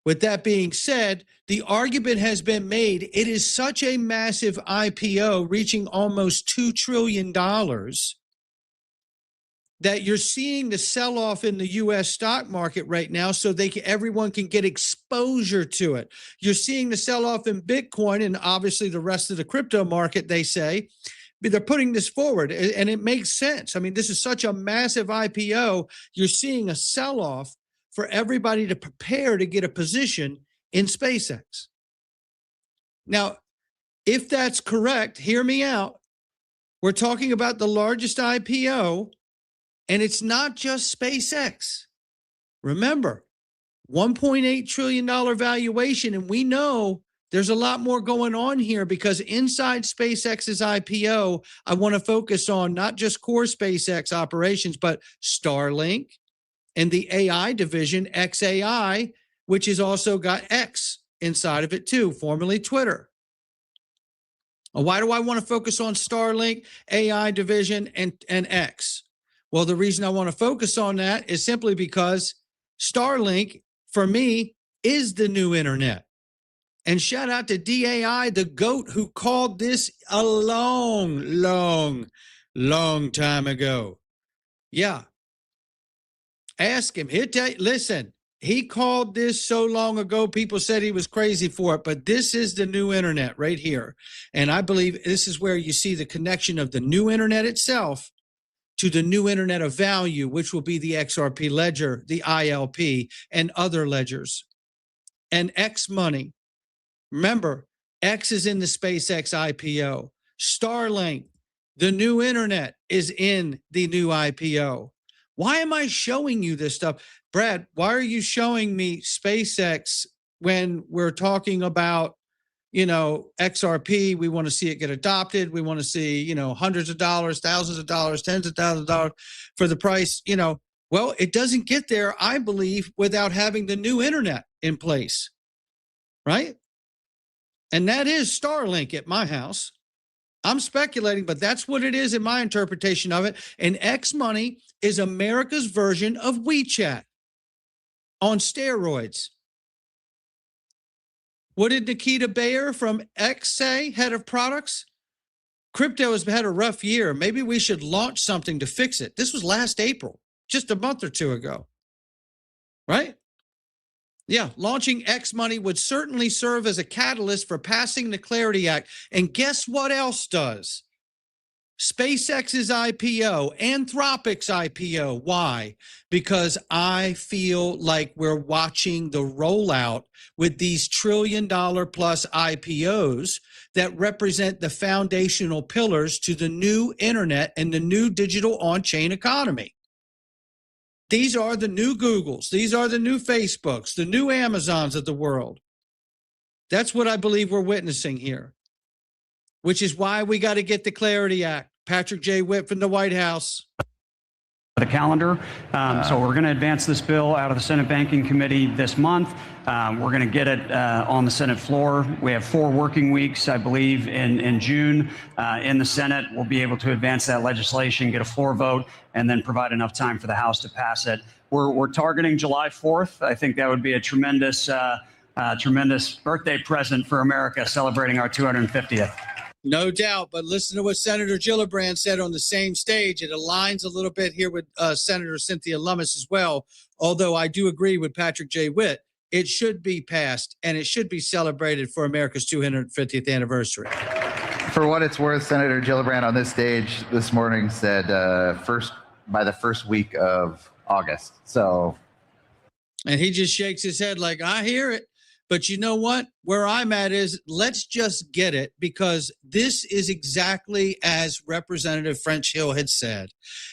with that being said, the argument has been made it is such a massive IPO, reaching almost $2 trillion, that you're seeing the sell-off in the U.S. stock market right now so everyone can get exposure to it. You're seeing the sell-off in Bitcoin and obviously the rest of the crypto market, they say. But they're putting this forward, and it makes sense. I mean, this is such a massive IPO. You're seeing a sell-off for everybody to prepare to get a position in SpaceX. Now, if that's correct, hear me out. We're talking about the largest IPO. And it's not just SpaceX. Remember, $1.8 trillion valuation. And we know there's a lot more going on here because inside SpaceX's IPO, I want to focus on not just core SpaceX operations, but Starlink and the AI division, XAI, which has also got X inside of it too, formerly Twitter. Why do I want to focus on Starlink, AI division, and X? Well, the reason I want to focus on that is simply because Starlink, for me, is the new internet. And shout out to DAI, the GOAT, who called this a long time ago. Yeah. Ask him. He'll tell you, listen, he called this so long ago, people said he was crazy for it, but this is the new internet right here. And I believe this is where you see the connection of the new internet itself to the new internet of value, which will be the XRP Ledger, the ILP, and other ledgers. And X money. Remember, X is in the SpaceX IPO. Starlink, the new internet, is in the new IPO. Why am I showing you this stuff? Brad, why are you showing me SpaceX when we're talking about XRP? We want to see it get adopted. We want to see, hundreds of dollars, thousands of dollars, tens of thousands of dollars for the price, Well, it doesn't get there, I believe, without having the new internet in place, right? And that is Starlink at my house. I'm speculating, but that's what it is in my interpretation of it. And X money is America's version of WeChat on steroids. What did Nikita Bayer from X say, head of products? Crypto has had a rough year. Maybe we should launch something to fix it. This was last April, just a month or two ago, right? Yeah, launching X money would certainly serve as a catalyst for passing the Clarity Act. And guess what else does? SpaceX's IPO, Anthropic's IPO. Why? Because I feel like we're watching the rollout with these $1 trillion plus IPOs that represent the foundational pillars to the new internet and the new digital on-chain economy. These are the new Googles. These are the new Facebooks, the new Amazons of the world. That's what I believe we're witnessing here, which is why we got to get the Clarity Act. Patrick J. Witt from the White House. the calendar. So we're going to advance this bill out of the Senate Banking Committee this month. We're going to get it on the Senate floor. We have 4 working weeks, I believe, in June in the Senate. We'll be able to advance that legislation, get a floor vote, and then provide enough time for the House to pass it. We're targeting July 4th. I think that would be a tremendous birthday present for America, celebrating our 250th. No doubt, but listen to what Senator Gillibrand said on the same stage. It aligns a little bit here with Senator Cynthia Lummis as well, although I do agree with Patrick J. Witt. It should be passed, and it should be celebrated for America's 250th anniversary. For what it's worth, Senator Gillibrand on this stage this morning said by the first week of August. So, and he just shakes his head like, I hear it. But you know what? Where I'm at is let's just get it, because this is exactly as Representative French Hill had said.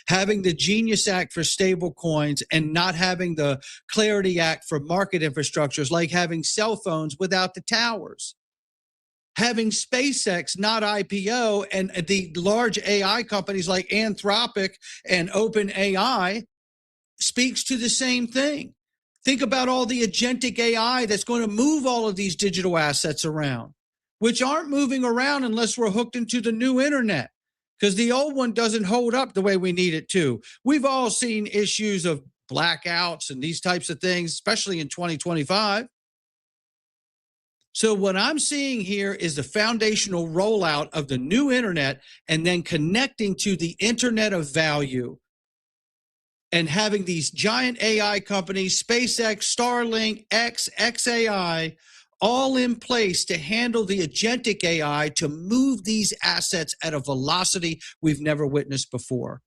Having the Genius Act for stable coins and not having the Clarity Act for market infrastructures, like having cell phones without the towers. Having SpaceX not IPO and the large AI companies like Anthropic and OpenAI speaks to the same thing. Think about all the agentic AI that's going to move all of these digital assets around, which aren't moving around unless we're hooked into the new internet, because the old one doesn't hold up the way we need it to. We've all seen issues of blackouts and these types of things, especially in 2025. So what I'm seeing here is the foundational rollout of the new internet and then connecting to the internet of value. And having these giant AI companies, SpaceX, Starlink, xAI, all in place to handle the agentic AI to move these assets at a velocity we've never witnessed before.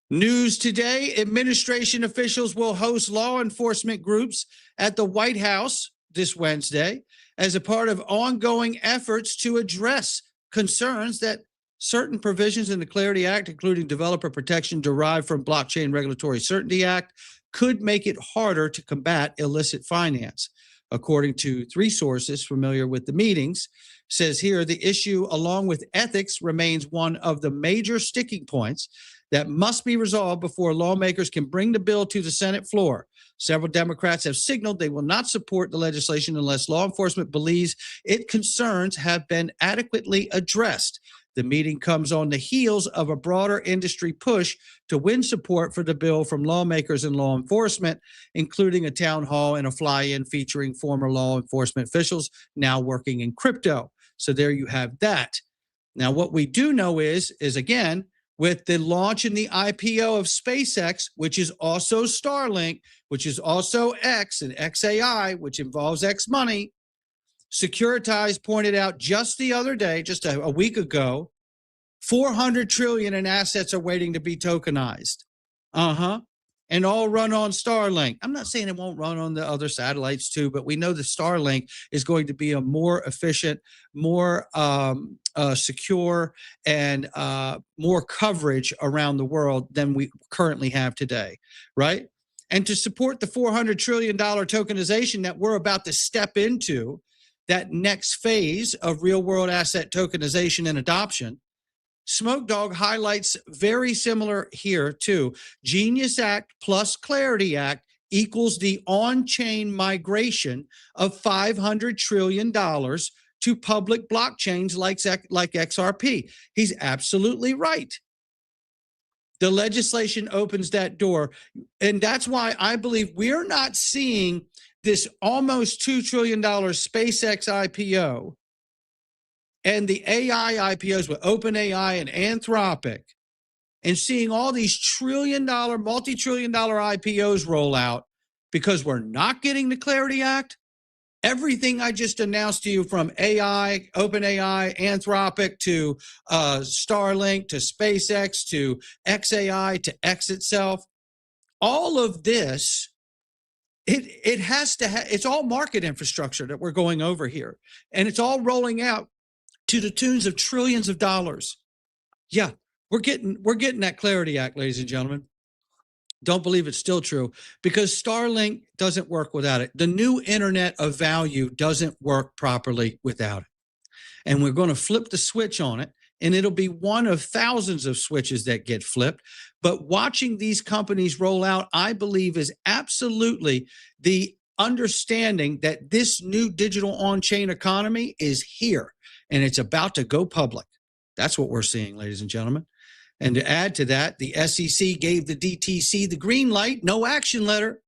News today, administration officials will host law enforcement groups at the White House this Wednesday as a part of ongoing efforts to address concerns that certain provisions in the Clarity Act, including developer protection derived from Blockchain Regulatory Certainty Act, could make it harder to combat illicit finance. According to 3 sources familiar with the meetings, says here the issue, along with ethics, remains one of the major sticking points that must be resolved before lawmakers can bring the bill to the Senate floor. Several Democrats have signaled they will not support the legislation unless law enforcement believes its concerns have been adequately addressed. The meeting comes on the heels of a broader industry push to win support for the bill from lawmakers and law enforcement, including a town hall and a fly-in featuring former law enforcement officials now working in crypto. So there you have that. Now, what we do know is again, with the launch and the IPO of SpaceX, which is also Starlink, which is also X and XAI, which involves X money, Securitize pointed out just the other day, just a week ago, 400 trillion in assets are waiting to be tokenized. And all run on Starlink. I'm not saying it won't run on the other satellites too, but we know that Starlink is going to be a more efficient, more secure, and more coverage around the world than we currently have today, right? And to support the $400 trillion tokenization that we're about to step into, that next phase of real-world asset tokenization and adoption, Smoke Dog highlights very similar here too. Genius Act plus Clarity Act equals the on-chain migration of $500 trillion to public blockchains like XRP. He's absolutely right. The legislation opens that door. And that's why I believe we're not seeing this almost $2 trillion SpaceX IPO and the AI IPOs with OpenAI and Anthropic, and seeing all these multi-trillion-dollar IPOs roll out because we're not getting the Clarity Act. Everything I just announced to you, from AI, OpenAI, Anthropic, to Starlink, to SpaceX, to XAI, to X itself, all of this, it has to have, it's all market infrastructure that we're going over here. And it's all rolling out to the tunes of trillions of dollars. Yeah, we're getting that Clarity Act, ladies and gentlemen. Don't believe it's still true, because Starlink doesn't work without it. The new internet of value doesn't work properly without it. And we're going to flip the switch on it and it'll be one of thousands of switches that get flipped. But watching these companies roll out, I believe, is absolutely the understanding that this new digital on-chain economy is here and it's about to go public. That's what we're seeing, ladies and gentlemen. And to add to that, the SEC gave the DTC the green light, no action letter,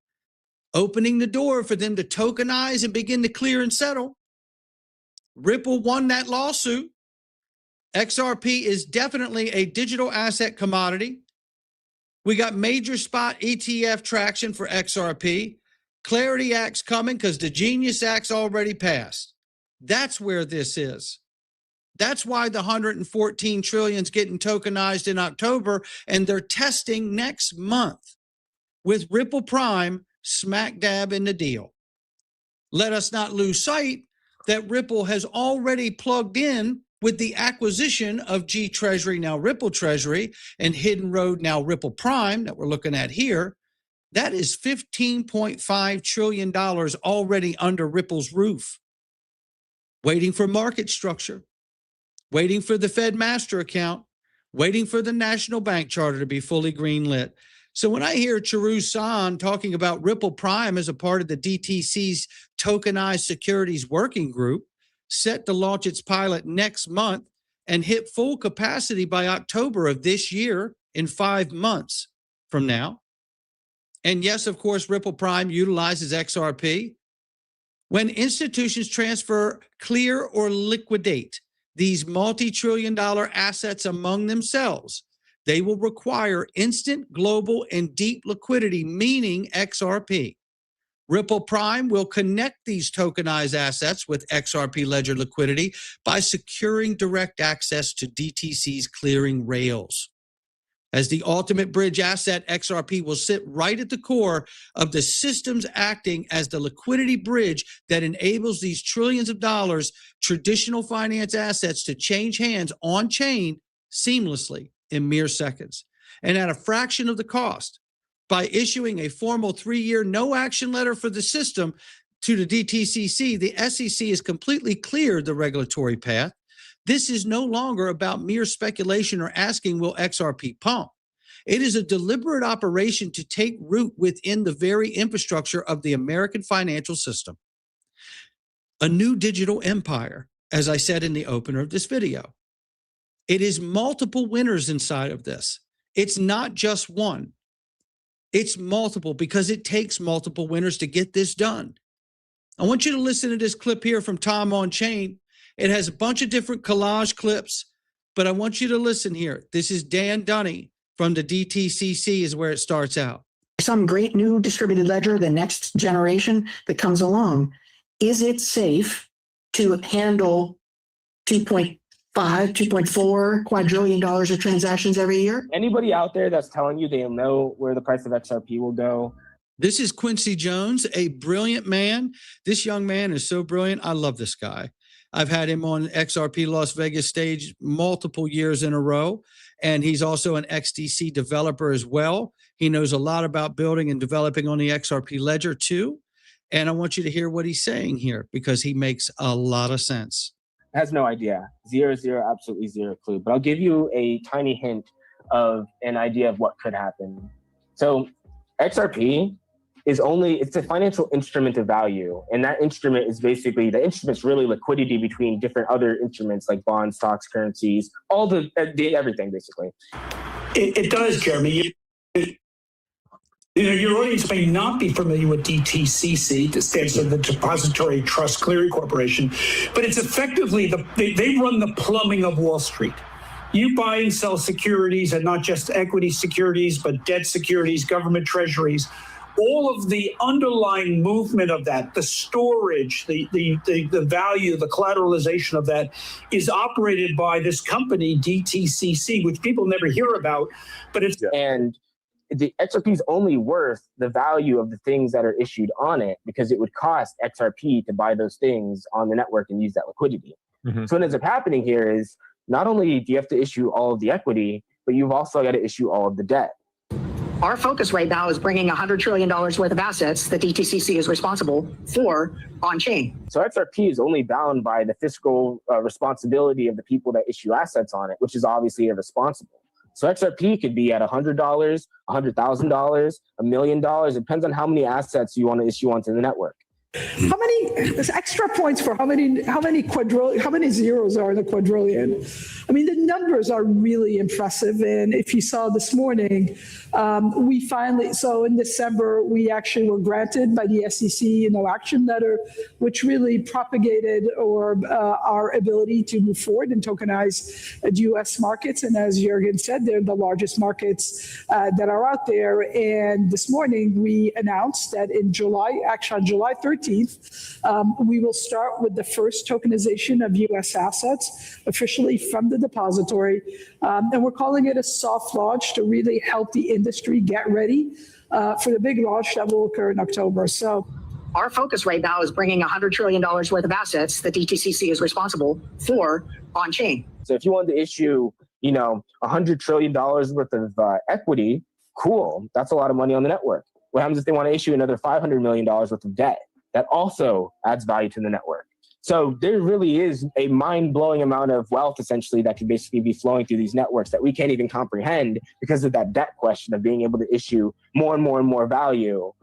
opening the door for them to tokenize and begin to clear and settle. Ripple won that lawsuit. XRP is definitely a digital asset commodity. We got major spot ETF traction for XRP. Clarity Act's coming because the Genius Act's already passed. That's where this is. That's why the 114 trillion is getting tokenized in October, and they're testing next month with Ripple Prime smack dab in the deal. Let us not lose sight that Ripple has already plugged in with the acquisition of G Treasury, now Ripple Treasury, and Hidden Road, now Ripple Prime, that we're looking at here. That is $15.5 trillion already under Ripple's roof, waiting for market structure, waiting for the Fed master account, waiting for the national bank charter to be fully greenlit. So when I hear Charu San talking about Ripple Prime as a part of the DTC's tokenized securities working group, set to launch its pilot next month and hit full capacity by October of this year in 5 months from now. And yes, of course, Ripple Prime utilizes XRP. When institutions transfer, clear, or liquidate these multi-trillion-dollar assets among themselves, they will require instant, global, and deep liquidity, meaning XRP. Ripple Prime will connect these tokenized assets with XRP Ledger liquidity by securing direct access to DTC's clearing rails. As the ultimate bridge asset, XRP will sit right at the core of the systems acting as the liquidity bridge that enables these trillions of dollars traditional finance assets to change hands on-chain seamlessly in mere seconds and at a fraction of the cost. By issuing a formal 3-year no-action letter for the system to the DTCC, the SEC has completely cleared the regulatory path. This is no longer about mere speculation or asking, will XRP pump? It is a deliberate operation to take root within the very infrastructure of the American financial system. A new digital empire, as I said in the opener of this video. It is multiple winners inside of this. It's not just one. It's multiple because it takes multiple winners to get this done. I want you to listen to this clip here from Tom on Chain. It has a bunch of different collage clips, but I want you to listen here. This is Dan Dunny from the DTCC is where it starts out. Some great new distributed ledger, the next generation that comes along. Is it safe to handle 2.4 quadrillion dollars of transactions every year? Anybody out there that's telling you they'll know where the price of XRP will go? This is Quincy Jones, a brilliant man. This young man is so brilliant. I love this guy. I've had him on XRP Las Vegas stage multiple years in a row, and he's also an XDC developer as well. He knows a lot about building and developing on the XRP Ledger too. And I want you to hear what he's saying here because he makes a lot of sense. Has no idea. Zero, absolutely zero clue. But I'll give you a tiny hint of an idea of what could happen. So XRP is it's a financial instrument of value. And that instrument is basically, the instrument's really liquidity between different other instruments like bonds, stocks, currencies, all the everything basically. It does, Jeremy. Your audience may not be familiar with DTCC, that stands for the Depository Trust Clearing Corporation, but it's effectively, they run the plumbing of Wall Street. You buy and sell securities, and not just equity securities, but debt securities, government treasuries. All of the underlying movement of that, the storage, the value, the collateralization of that is operated by this company, DTCC, which people never hear about, but it's... And the XRP is only worth the value of the things that are issued on it because it would cost XRP to buy those things on the network and use that liquidity. So what ends up happening here is not only do you have to issue all of the equity, but you've also got to issue all of the debt. Our focus right now is bringing $100 trillion worth of assets that DTCC is responsible for on chain. So XRP is only bound by the fiscal responsibility of the people that issue assets on it, which is obviously irresponsible. So XRP could be at $100, $100,000, $1 million. It depends on how many assets you want to issue onto the network. How many extra points for how many zeros are in a quadrillion? I mean, the numbers are really impressive. And if you saw this morning, we finally, so in December, we actually were granted by the SEC a no action letter, which really propagated our ability to move forward and tokenize US markets. And as Jürgen said, they're the largest markets that are out there. And this morning, we announced that in July, actually on July 13th, we will start with the first tokenization of US assets officially from the depository. And we're calling it a soft launch to really help the industry get ready for the big launch that will occur in October. So our focus right now is bringing $100 trillion worth of assets that DTCC is responsible for on chain. So if you wanted to issue, $100 trillion worth of equity, cool. That's a lot of money on the network. What happens if they want to issue another $500 million worth of debt? That also adds value to the network. So there really is a mind-blowing amount of wealth, essentially, that could basically be flowing through these networks that we can't even comprehend because of that debt question of being able to issue more and more and more value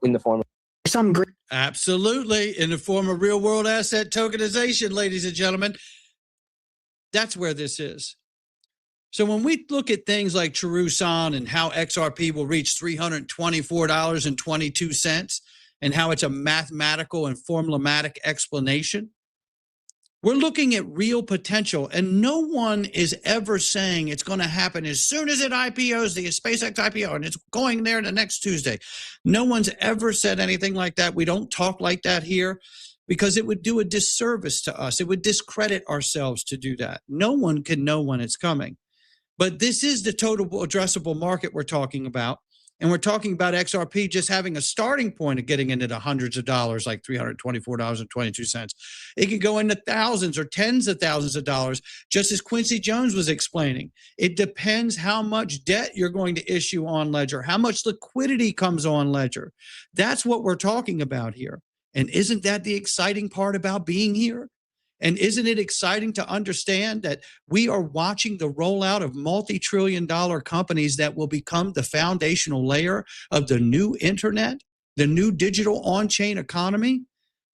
in the form of some great. Absolutely. In the form of real-world asset tokenization, ladies and gentlemen. That's where this is. So when we look at things like Cherusan and how XRP will reach $324.22, and how it's a mathematical and formulaic explanation, we're looking at real potential, and no one is ever saying it's going to happen as soon as it IPOs, the SpaceX IPO, and it's going there the next Tuesday. No one's ever said anything like that. We don't talk like that here because it would do a disservice to us. It would discredit ourselves to do that. No one can know when it's coming. But this is the total addressable market we're talking about. And we're talking about XRP just having a starting point of getting into the hundreds of dollars, like $324.22. It could go into thousands or tens of thousands of dollars, just as Quincy Jones was explaining. It depends how much debt you're going to issue on Ledger, how much liquidity comes on Ledger. That's what we're talking about here. And isn't that the exciting part about being here? And isn't it exciting to understand that we are watching the rollout of multi-trillion-dollar companies that will become the foundational layer of the new internet, the new digital on-chain economy?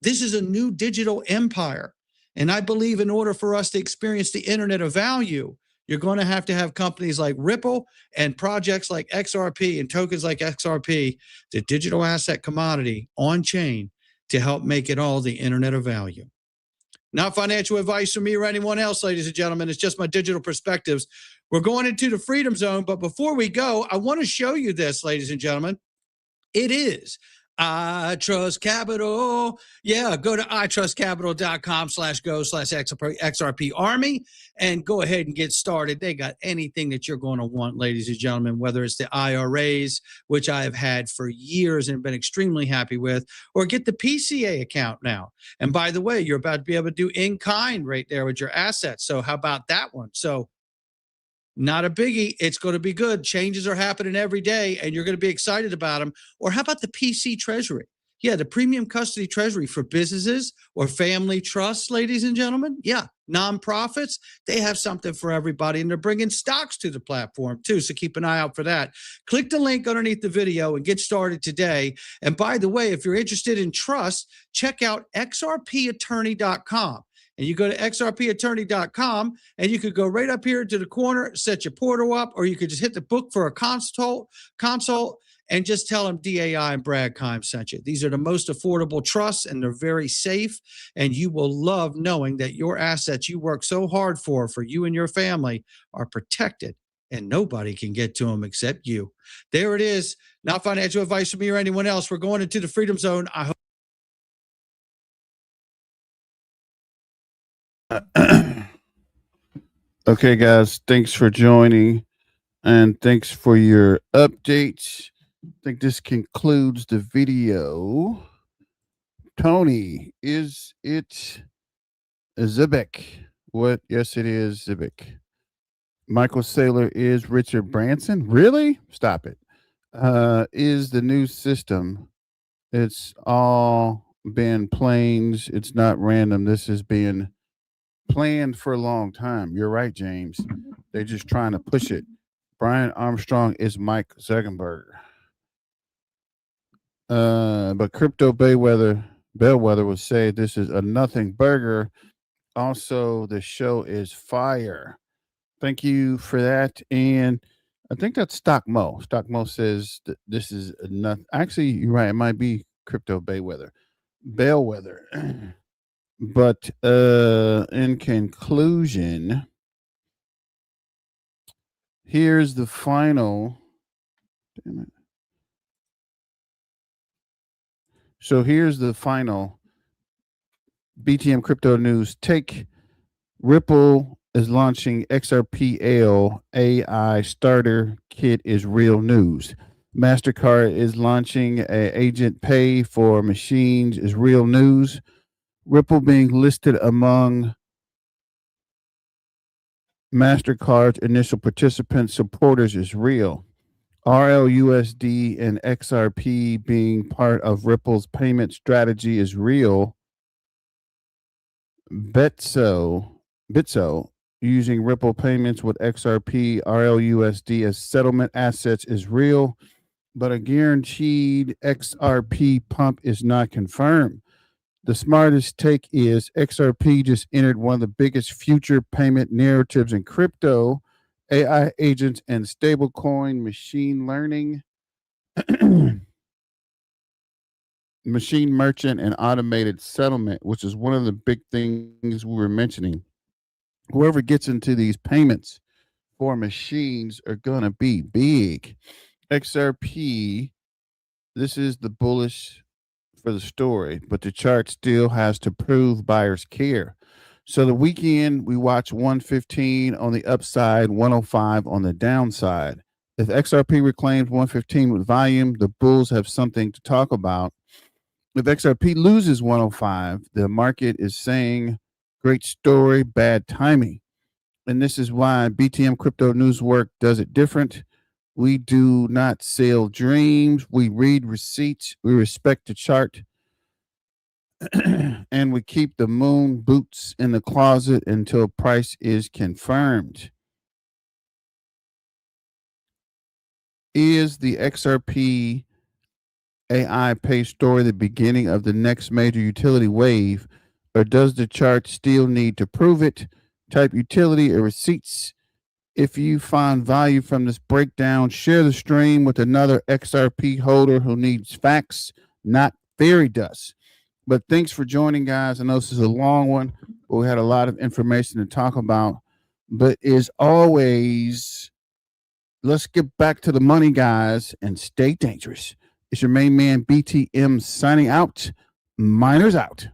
This is a new digital empire. And I believe in order for us to experience the internet of value, you're going to have companies like Ripple and projects like XRP and tokens like XRP, the digital asset commodity on-chain, to help make it all the internet of value. Not financial advice from me or anyone else, ladies and gentlemen. It's just my digital perspectives. We're going into the Freedom Zone, but before we go, I want to show you this, ladies and gentlemen. It is I Trust Capital. Yeah, go to itrustcapital.com/go/XRP Army and go ahead and get started. They got anything that you're going to want, ladies and gentlemen, whether it's the IRAs, which I have had for years and been extremely happy with, or get the PCA account now. And by the way, you're about to be able to do in-kind right there with your assets. So how about that one? So not a biggie. It's going to be good. Changes are happening every day, and you're going to be excited about them. Or how about the PC Treasury? Yeah, the premium custody treasury for businesses or family trusts, ladies and gentlemen. Yeah, nonprofits, they have something for everybody, and they're bringing stocks to the platform too, so keep an eye out for that. Click the link underneath the video and get started today. And by the way, if you're interested in trust, check out XRPattorney.com. And you go to XRPattorney.com and you could go right up here to the corner, set your portal up, or you could just hit the book for a consult and just tell them DAI and Brad Keim sent you. These are the most affordable trusts, and they're very safe. And you will love knowing that your assets you work so hard for you and your family, are protected, and nobody can get to them except you. There it is. Not financial advice from me or anyone else. We're going into the Freedom Zone. I hope. Okay, guys, thanks for joining and thanks for your updates. I think this concludes the video. Tony, is it Zibek? What? Yes, it is Zibek. Michael Saylor is Richard Branson. Really? Stop it. Is the new system. It's all been planes. It's not random. This has been planned for a long time. You're right, James. They're just trying to push it. Brian Armstrong is Mike Zuckerberg. But Crypto Bellwether will say this is a nothing burger. Also, the show is fire. Thank you for that. And I think that's Stock Mo. Stock Mo says that this is not. Actually, you're right. It might be Crypto Bellwether. But in conclusion, here's the final. Damn it. So here's the final BTM crypto news. Ripple is launching XRPL AI Starter Kit is real news. Mastercard is launching a agent pay for machines is real news. Ripple being listed among Mastercard's initial participant supporters is real. RLUSD and XRP being part of Ripple's payment strategy is real. Bitso using Ripple payments with XRP RLUSD as settlement assets is real, but a guaranteed XRP pump is not confirmed. The smartest take is XRP just entered one of the biggest future payment narratives in crypto, AI agents and stablecoin machine learning, machine merchant and automated settlement, which is one of the big things we were mentioning. Whoever gets into these payments for machines are going to be big. XRP, this is the bullish for the story, but the chart still has to prove buyers care. So the weekend, we watch 115 on the upside, 105 on the downside. If XRP reclaims 115 with volume, the bulls have something to talk about. If XRP loses 105, the market is saying, great story, bad timing. And this is why BTM Crypto Newswork does it different. We do not sell dreams. We read receipts. We respect the chart. And we keep the moon boots in the closet until price is confirmed. Is the XRP AI pay story the beginning of the next major utility wave, or does the chart still need to prove it? Type utility or receipts. If you find value from this breakdown, share the stream with another XRP holder who needs facts, not fairy dust. But thanks for joining, guys. I know this is a long one, but we had a lot of information to talk about. But as always, let's get back to the money, guys, and stay dangerous. It's your main man, BTM, signing out. Miners out.